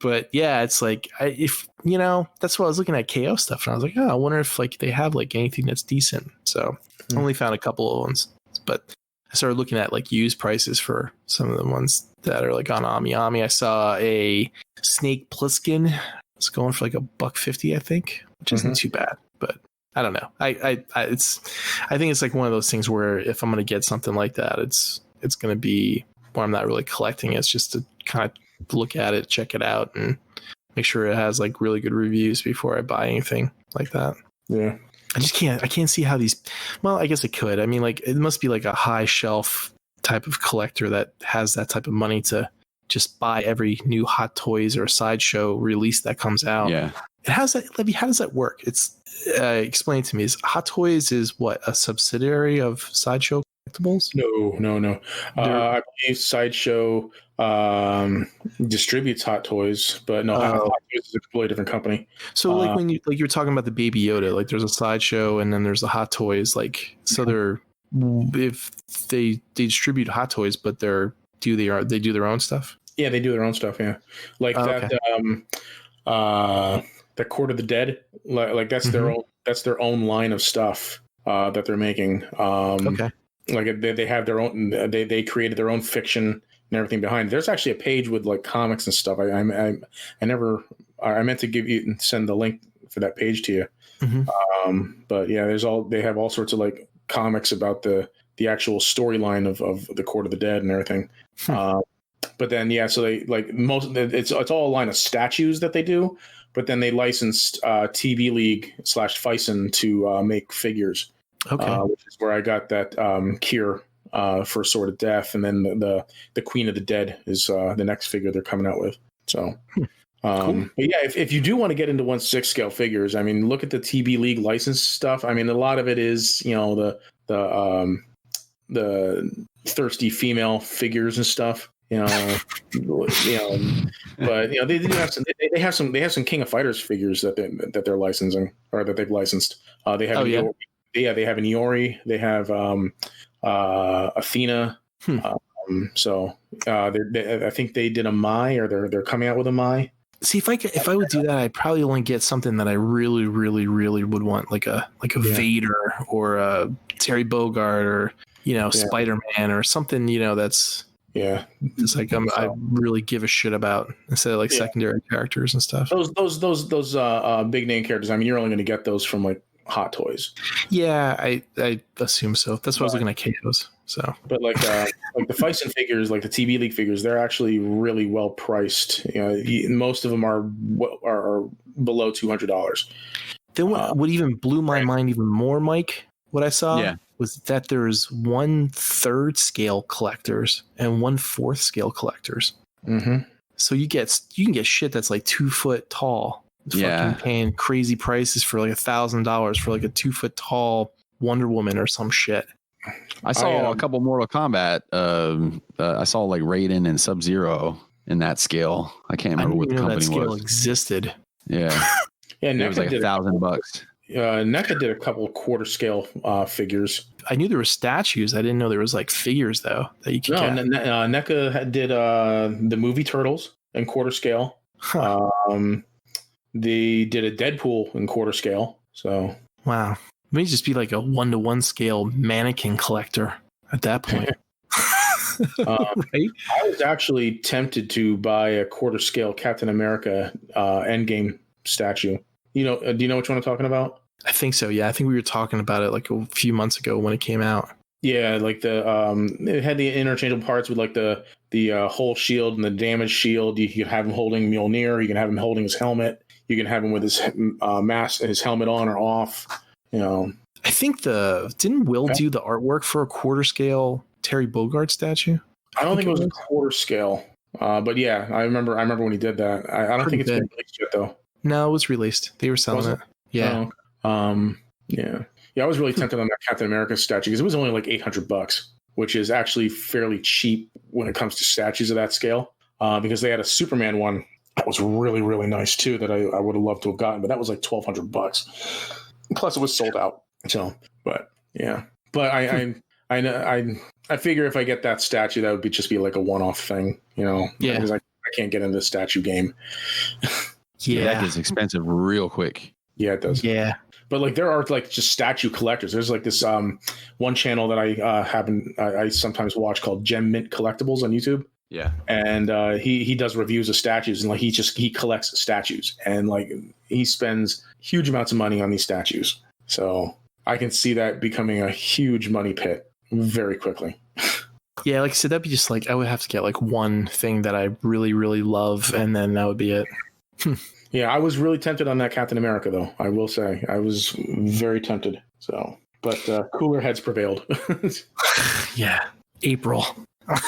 but yeah, it's like if you know, that's why I was looking at KO stuff, and I was like, oh, I wonder if like they have like anything that's decent. So I only found a couple of ones, but I started looking at like used prices for some of the ones that are like on Ami. I saw a Snake Plissken. It's going for like $150, I think, which isn't too bad. But I don't know. I think it's like one of those things where if I'm gonna get something like that, it's gonna be where I'm not really collecting. It's just to kind of look at it, check it out, and make sure it has like really good reviews before I buy anything like that. Yeah. I can't see how these, well, I guess it could. I mean, like it must be like a high shelf type of collector that has that type of money to just buy every new Hot Toys or Sideshow release that comes out. Yeah. How's that, Levy? How does that work? It's explain to me. Is Hot Toys is what, a subsidiary of Sideshow Collectibles? No. I believe Sideshow distributes Hot Toys, but no, Hot Toys is a completely different company. So like when you were talking about the Baby Yoda, like there's a Sideshow and then there's the Hot Toys. Like so if they distribute Hot Toys, but they do their own stuff. Yeah, they do their own stuff. Yeah, like that. Okay. The Court of the Dead, like that's their own line of stuff that they're making. Okay. Like they have their own. They created their own fiction and everything behind it. There's actually a page with like comics and stuff. I meant to send the link for that page to you. But yeah, they have all sorts of like comics about the actual storyline of the Court of the Dead and everything. But then so they like it's all a line of statues that they do, but then they licensed TV League / Fison to make figures. Okay, which is where I got that Kier for Sword of Death, and then the Queen of the Dead is the next figure they're coming out with. So, cool. But yeah, if you do want to get into 1/6 scale figures, I mean, look at the TV League license stuff. I mean, a lot of it is the thirsty female figures and stuff. But they do have some. They have some King of Fighters figures that they're licensing or that they've licensed. They have they have an Iori. They have Athena. I think they did a Mai, or they're coming out with a Mai. See, if I would do that, I'd probably only get something that I really, really, really would want, like a Vader or a Terry Bogard or Spider-Man or something that's. Yeah, it's like I really give a shit about instead of like secondary characters and stuff. Those big name characters. I mean, you're only going to get those from like Hot Toys. Yeah, I assume so. That's why I was looking at KOs. So, but like the Fison figures, like the TV League figures, they're actually really well priced. Most of them are below $200. Then what even blew my mind even more, Mike? What I saw was that there's 1/3 scale collectors and 1/4 scale collectors. So you can get shit that's like 2 foot tall. Fucking paying crazy prices for like $1,000 for like a 2 foot tall Wonder Woman or some shit. I saw a couple Mortal Kombat. I saw like Raiden and Sub-Zero in that scale. I can't remember what the company that scale was. Existed. Yeah, it was like $1,000. NECA did a couple of quarter scale figures. I knew there were statues. I didn't know there was like figures though that you could get. NECA did the movie Turtles in quarter scale. They did a Deadpool in quarter scale. So wow, maybe just be like a 1-to-1 scale mannequin collector at that point. Right? I was actually tempted to buy a quarter scale Captain America Endgame statue. Do you know which one I'm talking about? I think so. Yeah, I think we were talking about it like a few months ago when it came out. Yeah, like it had the interchangeable parts with like the whole shield and the damaged shield. You can have him holding Mjolnir. You can have him holding his helmet. You can have him with his mask, his helmet on or off. I think didn't Will do the artwork for a quarter scale Terry Bogard statue? I don't think it was a quarter scale. But yeah, I remember when he did that. I don't think it's been released yet though. No, it was released. They were selling it. Yeah. Yeah. I was really tempted on that Captain America statue because it was only like $800, which is actually fairly cheap when it comes to statues of that scale. Because they had a Superman one That was really, really nice too. That I would have loved to have gotten, but that was like $1,200. Plus, it was sold out. So, but yeah, but I figure if I get that statue, that would just be like a one-off thing, Yeah, because I can't get into the statue game. Yeah, that gets expensive real quick. Yeah, it does. Yeah. But like there are like just statue collectors. There's like this one channel that I sometimes watch called Gem Mint Collectibles on YouTube. Yeah, and he does reviews of statues, and like he collects statues, and like he spends huge amounts of money on these statues. So I can see that becoming a huge money pit very quickly. Yeah, like I said, that'd be just like I would have to get like one thing that I really, really love, and then that would be it. Yeah, I was really tempted on that Captain America, though. I will say I was very tempted. So, but cooler heads prevailed. Yeah, April. I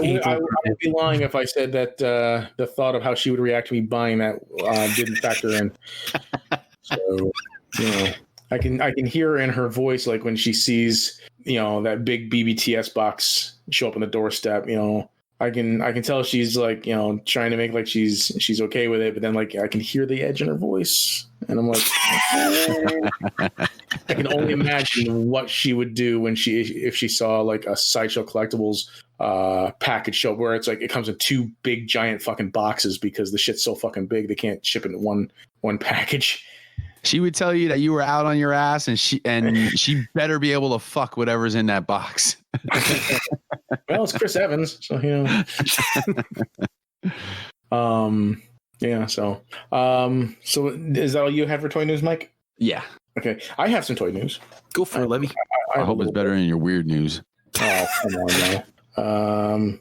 would be lying if I said that the thought of how she would react to me buying that didn't factor in. So, I can hear in her voice, like when she sees that big BBTS box show up on the doorstep. I can tell she's like trying to make like she's okay with it, but then like I can hear the edge in her voice, and I'm like, I can only imagine what she would do if she saw like a Sideshow Collectibles package show where it's like it comes in 2 big giant fucking boxes because the shit's so fucking big they can't ship it in one package. She would tell you that you were out on your ass, and she better be able to fuck whatever's in that box. Well, it's Chris Evans, so yeah. So is that all you have for toy news, Mike? Yeah. Okay, I have some toy news. Go for it, Levy. I hope it's better in your weird news. Oh, come on now.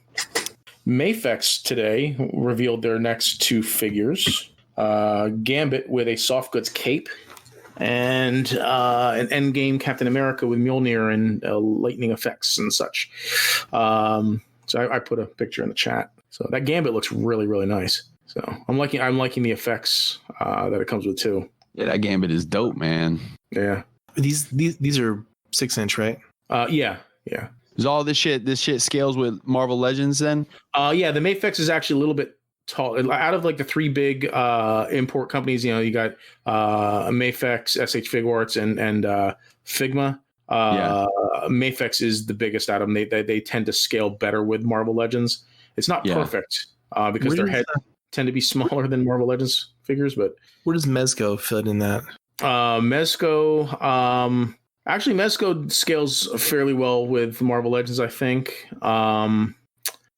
Mafex today revealed their next 2 figures. Gambit with a soft goods cape, and an endgame Captain America with Mjolnir and lightning effects and such. So I put a picture in the chat. So that Gambit looks really, really nice. So I'm liking the effects that it comes with too. Yeah, that Gambit is dope, man. Yeah. These are 6-inch, right? Yeah. Is all this shit scales with Marvel Legends then? Yeah, the Mafex is actually a little bit tall. Out of like the 3 big import companies, you got Mafex, SH Figuarts, and Figma. Mafex is the biggest out of them. They tend to scale better with Marvel Legends. It's not perfect because their heads tend to be smaller than Marvel Legends figures. But where does Mezco fit in that? Mezco scales fairly well with Marvel Legends, I think. The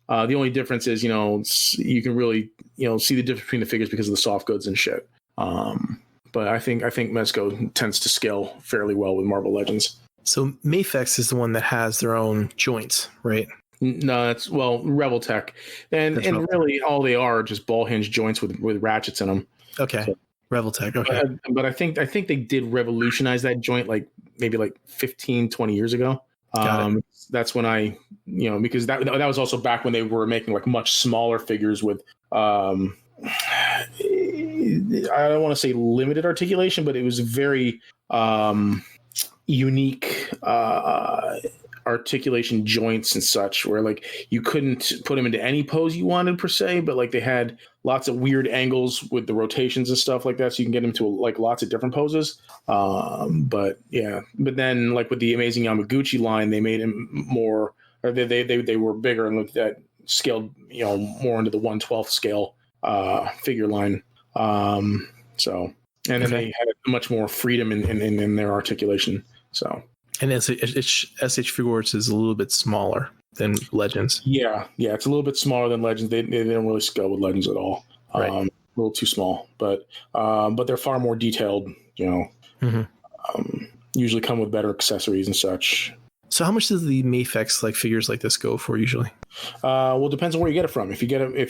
only difference is, you can really, see the difference between the figures because of the soft goods and shit. But I think Mezco tends to scale fairly well with Marvel Legends. So Mafex is the one that has their own joints, right? No, it's Rebel Tech, and really all they are just ball hinge joints with ratchets in them. Okay, so, Rebel Tech. Okay, but I think they did revolutionize that joint maybe 15, 20 years ago. That's when because that was also back when they were making like much smaller figures with I don't want to say limited articulation, but it was very unique articulation joints and such, where like you couldn't put them into any pose you wanted per se, but like they had lots of weird angles with the rotations and stuff like that, so you can get them to like lots of different poses. But then like with the Amazing Yamaguchi line, they made him more, or they were bigger and looked at scaled more into the 1/12 scale figure line. So and then they had much more freedom in their articulation. So. And SH Figuarts is a little bit smaller than Legends. Yeah, it's a little bit smaller than Legends. They don't really scale with Legends at all. Right. A little too small, but they're far more detailed. Usually come with better accessories and such. So how much does the Mafex figures like this go for usually? Well, it depends on where you get it from. If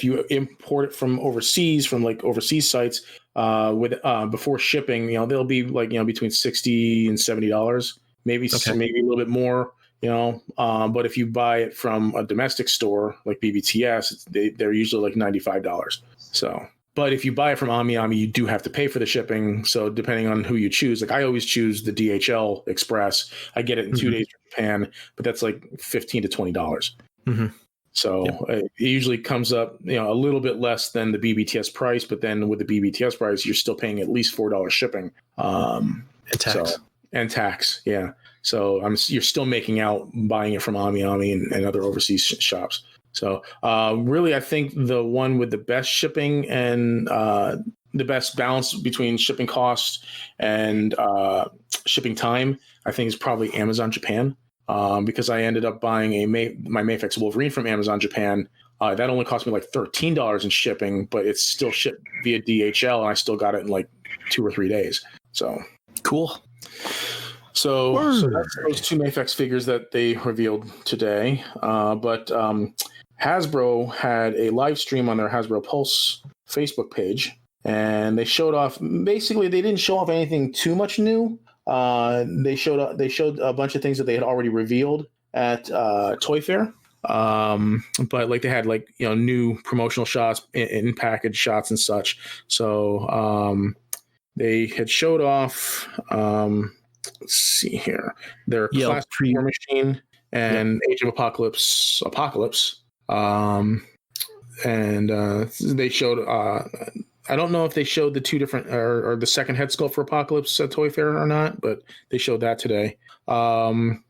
you import it from overseas, from like overseas sites, with before shipping, they'll be between $60 and $70. Maybe a little bit more, but if you buy it from a domestic store like BBTS, they're usually like $95. So, but if you buy it from Ami, you do have to pay for the shipping. So depending on who you choose, like I always choose the DHL Express. I get it in 2 days from Japan, but that's like $15 to $20. So it usually comes up, a little bit less than the BBTS price, but then with the BBTS price, you're still paying at least $4 shipping. And tax. And tax, yeah. So you're still making out buying it from Ami and other overseas shops. So really, I think the one with the best shipping and the best balance between shipping costs and shipping time, I think is probably Amazon Japan. Because I ended up buying my Mafex Wolverine from Amazon Japan. That only cost me like $13 in shipping, but it's still shipped via DHL, and I still got it in like 2 or 3 days. So cool. So that's those 2 Mafex figures that they revealed today. But Hasbro had a live stream on their Hasbro Pulse Facebook page, and they showed off. Basically, they didn't show off anything too much new. They showed a bunch of things that they had already revealed at Toy Fair. But like they had new promotional shots, in package shots and such. So they had showed off. Let's see here. Their Classic War Machine and Age of Apocalypse. And they showed. I don't know if they showed the 2 different or the second head sculpt for Apocalypse at Toy Fair or not, but they showed that today. And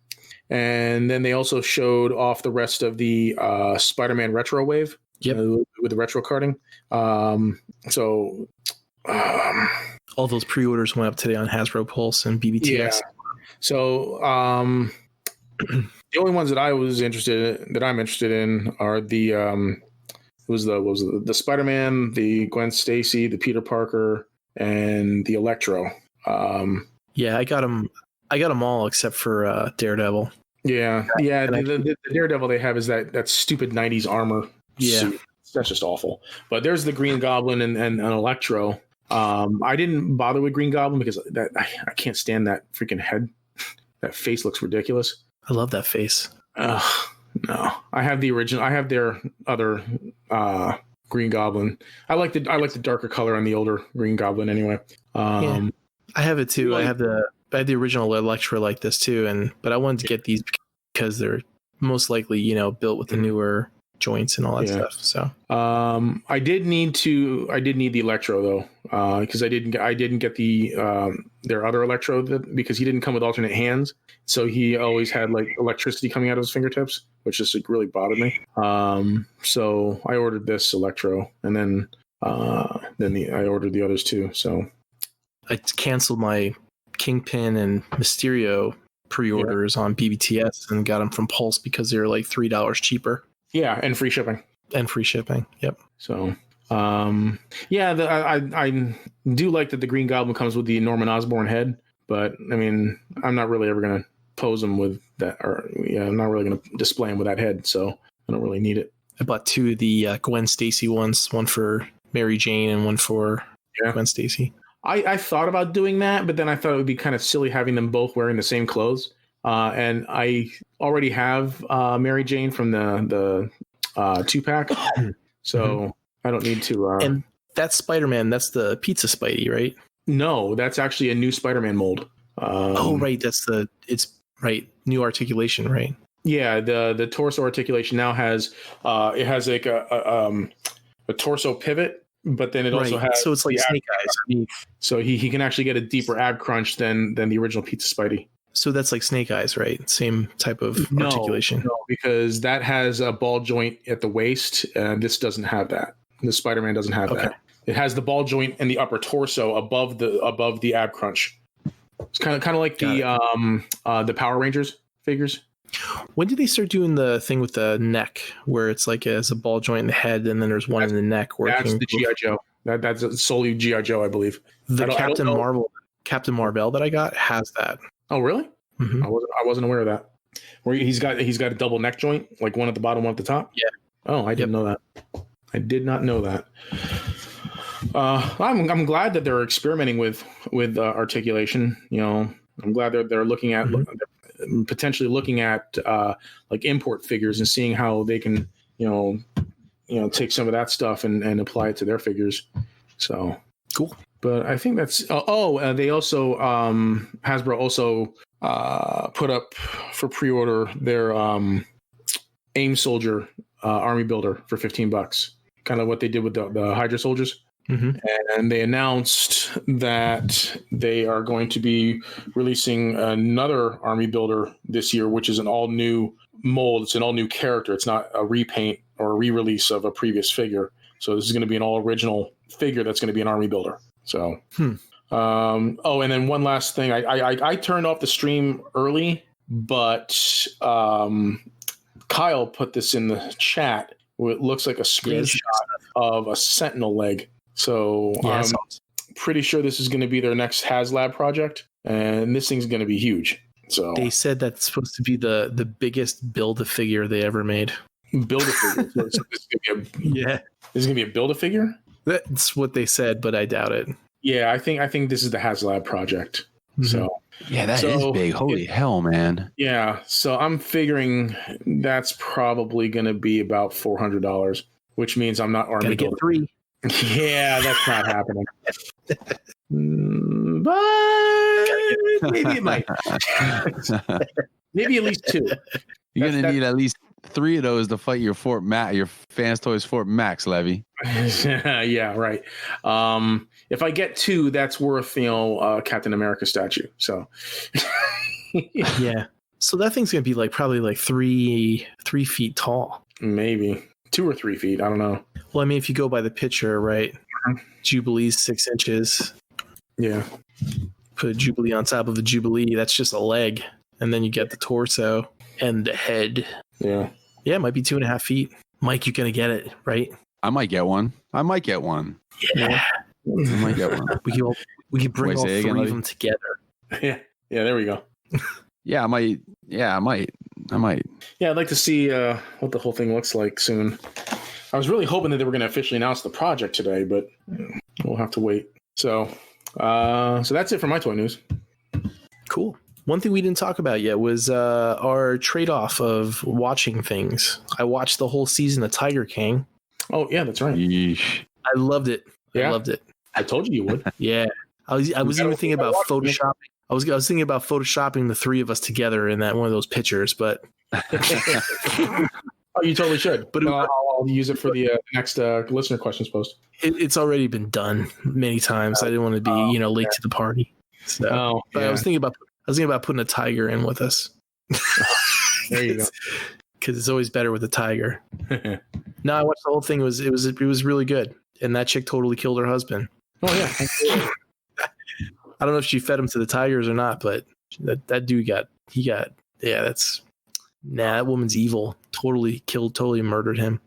then they also showed off the rest of the Spider-Man retro wave with the retro carding. All those pre-orders went up today on Hasbro Pulse and BBTS. Yeah. So the only ones that I'm interested in are the the Spider-Man, the Gwen Stacy, the Peter Parker, and the Electro. I got them all except for Daredevil. Yeah. The Daredevil they have is that stupid 90s armor suit. That's just awful. But there's the Green Goblin and Electro. I didn't bother with Green Goblin because I can't stand that freaking head. That face looks ridiculous. I love that face. No, I have the original. I have their other Green Goblin. I like the darker color on the older Green Goblin anyway. I have it too. I have the original Electro like this too, but I wanted to get these because they're most likely built with the newer joints and all that stuff. So I did need the Electro though, because I didn't get the their other Electro because he didn't come with alternate hands, so he always had like electricity coming out of his fingertips, which just really bothered me. So I ordered this Electro, and then I ordered the others too. So I canceled my Kingpin and Mysterio pre-orders on BBTS and got them from Pulse because they're like $3 cheaper. Yeah, and free shipping. Yep. So, I do like that the Green Goblin comes with the Norman Osborn head, but I mean, I'm not really ever going to pose him with that, I'm not really going to display him with that head, so I don't really need it. I bought 2 of the Gwen Stacy ones, one for Mary Jane and one for Gwen Stacy. I thought about doing that, but then I thought it would be kind of silly having them both wearing the same clothes. And I already have Mary Jane from the 2-pack, so I don't need to. And that's Spider-Man. That's the Pizza Spidey, right? No, that's actually a new Spider-Man mold. Right. It's new articulation, right? Yeah, the torso articulation now has it has like a torso pivot, but then it also has so it's like Snake Eyes. So he can actually get a deeper ab crunch than the original Pizza Spidey. So that's like Snake Eyes, right? Same type of articulation. No, because that has a ball joint at the waist, and this doesn't have that. The Spider-Man doesn't have that. It has the ball joint in the upper torso above the ab crunch. It's kind of like the Power Rangers figures. When did they start doing the thing with the neck, where it's like as a ball joint in the head, and then there's one in the neck? That's the G.I. Joe. That's solely G.I. Joe, I believe. The Captain Marvel that I got has that. Oh, really? Mm-hmm. I wasn't aware of that. Where he's got a double neck joint, like one at the bottom, one at the top. Yeah. Oh, I didn't know that. I did not know that. I'm glad that they're experimenting with articulation. I'm glad they're looking at potentially looking at like import figures and seeing how they can take some of that stuff and apply it to their figures. So cool. But I think that's they also Hasbro also put up for pre-order their AIM Soldier army builder for $15, kind of what they did with the Hydra soldiers. Mm-hmm. And they announced that they are going to be releasing another army builder this year, which is an all new mold. It's an all new character. It's not a repaint or a re-release of a previous figure. So this is going to be an all original figure that's going to be an army builder. So, and then one last thing. I turned off the stream early, but Kyle put this in the chat. It looks like a screenshot of a Sentinel leg. So I'm pretty sure this is going to be their next HasLab project, and this thing's going to be huge. So they said that's supposed to be the biggest Build-A-Figure they ever made. Build-A-Figure. So this is going to be a Build-A-Figure? That's what they said, but I doubt it. Yeah, I think this is the HasLab project. Mm-hmm. So yeah, that is big. Holy hell, man. Yeah, so I'm figuring that's probably going to be about $400, which means I'm not army builder. Get 3. Yeah, that's not happening. But maybe it might. Maybe at least 2. You're gonna need at least 3 of those to fight your Fans Toys Fort Max, Levy. Yeah, right. If I get 2, that's worth Captain America statue. So yeah. So that thing's gonna be probably 3 feet tall. Maybe 2 or 3 feet. I don't know. Well, I mean, if you go by the picture, right? Jubilee's 6 inches. Yeah. Put a Jubilee on top of a Jubilee. That's just a leg. And then you get the torso and the head. Yeah. Yeah, it might be 2.5 feet. Mike, you're going to get it, right? I might get one. Yeah. I might get one. We could bring all 3 of them together. Yeah. Yeah, there we go. Yeah, I might. Yeah, I'd like to see what the whole thing looks like soon. I was really hoping that they were going to officially announce the project today, but we'll have to wait. So that's it for my toy news. Cool. One thing we didn't talk about yet was our trade-off of watching things. I watched the whole season of Tiger King. Oh, yeah, that's right. Yeesh. I loved it. Yeah? I loved it. I told you would. Yeah. I was even thinking about photoshopping. I was thinking about photoshopping the 3 of us together in that one of those pictures, but oh, you totally should. But I'll use it for the next listener questions post. It's already been done many times. I didn't want to be late to the party. So, but I was thinking about putting a tiger in with us. There you go. Because it's always better with a tiger. No, I watched the whole thing. It was really good, and that chick totally killed her husband. Oh yeah. I don't know if she fed him to the tigers or not, but that dude that woman's evil. Totally murdered him.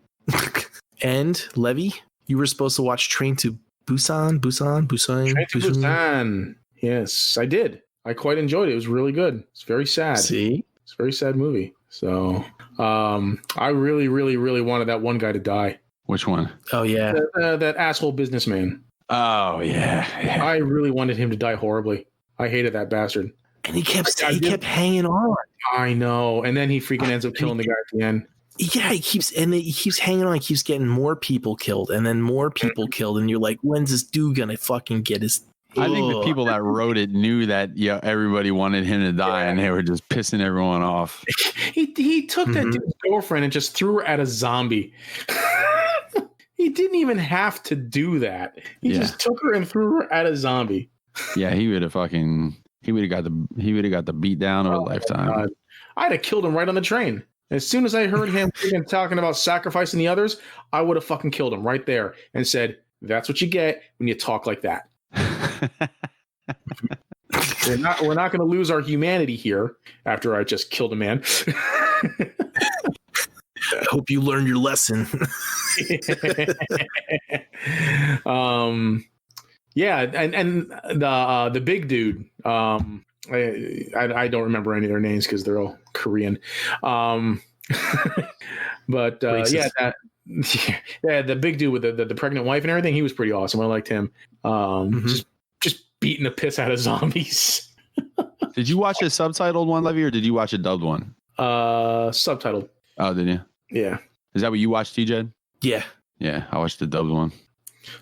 And Levy, you were supposed to watch Train to Busan. Train to Busan. Yes, I did. I quite enjoyed it. It was really good. It's very sad. See? It's a very sad movie. So I really, really, really wanted that one guy to die. Which one? Oh, yeah. That asshole businessman. Oh, yeah. I really wanted him to die horribly. I hated that bastard. And he kept hanging on. I know. And then he freaking ends up killing the guy at the end. Yeah, he keeps hanging on. He keeps getting more people killed and then more people killed. And you're like, when's this dude going to fucking get his... I think the people that wrote it knew that everybody wanted him to die, and they were just pissing everyone off. He took that dude's girlfriend and just threw her at a zombie. He didn't even have to do that. He just took her and threw her at a zombie. Yeah, he would have got the beat down of a lifetime. God. I'd have killed him right on the train. As soon as I heard him talking about sacrificing the others, I would have fucking killed him right there and said, "That's what you get when you talk like that." We're not going to lose our humanity here after I just killed a man. I hope you learned your lesson. Yeah, and the big dude. I don't remember any of their names because they're all Korean. But the big dude with the pregnant wife and everything, he was pretty awesome. I liked him. Just beating the piss out of zombies. Did you watch a subtitled one, Levy, or did you watch a dubbed one? Subtitled. Oh, did you? Yeah. Is that what you watched, TJ? Yeah. Yeah, I watched the dubbed one.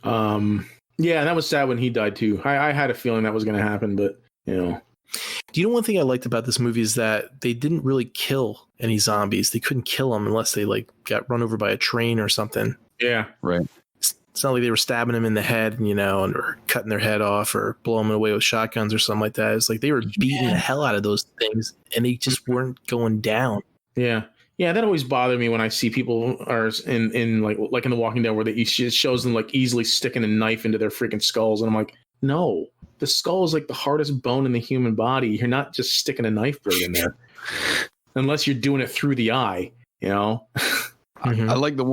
Yeah, and that was sad when he died too. I had a feeling that was going to happen, but Do you know one thing I liked about this movie is that they didn't really kill any zombies. They couldn't kill them unless they like got run over by a train or something. Yeah. Right. It's not like they were stabbing them in the head, you know, or cutting their head off or blowing them away with shotguns or something like that. It's like they were beating the hell out of those things and they just weren't going down. Yeah. Yeah, that always bothered me when I see people are in like in The Walking Dead where it shows them like easily sticking a knife into their freaking skulls. And I'm like, no, the skull is like the hardest bone in the human body. You're not just sticking a knife blade in there unless you're doing it through the eye, you know? I like the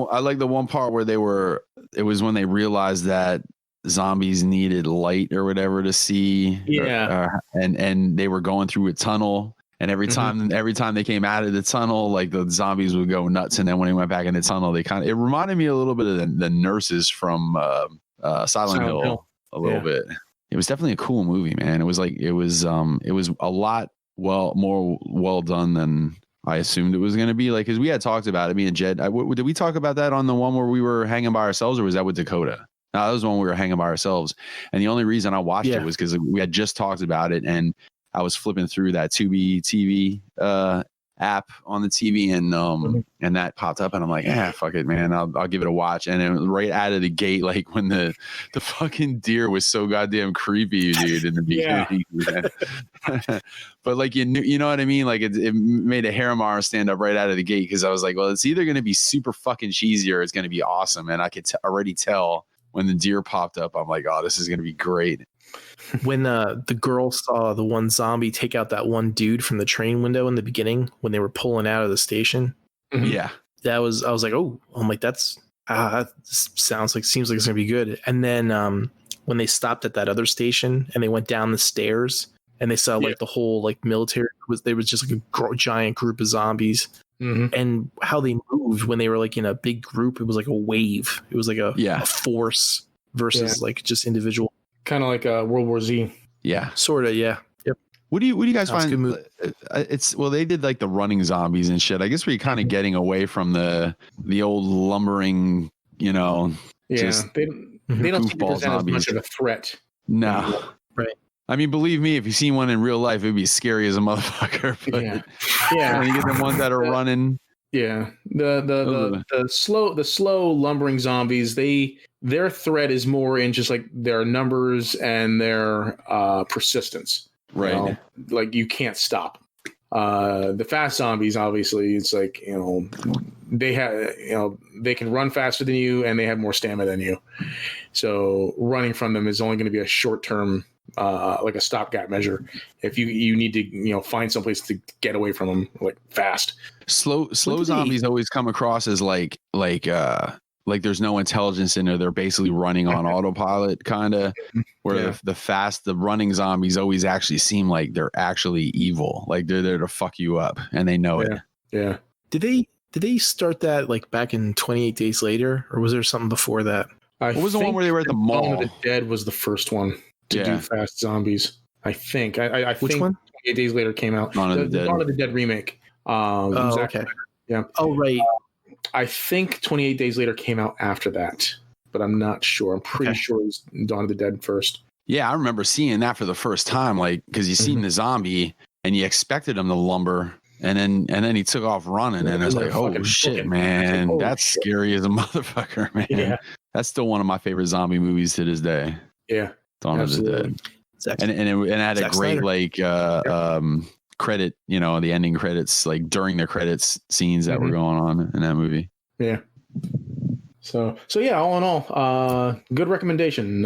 one part where it was when they realized that zombies needed light or whatever to see. Yeah. And they were going through a tunnel. And every time they came out of the tunnel, like the zombies would go nuts. And then when they went back in the tunnel, it reminded me a little bit of the nurses from Silent Hill a little bit. It was definitely a cool movie, man. It was a lot more well done than I assumed it was going to be. Like, because we had talked about it, me and Jed. Did we talk about that on the one where we were hanging by ourselves, or was that with Dakota? No, that was the one we were hanging by ourselves. And the only reason I watched it was because we had just talked about it, and I was flipping through that Tubi TV app on the TV, and that popped up, and I'm like, fuck it, man, I'll give it a watch. And then right out of the gate, like when the fucking deer was so goddamn creepy, dude, in the beginning. But like you know what I mean? Like it made a hair on my arm stand up right out of the gate, because I was like, well, it's either going to be super fucking cheesy or it's going to be awesome. And I could already tell when the deer popped up. I'm like, oh, this is going to be great. When the girl saw the one zombie take out that one dude from the train window in the beginning when they were pulling out of the station, I was like, oh, I'm like, that seems like it's gonna be good. And then when they stopped at that other station and they went down the stairs and they saw like the whole like military was just like a giant group of zombies, and how they moved when they were like in a big group, it was like a wave. It was like a force versus like just individual. Kind of like World War Z. Yeah, sort of. Yeah. Yep. What do you guys find? They did like the running zombies and shit. I guess we're kind of getting away from the old lumbering, you know. Yeah, just they don't seem to present as much of a threat. No, right. I mean, believe me, if you see one in real life, it'd be scary as a motherfucker. But when you get the ones that are running. Yeah, the slow lumbering zombies, their threat is more in just like their numbers and their persistence. Right. You know? Like you can't stop. The fast zombies, obviously, it's like, you know, they can run faster than you and they have more stamina than you. So running from them is only going to be a short term, like a stopgap measure. If you need to, you know, find someplace to get away from them, like fast. Slow zombies always come across as like there's no intelligence in there. They're basically running on autopilot, kind of. Where the running zombies always actually seem like they're actually evil. Like they're there to fuck you up, and they know it. Yeah. Did they start that like back in 28 Days Later, or was there something before that? What was the one where they were at the mall? Dawn of the Dead was the first one to do fast zombies. I think. I Which think one? 28 Days Later came out. Dawn of the Dead remake. Okay. Yeah. Oh, right. I think 28 Days Later came out after that, but I'm not sure. I'm pretty sure it was Dawn of the Dead first. Yeah, I remember seeing that for the first time, like because you seen the zombie and you expected him to lumber, and then he took off running, and I was like, oh shit, man, like, that's scary as a motherfucker, man. Yeah. That's still one of my favorite zombie movies to this day. Yeah, Dawn of the Dead, and it had a great like credit, you know, the ending credits, like during the credits scenes that were going on in that movie. Yeah. So yeah, all in all, good recommendation.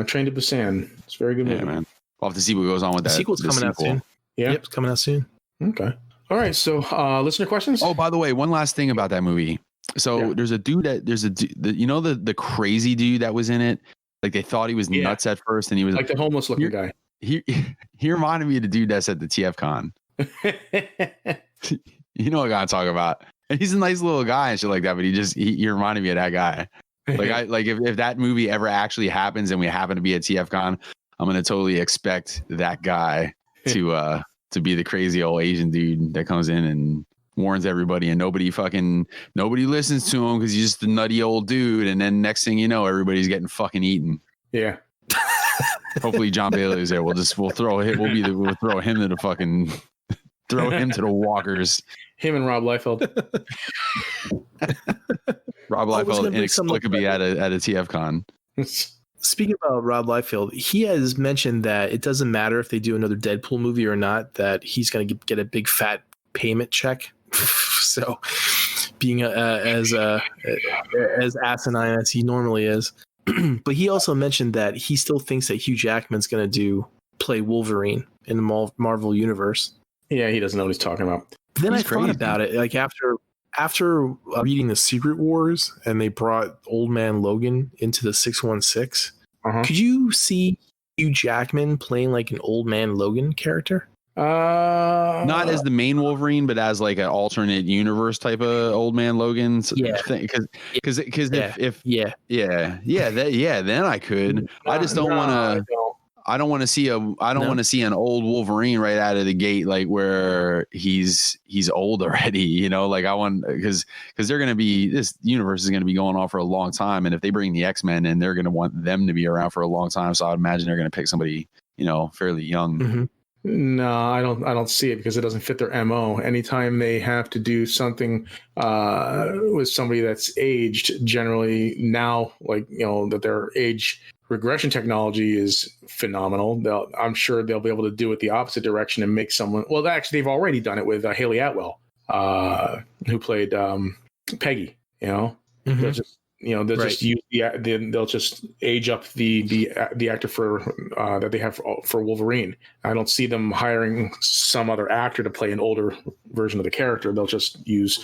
Train to Busan. It's a very good movie. Yeah, man. I'll have to see what goes on with that. The sequel's coming out soon. Yeah. Yep, it's coming out soon. Okay. All right. So, listener questions. Oh, by the way, one last thing about that movie. So there's a dude you know, the crazy dude that was in it. Like they thought he was nuts at first, and he was like the homeless looking guy. He reminded me of the dude that's at the TF Con. You know what I gotta talk about. And he's a nice little guy and shit like that, but he reminded me of that guy. Like if that movie ever actually happens and we happen to be at TF Con, I'm gonna totally expect that guy to be the crazy old Asian dude that comes in and warns everybody, and nobody listens to him because he's just a nutty old dude, and then next thing you know, everybody's getting fucking eaten. Yeah. Hopefully John Bailey is there. We'll throw him to the fucking throw him to the walkers. Him and Rob Liefeld. Rob Liefeld inexplicably at a TF Con. Speaking about Rob Liefeld, he has mentioned that it doesn't matter if they do another Deadpool movie or not, that he's going to get a big fat payment check. So, being as asinine as he normally is, but he also mentioned that he still thinks that Hugh Jackman's going to play Wolverine in the Marvel universe. Yeah, he doesn't know what he's talking about. Then I thought about it, like after reading the Secret Wars, and they brought Old Man Logan into the 616. Could you see Hugh Jackman playing like an Old Man Logan character? Not as the main Wolverine, but as like an alternate universe type of Old Man Logan thing. Because then I could. I just don't want to. I don't want to see an old Wolverine right out of the gate, like where he's old already, you know, like I want, because they're going to be, this universe is going to be going on for a long time. And if they bring the X-Men in, they're going to want them to be around for a long time. So I'd imagine they're going to pick somebody, you know, fairly young. Mm-hmm. No, I don't see it because it doesn't fit their MO. Anytime they have to do something with somebody that's aged, generally now, like, you know, that their age regression technology is phenomenal. I'm sure they'll be able to do it the opposite direction and make someone. Well, actually, they've already done it with Haley Atwell, who played Peggy. You know, they'll just just use they'll just age up the actor for that they have for Wolverine. I don't see them hiring some other actor to play an older version of the character. They'll just use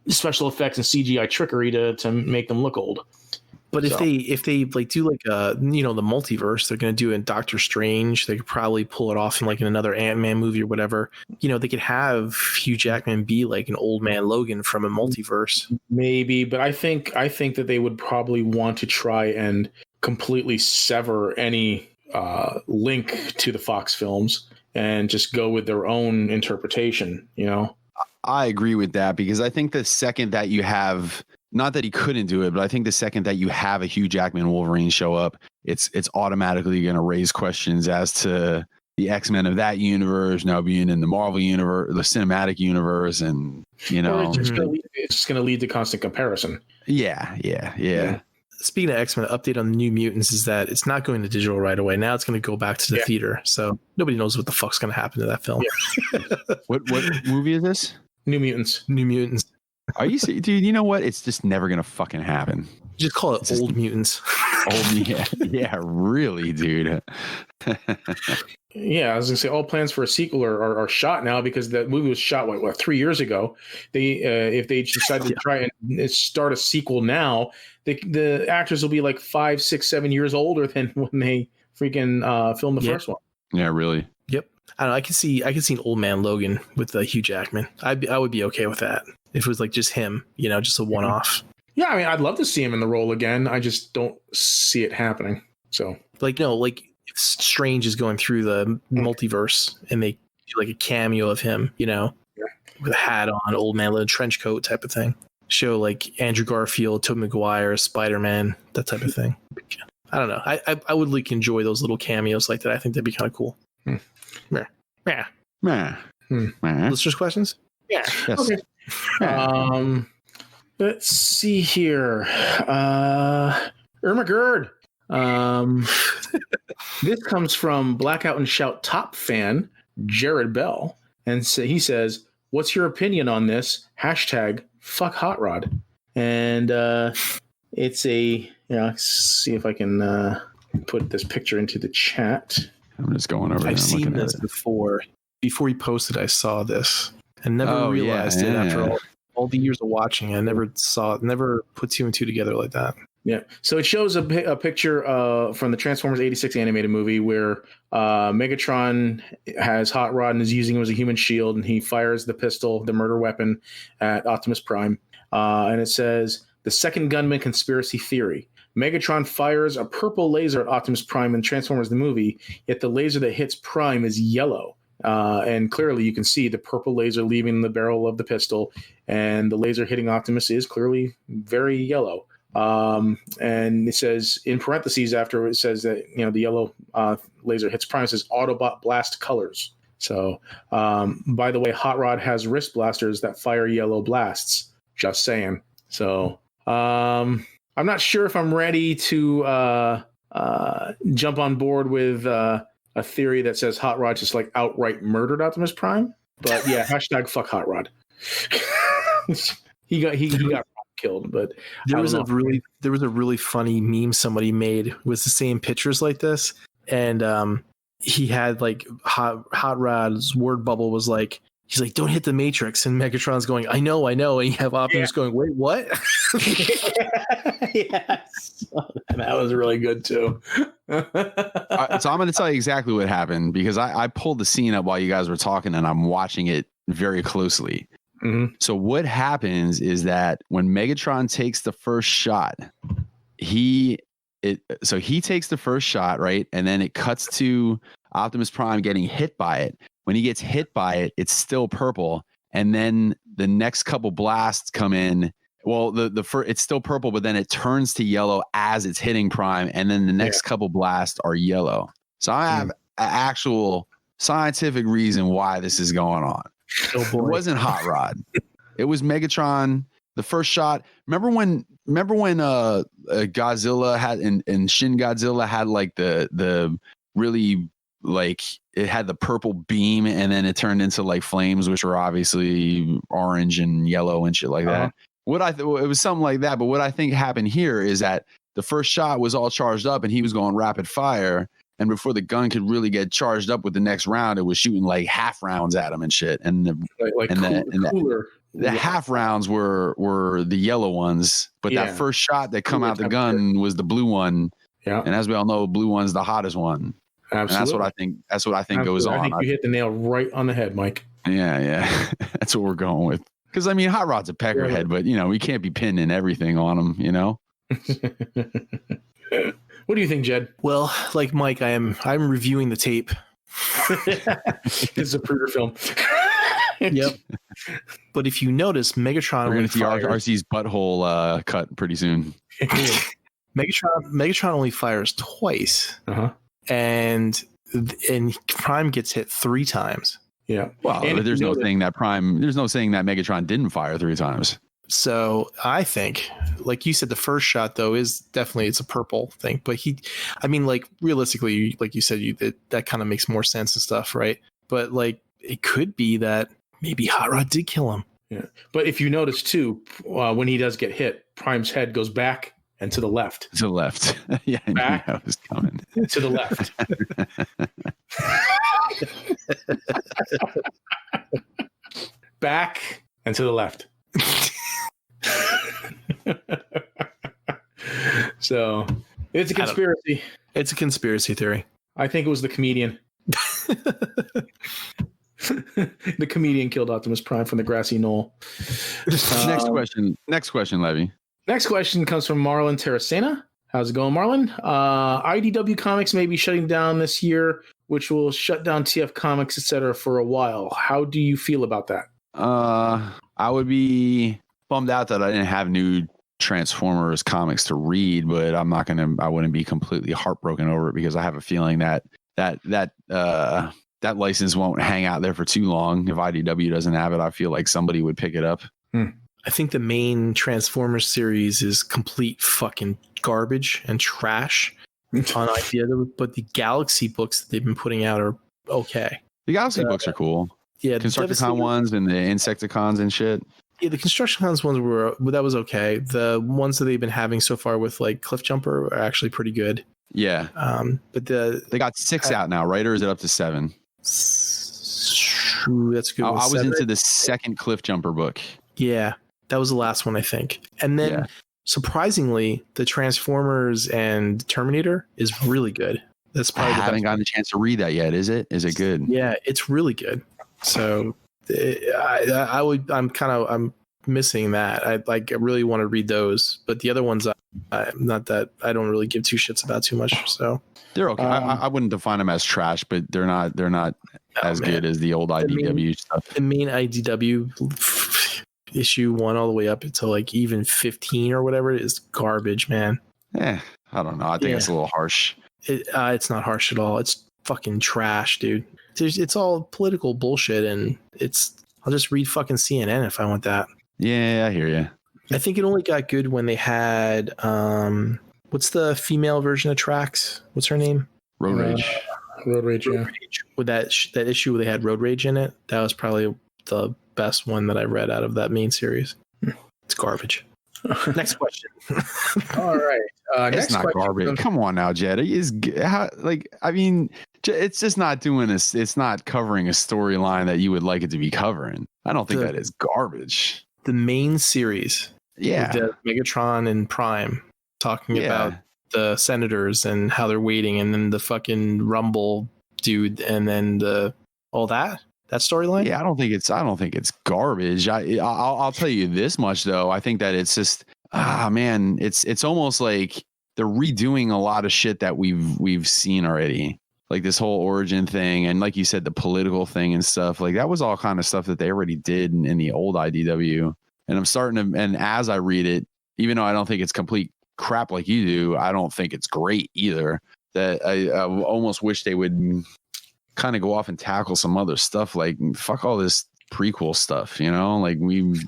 special effects and CGI trickery to make them look old. But if they like do like the multiverse, they're going to do it in Doctor Strange. They could probably pull it off in like in another Ant-Man movie or whatever. You know, they could have Hugh Jackman be like an Old Man Logan from a multiverse. Maybe, but I think that they would probably want to try and completely sever any link to the Fox films and just go with their own interpretation. You know, I agree with that, because I think the second that you have. Not that he couldn't do it, but I think the second that you have a Hugh Jackman Wolverine show up, it's automatically going to raise questions as to the X-Men of that universe now being in the Marvel universe, the cinematic universe, and you know, it's just going to lead to constant comparison. Yeah. Speaking of X-Men, update on the New Mutants is that it's not going to digital right away. Now it's going to go back to the theater, so nobody knows what the fuck's going to happen to that film. Yeah. What movie is this? New Mutants. Are you serious? Dude, you know what? It's just never going to fucking happen. Just call it Old Mutants. Yeah, really, dude. Yeah, I was going to say all plans for a sequel are shot now because that movie was shot, what 3 years ago. If they decide to try and start a sequel now, the actors will be like 5, 6, 7 years older than when they freaking filmed the first one. Yeah, really. Yep. I don't know. I can see an Old Man Logan with Hugh Jackman. I would be okay with that if it was like just him, you know, just a one-off. Yeah, I mean, I'd love to see him in the role again. I just don't see it happening. So, like, no, like if Strange is going through the multiverse and they do like a cameo of him, you know, with a hat on, Old Man Logan, trench coat type of thing. Show like Andrew Garfield, Tobey Maguire, Spider-Man, that type of thing. I don't know. I would like enjoy those little cameos like that. I think that'd be kind of cool. Listeners' questions? Yeah. Yes. Okay. Let's see here. Irma Gerd. This comes from Blackout and Shout top fan Jared Bell, and he says, "What's your opinion on this? #fuck Hot Rod." And it's a let's see if I can put this picture into the chat. I'm just going over. I've seen this before. Before he posted, I saw this and never realized it after all the years of watching. I never put 2 and 2 together like that. Yeah. So it shows a picture from the Transformers 86 animated movie where Megatron has Hot Rod and is using him as a human shield, and he fires the pistol, the murder weapon, at Optimus Prime. And it says, "The second gunman conspiracy theory. Megatron fires a purple laser at Optimus Prime in Transformers the movie, yet the laser that hits Prime is yellow. And clearly you can see the purple laser leaving the barrel of the pistol, and the laser hitting Optimus is clearly very yellow. And it says in parentheses after it says that, the yellow laser hits Prime, it says Autobot blast colors. So, by the way, Hot Rod has wrist blasters that fire yellow blasts. Just saying. So, I'm not sure if I'm ready to jump on board with a theory that says Hot Rod just like outright murdered Optimus Prime. But yeah, hashtag fuck Hot Rod. he got killed. But there was a really funny meme somebody made with the same pictures like this, and he had like Hot Rod's word bubble was like, he's like, don't hit the Matrix, and Megatron's going, I know, and you have Optimus going, wait, what? Yes, that was really good too. So I'm going to tell you exactly what happened, because I pulled the scene up while you guys were talking, and I'm watching it very closely. Mm-hmm. So what happens is that when Megatron takes the first shot, he takes the first shot, right? And then it cuts to Optimus Prime getting hit by it. When he gets hit by it, it's still purple. And then the next couple blasts come in. Well, it's still purple, but then it turns to yellow as it's hitting Prime. And then the next couple blasts are yellow. So I have an actual scientific reason why this is going on. Oh boy. It wasn't Hot Rod. It was Megatron. The first shot. Remember when Godzilla had and Shin Godzilla had like the really, like, it had the purple beam and then it turned into like flames, which were obviously orange and yellow and shit like that. It was something like that. But what I think happened here is that the first shot was all charged up and he was going rapid fire. And before the gun could really get charged up with the next round, it was shooting like half rounds at him and shit. And the half rounds were the yellow ones, but that first shot that come out the gun was the blue one. Yeah. And as we all know, blue one's the hottest one. Absolutely. And that's what I think goes on. I think you hit the nail right on the head, Mike. Yeah. That's what we're going with. Because I mean, Hot Rod's a peckerhead, but we can't be pinning everything on him. What do you think, Jed? Well, like Mike, I'm reviewing the tape. It's a Pruder film. Yep. But if you notice, Megatron, we're going to see RC's butthole cut pretty soon. Megatron only fires twice, and Prime gets hit 3 times. Yeah. Well, there's no saying that Megatron didn't fire 3 times. So I think, like you said, the first shot though is definitely, it's a purple thing, but realistically, like you said, that kind of makes more sense and stuff, right? But like, it could be that maybe Hot Rod did kill him. Yeah. But if you notice too, when he does get hit, Prime's head goes back and to the left. To the left. Yeah, I knew that was coming. To the left. Back and to the left. So it's a conspiracy. It's a conspiracy theory. I think it was the comedian. The comedian killed Optimus Prime from the grassy knoll. Next question, Levy. Next question comes from Marlon Terracena. How's it going, Marlon? IDW Comics may be shutting down this year, which will shut down TF Comics, etc. for a while. How do you feel about that? I would be bummed out that I didn't have new Transformers comics to read, but I wouldn't be completely heartbroken over it, because I have a feeling that license won't hang out there for too long. If IDW doesn't have it, I feel like somebody would pick it up. I think the main Transformers series is complete fucking garbage and trash on idea, but the Galaxy books that they've been putting out are okay. The Galaxy books are cool. Yeah, Constructicon ones and the Insecticons and shit. Yeah, the Constructicons ones that was okay. The ones that they've been having so far with like Cliff Jumper are actually pretty good. Yeah. But they got 6 out now, right? Or is it up to 7? That's good. I was into the second Cliff Jumper book. Yeah, that was the last one, I think. And then surprisingly, the Transformers and Terminator is really good. That's probably I haven't gotten a chance to read that yet. Is it? Is it good? Yeah, it's really good. So I'm missing that. I really want to read those, but the other ones, not that I don't really give 2 shits about too much. So they're okay. I wouldn't define them as trash, but they're not as good as the old IDW stuff. The main IDW, issue 1 all the way up until like even 15 or whatever it is garbage, man. I don't know. I think it's a little harsh. It's not harsh at all. It's fucking trash, dude. It's all political bullshit, and I'll just read fucking CNN if I want that. Yeah, I hear you. I think it only got good when they had what's the female version of Trax? What's her name? Road Rage. Road Rage, yeah. With that issue where they had Road Rage in it, that was probably the best one that I read out of that main series. It's garbage. Next question. All right. It's not garbage. Come on now, Jed. It's just not doing this. It's not covering a storyline that you would like it to be covering. I don't think that is garbage. The main series. Yeah. With the Megatron and Prime talking about the senators and how they're waiting, and then the fucking Rumble dude, and then all that storyline. Yeah, I don't think it's garbage. I'll tell you this much though. I think that it's just man, it's almost like they're redoing a lot of shit that we've seen already. Like this whole origin thing, and like you said, the political thing and stuff. Like that was all kind of stuff that they already did in the old IDW. And I'm starting to, and as I read it, even though I don't think it's complete crap like you do, I don't think it's great either. That I almost wish they would kind of go off and tackle some other stuff. Like fuck all this prequel stuff, you know? Like we've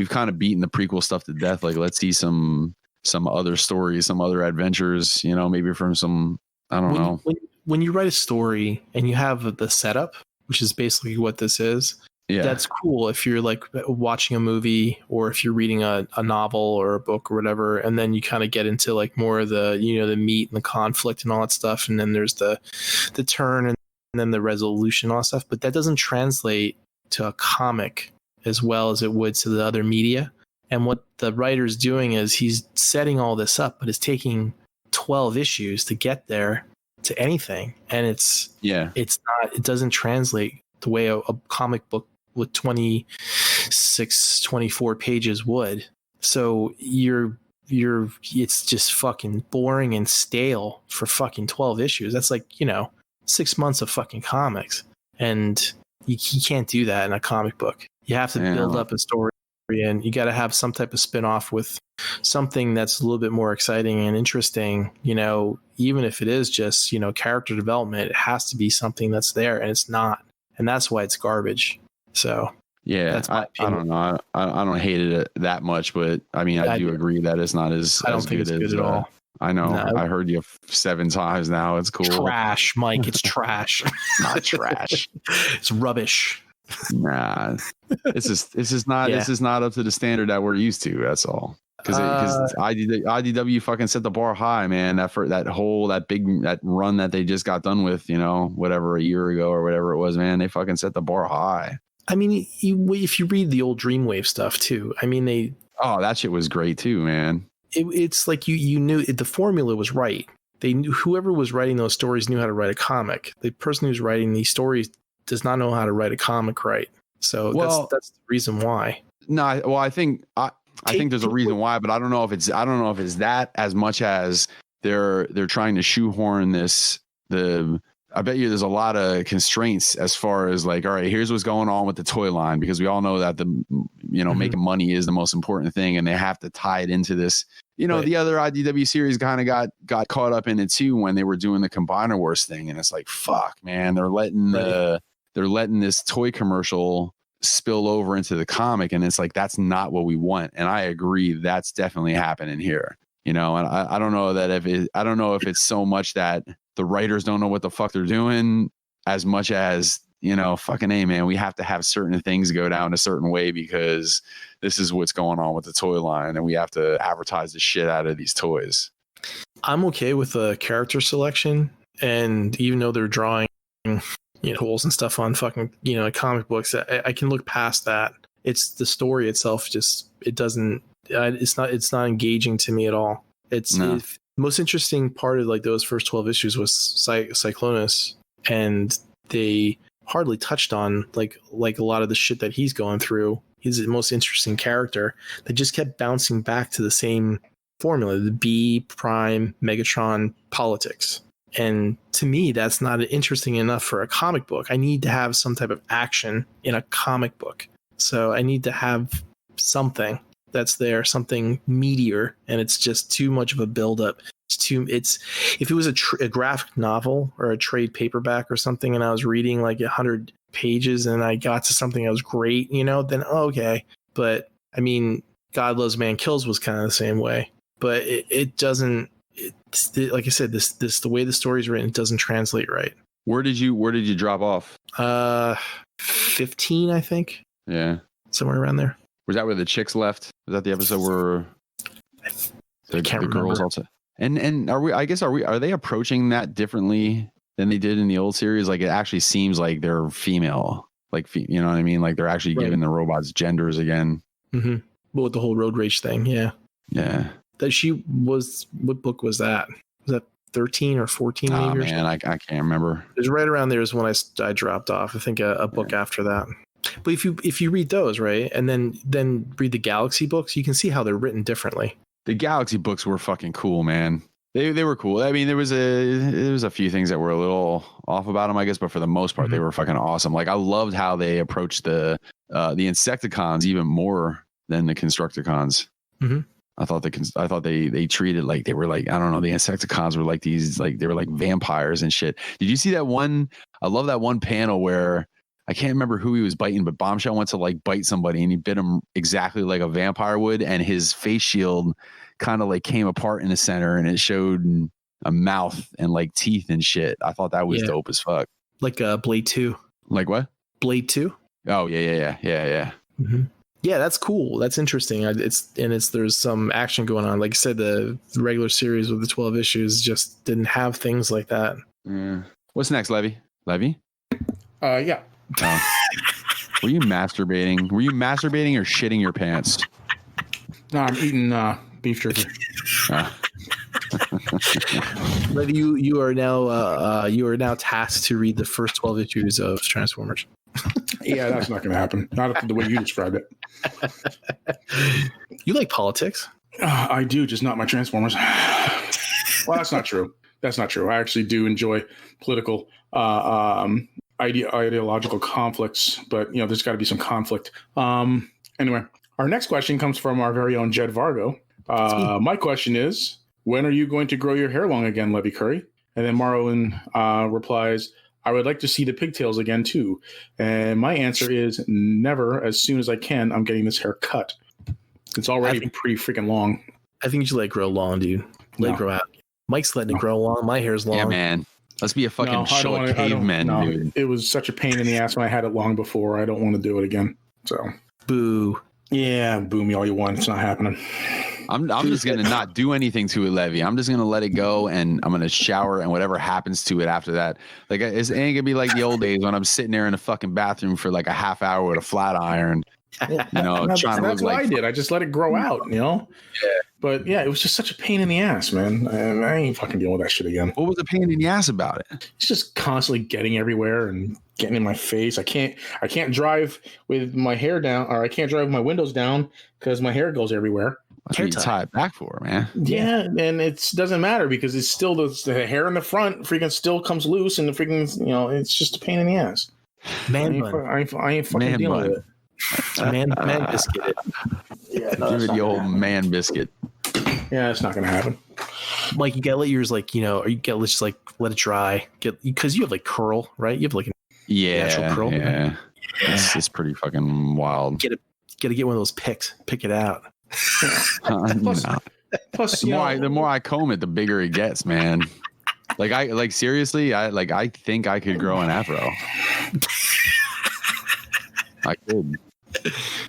kind of beaten the prequel stuff to death. Like let's see some other stories, some other adventures, you know, maybe from some, I don't know. When you write a story and you have the setup, which is basically what this is, that's cool if you're like watching a movie or if you're reading a novel or a book or whatever, and then you kind of get into like more of the, you know, the meat and the conflict and all that stuff, and then there's the turn and then the resolution and all that stuff. But that doesn't translate to a comic as well as it would to the other media. And what the writer's doing is he's setting all this up, but it's taking 12 issues to get there to anything, and it doesn't translate the way a comic book with 26 24 pages would. So it's just fucking boring and stale for fucking 12 issues. That's like, you know, 6 months of fucking comics, and you can't do that in a comic book. You have to build up a story, and you got to have some type of spin-off with something that's a little bit more exciting and interesting, you know, even if it is just, you know, character development. It has to be something that's there, and it's not, and that's why it's garbage. So yeah, I don't know. I don't hate it that much, but I mean, I do agree that it's not as, I don't think it's good at all. I know. No. I heard you 7 times now. It's cool. Trash, Mike. It's trash. Not trash. It's rubbish. Nah, this is not up to the standard that we're used to. That's all. Because IDW fucking set the bar high, man. That run that they just got done with, you know, whatever, a year ago or whatever it was, man. They fucking set the bar high. I mean, if you read the old Dreamwave stuff too, I mean, that shit was great too, man. It's like you knew the formula was right. They knew, whoever was writing those stories knew how to write a comic. The person who's writing these stories does not know how to write a comic right. So that's the reason why. No, I think there's a reason why, but I don't know if it's that as much as they're trying to shoehorn I bet you there's a lot of constraints as far as like, all right, here's what's going on with the toy line, because we all know that making money is the most important thing, and they have to tie it into this. You know, right. The other IDW series kind of got caught up in it too when they were doing the Combiner Wars thing, and it's like, fuck, man, they're letting this toy commercial spill over into the comic, and it's like, that's not what we want. And I agree, that's definitely happening here. You know, and I don't know if it's so much that the writers don't know what the fuck they're doing, as much as, you know, fucking A, man, we have to have certain things go down a certain way because this is what's going on with the toy line, and we have to advertise the shit out of these toys. I'm okay with the character selection, and even though they're drawing, you know, holes and stuff on fucking, you know, comic books, I can look past that. It's the story itself, it's not engaging to me at all. The most interesting part of like those first 12 issues was Cyclonus, and they hardly touched on like a lot of the shit that he's going through. He's the most interesting character. They just kept bouncing back to the same formula, the B Prime Megatron politics. And to me, that's not interesting enough for a comic book. I need to have some type of action in a comic book. So I need to have something that's there, something meatier, and it's just too much of a buildup. It's if it was a graphic novel or a trade paperback or something, and I was reading like 100 pages and I got to something that was great, then okay. But I mean, God Loves Man Kills was kind of the same way, but it doesn't. Like I said, this the way the story's written, it doesn't translate right. Where did you drop off? 15, I think. Yeah, somewhere around there. Was that where the chicks left? Was that the episode where the girls also? And are they approaching that differently than they did in the old series? Like, it actually seems like they're female, like, you know what I mean? Like, they're actually giving the robots genders again. Mm-hmm. But with the whole road rage thing, yeah. That she was. What book was that? Was that 13 or 14? Oh man, I can't remember. It was right around there is when I dropped off. I think a book after that. But if you read those, right, and then read the Galaxy books, you can see how they're written differently. The Galaxy books were fucking cool, man. They were cool. I mean, there was a few things that were a little off about them, I guess, but for the most part, they were fucking awesome. Like, I loved how they approached the Insecticons even more than the Constructicons. Mm-hmm. I thought they treated like they were like, I don't know, the Insecticons were like these, like they were like vampires and shit. Did you see that one? I love that one panel where I can't remember who he was biting, but Bombshell went to like bite somebody and he bit him exactly like a vampire would, and his face shield kind of like came apart in the center and it showed a mouth and like teeth and shit. I thought that was dope as fuck. Like Blade 2. Like what? Blade 2? Oh yeah. Mm-hmm. Yeah, that's cool. That's interesting. There's some action going on. Like I said, the regular series with the 12 issues just didn't have things like that. Yeah. What's next, Levy? Yeah. Oh. Were you masturbating? Were you masturbating or shitting your pants? No, I'm eating beef jerky. Levy, you are now tasked to read the first 12 issues of Transformers. Yeah, that's not going to happen. Not the way you described it. You like politics? I do, just not my Transformers. Well, that's not true. I actually do enjoy political ideological conflicts, but there's got to be some conflict. Anyway, our next question comes from our very own Jed Vargo. My question is, when are you going to grow your hair long again, Levy Curry? And then Marlon replies, I would like to see the pigtails again too. And my answer is never. As soon as I can, I'm getting this hair cut. It's already pretty freaking long. I think you should let it grow long, dude. Let it grow out. Mike's letting it grow long. My hair's long. Yeah, man. Let's be a fucking short caveman, dude. It was such a pain in the ass when I had it long before. I don't want to do it again. So, boo. Yeah, boo me all you want. It's not happening. I'm just gonna not do anything to it, Levy. I'm just gonna let it go, and I'm gonna shower, and whatever happens to it after that, like it ain't gonna be like the old days when I'm sitting there in the fucking bathroom for like a half hour with a flat iron, trying to look like. That's what I did. I just let it grow out, Yeah. But yeah, it was just such a pain in the ass, man. I ain't fucking dealing with that shit again. What was the pain in the ass about it? It's just constantly getting everywhere and getting in my face. I can't drive with my hair down, or I can't drive with my windows down because my hair goes everywhere. That's what you tie it back for, man. Yeah, and it doesn't matter because it's still the hair in the front freaking still comes loose, and the freaking it's just a pain in the ass. Man bun. I ain't fucking dealing with it. Man biscuit. Yeah, no, give it the old man biscuit. Yeah, it's not gonna happen. Mike, you gotta let yours or you gotta just like let it dry. Because you have like curl, right? You have like natural curl. Yeah. It's pretty fucking wild. Gotta get one of those picks. Pick it out. Plus, the more I comb it, the bigger it gets, man. Seriously, I think I could grow an afro. I could.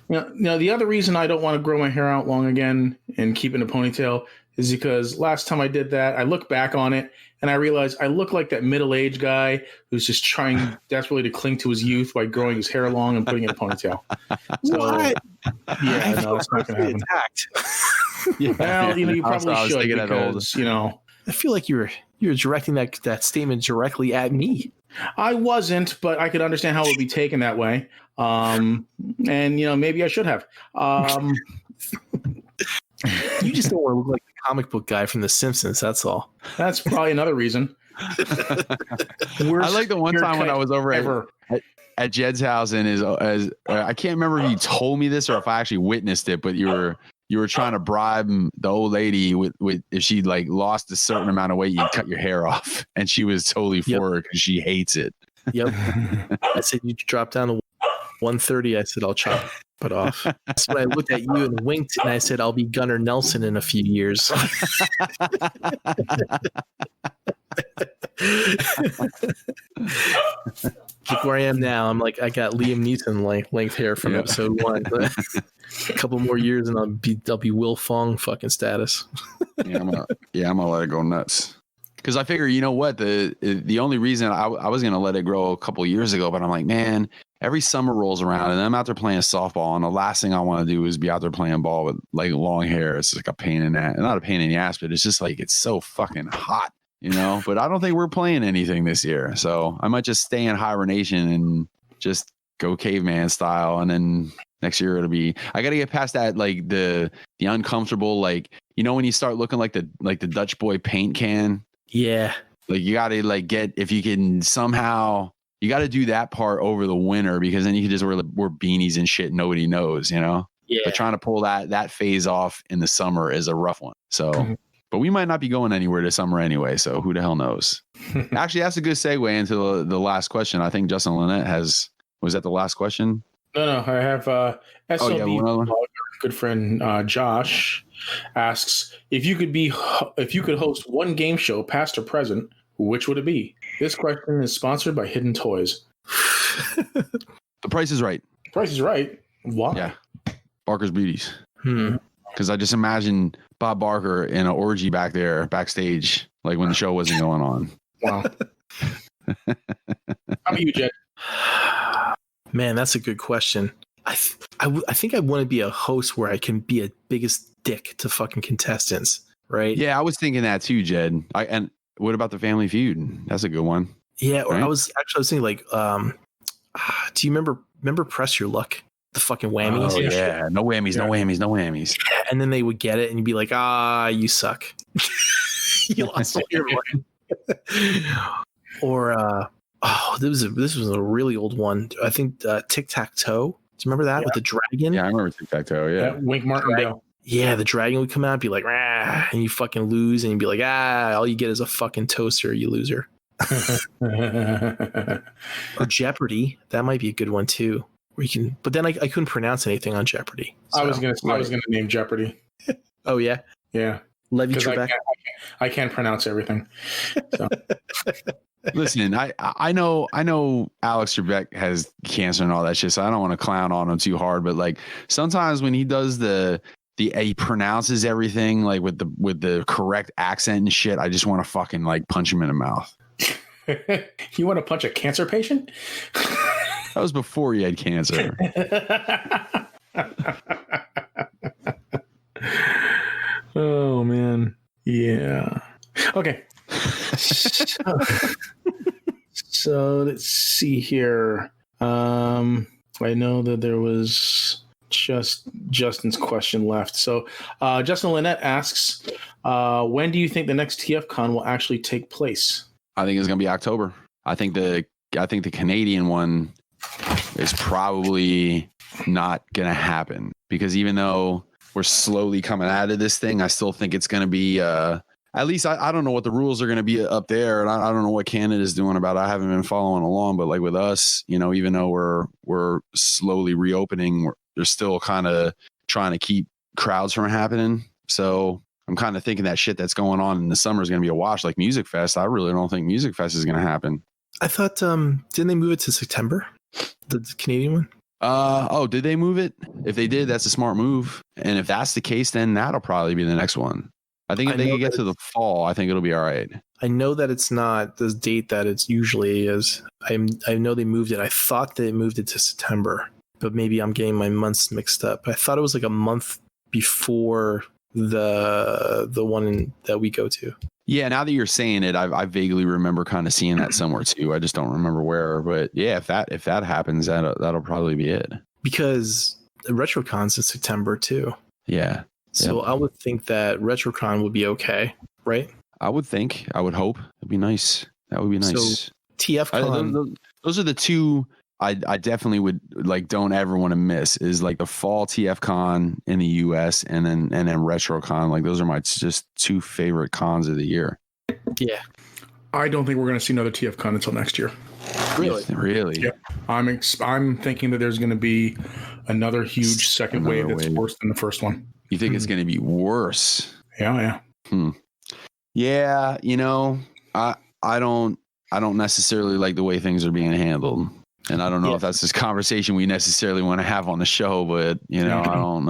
The other reason I don't want to grow my hair out long again and keep it in a ponytail is because last time I did that, I look back on it and I realized I look like that middle-aged guy who's just trying desperately to cling to his youth by growing his hair long and putting it in a ponytail. So, what? Yeah, no, it's not going to happen. Well, you probably should because, I feel like you're directing that statement directly at me. I wasn't, but I could understand how it would be taken that way. And maybe I should have. You just don't want to look like the comic book guy from The Simpsons. That's all. That's probably another reason. I like the one time when I was over at Jed's house, and as I can't remember if you told me this or if I actually witnessed it, but you were trying to bribe the old lady with if she like lost a certain amount of weight, you'd cut your hair off, and she was totally for it because she hates it. Yep. I said you drop down to 130. I said I'll chop it off. That's when I looked at you and winked, and I said I'll be Gunnar Nelson in a few years. Look where I am now. I'm like I got Liam Neeson length hair from episode 1. But a couple more years and I'll be Will Fong fucking status. I'm gonna let it go nuts. Because I figure, you know what, the only reason I was gonna let it grow a couple years ago, but I'm like, man, every summer rolls around and I'm out there playing softball, and the last thing I want to do is be out there playing ball with like long hair. It's like a pain in that, not a pain in the ass, but it's just like it's so fucking hot. But I don't think we're playing anything this year. So I might just stay in hibernation and just go caveman style. And then next year I got to get past that, like the uncomfortable, like, when you start looking like the Dutch boy paint can. Yeah. Like you got to like if you can somehow, you got to do that part over the winter, because then you can just wear beanies and shit. Nobody knows, Yeah. But trying to pull that phase off in the summer is a rough one. So, But we might not be going anywhere this summer anyway, so who the hell knows? Actually, that's a good segue into the last question. I think Justin Lynette was that the last question? No, I have SLB good friend Josh asks, if you could host one game show, past or present, which would it be? This question is sponsored by Hidden Toys. The Price is Right. Price is Right? Why? Yeah. Barker's Beauties. Because I just imagine Bob Barker in an orgy backstage, like when the show wasn't going on. Wow. How about you, Jed? Man, that's a good question. I think I want to be a host where I can be a biggest dick to fucking contestants, right? Yeah, I was thinking that too, Jed. And what about the Family Feud? That's a good one. Yeah, or right? I was thinking like, do you remember Press Your Luck? The fucking whammies. Oh yeah, no whammies, no whammies, no whammies. And then they would get it, and you'd be like, you suck. You lost all your money. Or this was a really old one. I think Tic Tac Toe. Do you remember that with the dragon? Yeah, I remember Tic Tac Toe. Yeah, Wink Martindale. Yeah, the dragon would come out and be like, rah, and you fucking lose, and you'd be like, all you get is a fucking toaster, you loser. Or Jeopardy. That might be a good one too. Where you can, but then I couldn't pronounce anything on Jeopardy. So. I was gonna name Jeopardy. Oh yeah, yeah. Levy Trebek. I can't pronounce everything. So. Listen, I know Alex Trebek has cancer and all that shit, so I don't want to clown on him too hard. But like sometimes when he does he pronounces everything like with the correct accent and shit, I just want to fucking like punch him in the mouth. You want to punch a cancer patient? That was before he had cancer. Oh man. Yeah. Okay. So let's see here. I know that there was just Justin's question left. So Justin Lynette asks, when do you think the next TFCon will actually take place? I think it's gonna be October. I think the Canadian one is probably not going to happen, because even though we're slowly coming out of this thing, I still think it's going to be, at least I don't know what the rules are going to be up there. And I don't know what Canada's doing about it. I haven't been following along, but like with us, even though we're slowly reopening, they're still kind of trying to keep crowds from happening. So I'm kind of thinking that shit that's going on in the summer is going to be a wash, like Music Fest. I really don't think Music Fest is going to happen. I thought, didn't they move it to September? The Canadian one? Did they move it? If they did, that's a smart move. And if that's the case, then that'll probably be the next one. I think if they can get to the fall, I think it'll be all right. I know that it's not the date that it's usually is. I know they moved it. I thought they moved it to September, but maybe I'm getting my months mixed up. I thought it was like a month before the one that we go to. Yeah, now that you're saying it, I vaguely remember kind of seeing that somewhere too. I just don't remember where. But yeah, if that happens, that'll probably be it. Because RetroCon's in September too. Yeah. So I would think that RetroCon would be okay, right? I would think. I would hope. It'd be nice. That would be nice. So TFCon. Those are the two I definitely would like don't ever want to miss is like the fall TF Con in the US and then RetroCon. Like those are my just 2 favorite cons of the year. Yeah. I don't think we're going to see another TFCon until next year. Really? Yeah. I'm thinking that there's going to be another huge second wave that's worse than the first one. You think it's going to be worse? Yeah. Yeah, you know, I don't necessarily like the way things are being handled. And I don't know if that's this conversation we necessarily want to have on the show, but you know, I don't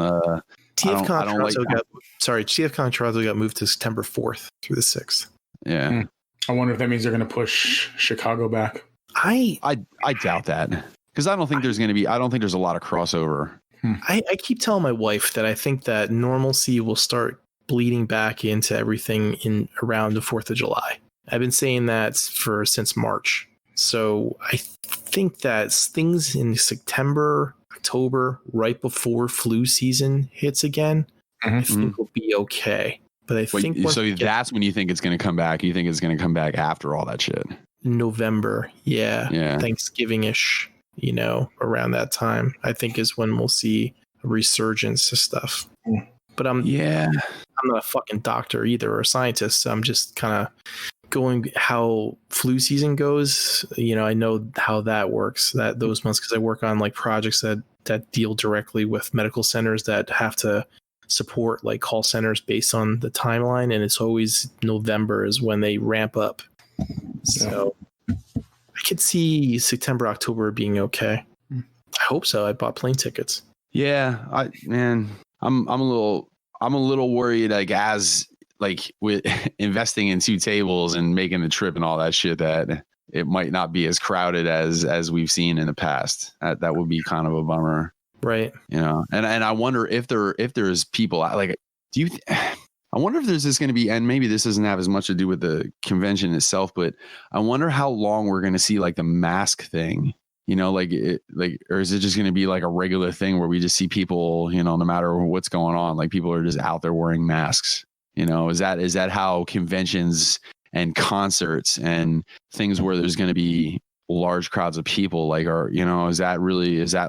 TFCon Toronto got moved to September 4th through the 6th. Yeah. I wonder if that means they're going to push Chicago back. I doubt that because I don't think there's a lot of crossover. I keep telling my wife that I think that normalcy will start bleeding back into everything in around the 4th of July. I've been saying that since March. So I think that things in September, October, right before flu season hits again, I think will be okay. But I think that's when you think it's going to come back. You think it's going to come back after all that shit? November, yeah. Thanksgiving-ish, you know, around that time, I think is when we'll see a resurgence of stuff. But I'm not a fucking doctor either or a scientist. So I'm just kind of going how flu season goes. You know, I know how that works, that those months, because I work on like projects that deal directly with medical centers that have to support like call centers based on the timeline, and it's always November is when they ramp up. So I could see September, October being okay. I hope so. I bought plane tickets. Yeah, I'm a little worried, like as like with investing in 2 tables and making the trip and all that shit, that it might not be as crowded as we've seen in the past. That would be kind of a bummer. Right. You know, and I wonder if there's people like, I wonder if there's just going to be, and maybe this doesn't have as much to do with the convention itself, but I wonder how long we're going to see like the mask thing, you know, or is it just going to be like a regular thing where we just see people, you know, no matter what's going on, like people are just out there wearing masks, you know, is that how conventions and concerts and things where there's going to be large crowds of people like are, you know, is that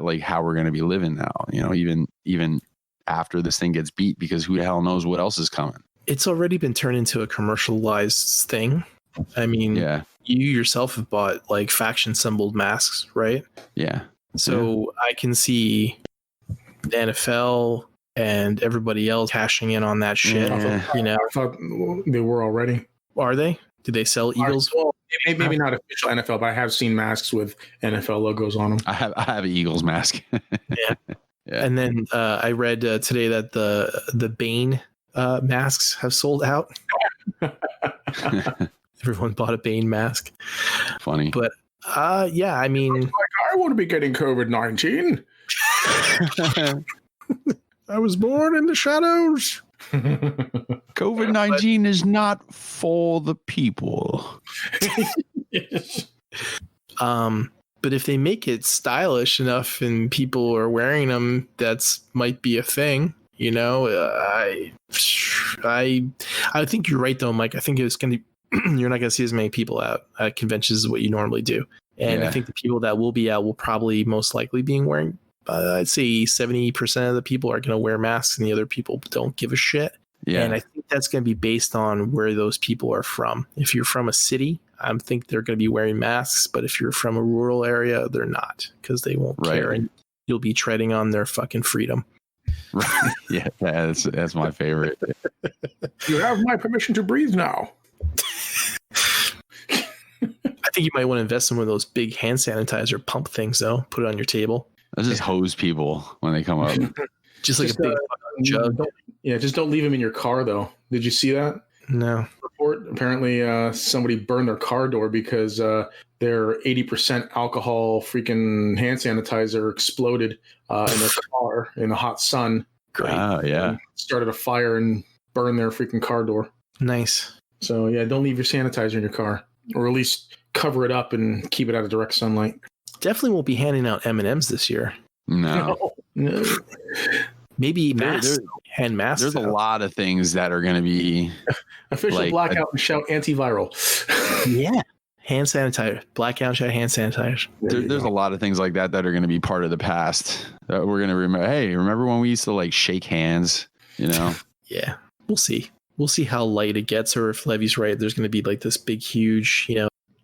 like how we're going to be living now, you know, even after this thing gets beat, because who the hell knows what else is coming. It's already been turned into a commercialized thing. I mean, you yourself have bought like faction assembled masks, right? Yeah. So I can see the NFL and everybody else cashing in on that shit. You know, I thought they were already. Are they? Do they sell Eagles? Well, maybe not official NFL, but I have seen masks with NFL logos on them. I have an Eagles mask. Yeah. And then I read today that the Biehn masks have sold out. Everyone bought a Biehn mask. Funny. But yeah, I mean, like, I want to be getting COVID-19. I was born in the shadows. COVID-19 is not for the people. But if they make it stylish enough and people are wearing them, that's might be a thing. You know, I think you're right though, Mike. I think it's going to you're not going to see as many people out at conventions as what you normally do. And I think the people that will be out will probably most likely be wearing, I'd say 70% of the people are going to wear masks and the other people don't give a shit. Yeah. And I think that's going to be based on where those people are from. If you're from a city, I think they're going to be wearing masks. But if you're from a rural area, they're not, because they won't care. And you'll be treading on their fucking freedom. Right. Yeah, that's my favorite. You have my permission to breathe now. I think you might want to invest in one of those big hand sanitizer pump things, though. Put it on your table. Let's just hose people when they come up. just like a big jug. Just don't leave them in your car, though. Did you see that? No. Report. Apparently, somebody burned their car door because their 80% alcohol freaking hand sanitizer exploded in their car in the hot sun. Great. Oh, yeah. Started a fire and burned their freaking car door. Nice. So, yeah, don't leave your sanitizer in your car, or at least cover it up and keep it out of direct sunlight. Definitely won't be handing out M&Ms this year. No. Maybe masks. Hand masks. There's a lot of things that are going to be official blackout and shout antiviral. Yeah. hand sanitizer, blackout shot hand sanitizer. There's a lot of things like that that are going to be part of the past that we're going to remember. Hey, remember when we used to like shake hands, you know? Yeah, we'll see. We'll see how light it gets, or if Levy's right, there's going to be like this big, huge, you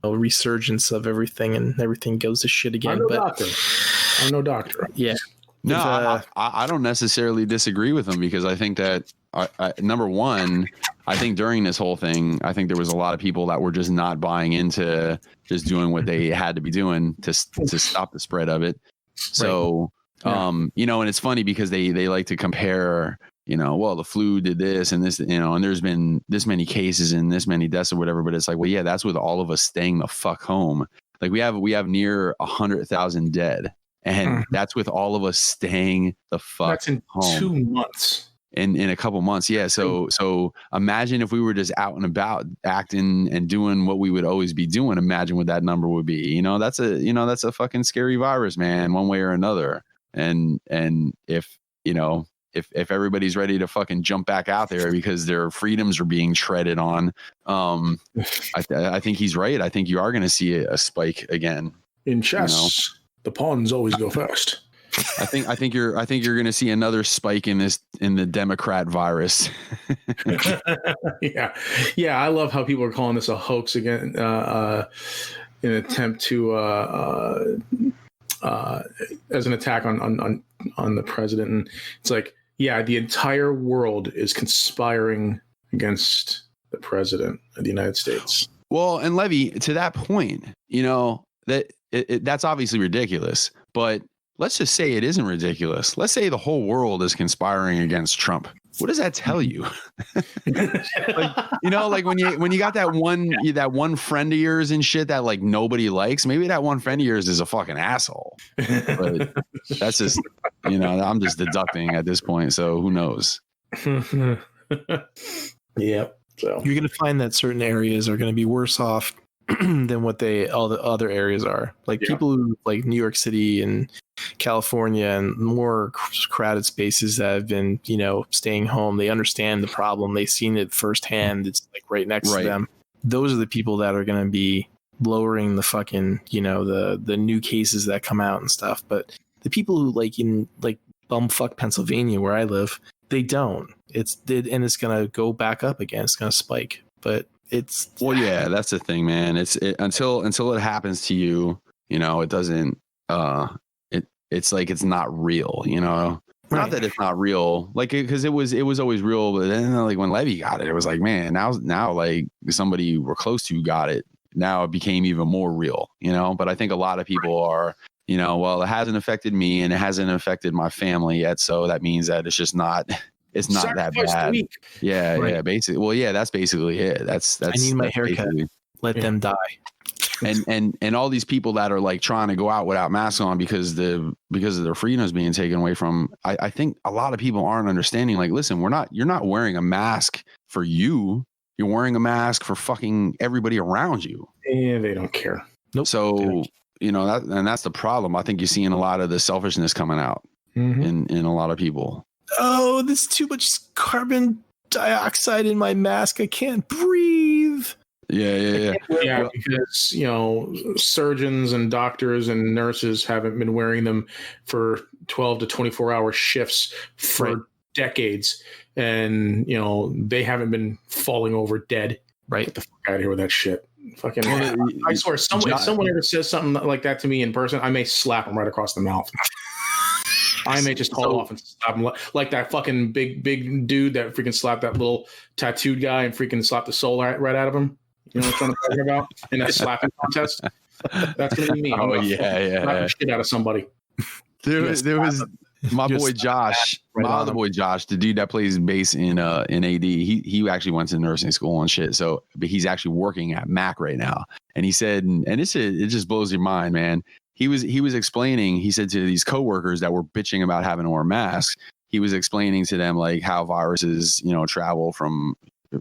know, resurgence of everything, and everything goes to shit again. I'm no doctor. Yeah. No, I don't necessarily disagree with them, because I think that number one, I think during this whole thing, I think there was a lot of people that were just not buying into just doing what they had to be doing to stop the spread of it. So, you know, and it's funny because they like to compare, you know, well, the flu did this and this, you know, and there's been this many cases and this many deaths or whatever. But it's like, well, yeah, that's with all of us staying the fuck home. Like we have near 100,000 dead. And that's with all of us staying the fuck That's in home. 2 months. In a couple months. Yeah. So imagine if we were just out and about acting and doing what we would always be doing. Imagine what that number would be. You know, that's a fucking scary virus, man, one way or another. And if, you know, if everybody's ready to fucking jump back out there because their freedoms are being treaded on, I think he's right. I think you are going to see a spike again. In chess, the pawns always go first. I think you're going to see another spike in the Democrat virus. Yeah. I love how people are calling this a hoax again, in an attempt to as an attack on the president. And it's like, yeah, the entire world is conspiring against the president of the United States. Well, and Levy, to that point, you know, that's obviously ridiculous, but let's just say it isn't ridiculous. Let's say the whole world is conspiring against Trump. What does that tell you? Like, you know, like when you got that one friend of yours and shit that like nobody likes, maybe that one friend of yours is a fucking asshole. But that's just, you know, I'm just deducting at this point. So who knows? Yep. So You're going to find that certain areas are going to be worse off than what all the other areas are. Like people who like New York City and California and more crowded spaces that have been, you know, staying home. They understand the problem. They've seen it firsthand. It's like right next to them. Those are the people that are going to be lowering the fucking, you know, the new cases that come out and stuff. But the people who like in like bumfuck Pennsylvania, where I live, they don't. And it's going to go back up again. It's going to spike. But well, yeah, that's the thing, man. Until it happens to you, you know, it doesn't. It's like it's not real, you know. Right. Not that it's not real, like because it was always real. But then, like when Levy got it was like, man, now like somebody we're close to got it. Now it became even more real, you know. But I think a lot of people are, you know, well, it hasn't affected me and it hasn't affected my family yet, so that means that it's just not. It's not that bad. Yeah, right. Yeah. Basically, well, yeah, that's basically it. That's. I need my haircut. Let them die. And all these people that are like trying to go out without masks on because of their freedoms being taken away from. I think a lot of people aren't understanding. Like, listen, you're not wearing a mask for you. You're wearing a mask for fucking everybody around you. Yeah, they don't care. Nope. So you know that's the problem. I think you're seeing a lot of the selfishness coming out in a lot of people. Oh, there's too much carbon dioxide in my mask. I can't breathe. Yeah. Yeah, because, you know, surgeons and doctors and nurses haven't been wearing them for 12 to 24-hour shifts for decades. And, you know, they haven't been falling over dead. Right. Get the fuck out of here with that shit. Fucking, I swear, if someone ever says something like that to me in person, I may slap them right across the mouth. I may just call off and slap him like that fucking big dude that freaking slapped that little tattooed guy and freaking slapped the soul right out of him. You know what I'm talking about? In that slapping contest. That's gonna be me. Oh yeah. Shit out of somebody. There was my boy Josh, my other boy Josh, the dude that plays bass in AD. He actually went to nursing school and shit. So, but he's actually working at Mac right now. And he said, and it just blows your mind, man. He was explaining, he said to these coworkers that were bitching about having to wear masks, he was explaining to them like how viruses, you know, travel from,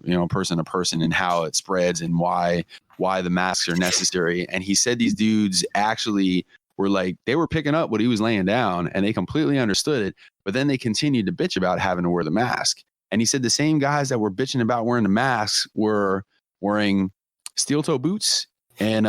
you know, person to person and how it spreads and why the masks are necessary. And he said these dudes actually were like, they were picking up what he was laying down and they completely understood it, but then they continued to bitch about having to wear the mask. And he said the same guys that were bitching about wearing the masks were wearing steel toe boots and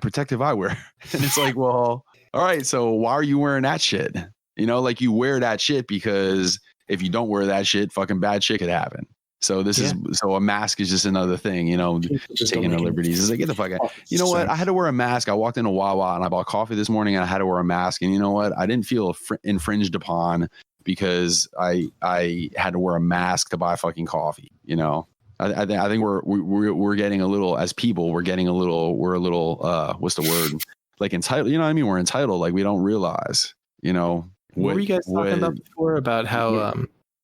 protective eyewear. And it's like, well, all right, so why are you wearing that shit? You know, like you wear that shit because if you don't wear that shit, fucking bad shit could happen. So so a mask is just another thing, you know, just taking the liberties. It's like, get the fuck out. You know what? I had to wear a mask. I walked into Wawa and I bought coffee this morning and I had to wear a mask. And you know what? I didn't feel infringed upon because I had to wear a mask to buy fucking coffee. You know, I think we're getting a little, as people, we're a little, what's the word? Like entitled, you know what I mean? We're entitled. Like we don't realize, you know. What were you guys talking about before about how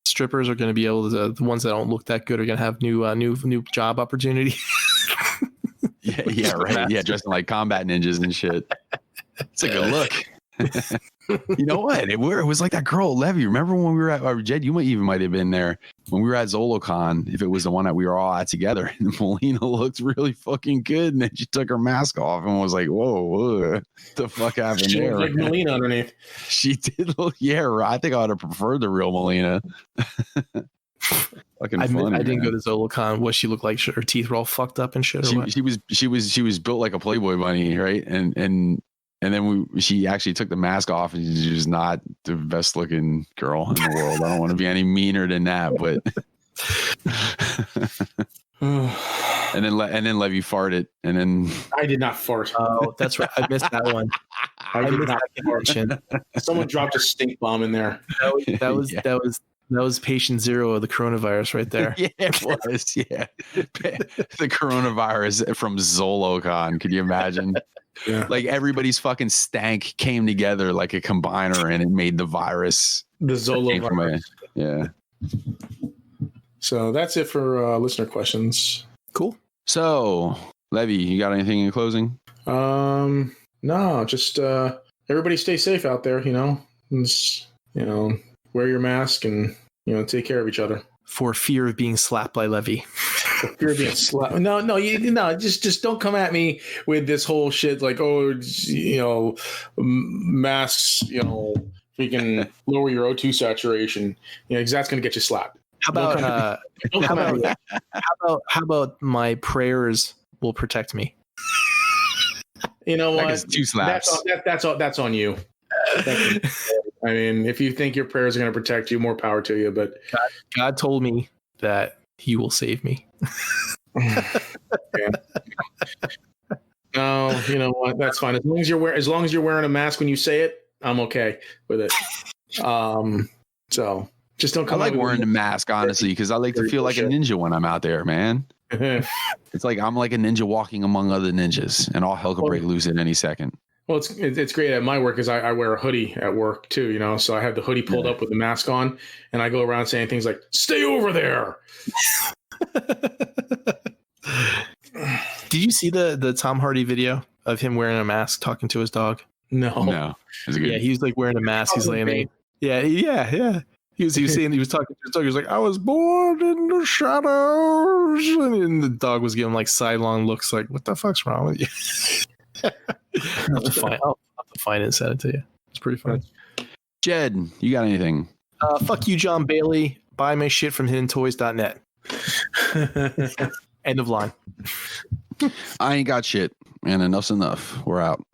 strippers are going to be able to, the ones that don't look that good are going to have new job opportunity? yeah, right. Yeah, dressing like combat ninjas and shit. It's a good look. You know what? It was like that girl Levy. Remember when we were at Jed? You might have been there when we were at ZoloCon. If it was the one that we were all at together, and Melina looked really fucking good, and then she took her mask off and was like, "Whoa, what the fuck happened She there?" looked like Melina underneath. She did look. Yeah, I think I would have preferred the real Melina. Fucking funny. I didn't go to ZoloCon. What she looked like? Her teeth were all fucked up and shit. She was built like a Playboy bunny, right? And then she actually took the mask off, and she was not the best looking girl in the world. I don't want to be any meaner than that, but. and then Levy farted, and then I did not fart. Oh, that's right. I missed that one. I did not fart. Someone dropped a stink bomb in there. That was patient zero of the coronavirus right there. Yeah, it was. Yeah, the coronavirus from ZoloCon. Could you imagine? Yeah. Like everybody's fucking stank came together like a combiner, and it made the virus. The Zolo virus. Yeah. So that's it for listener questions. Cool. So, Levy, you got anything in closing? No, just everybody stay safe out there. You know, just, wear your mask and take care of each other. For fear of being slapped by Levy. You're being slapped. No, just don't come at me with this whole shit like, masks, freaking lower your O2 saturation. Because that's going to get you slapped. How about my prayers will protect me? You know what? It's 2 slaps. That's on you. I mean, if you think your prayers are going to protect you, more power to you. But God told me that He will save me. No, you know what? That's fine. As long as you're wearing a mask when you say it, I'm okay with it. So just don't come. I like wearing the mask, honestly, because I like to feel like a ninja when I'm out there, man. It's like I'm like a ninja walking among other ninjas, and all hell could break loose at any second. Well, it's great at my work because I wear a hoodie at work too, so I have the hoodie pulled up with the mask on, and I go around saying things like, "Stay over there." Did you see the Tom Hardy video of him wearing a mask talking to his dog? No. Yeah, he was like wearing a mask. He's laying there. Yeah. He was talking to his dog. He was like, "I was born in the shadows," and the dog was giving like sidelong looks, like, "What the fuck's wrong with you?" I'll have to find it and send it to you. It's pretty fun. Jed, you got anything? Fuck you, John Bailey. Buy my shit from hiddentoys.net. End of line. I ain't got shit, and enough's enough. We're out.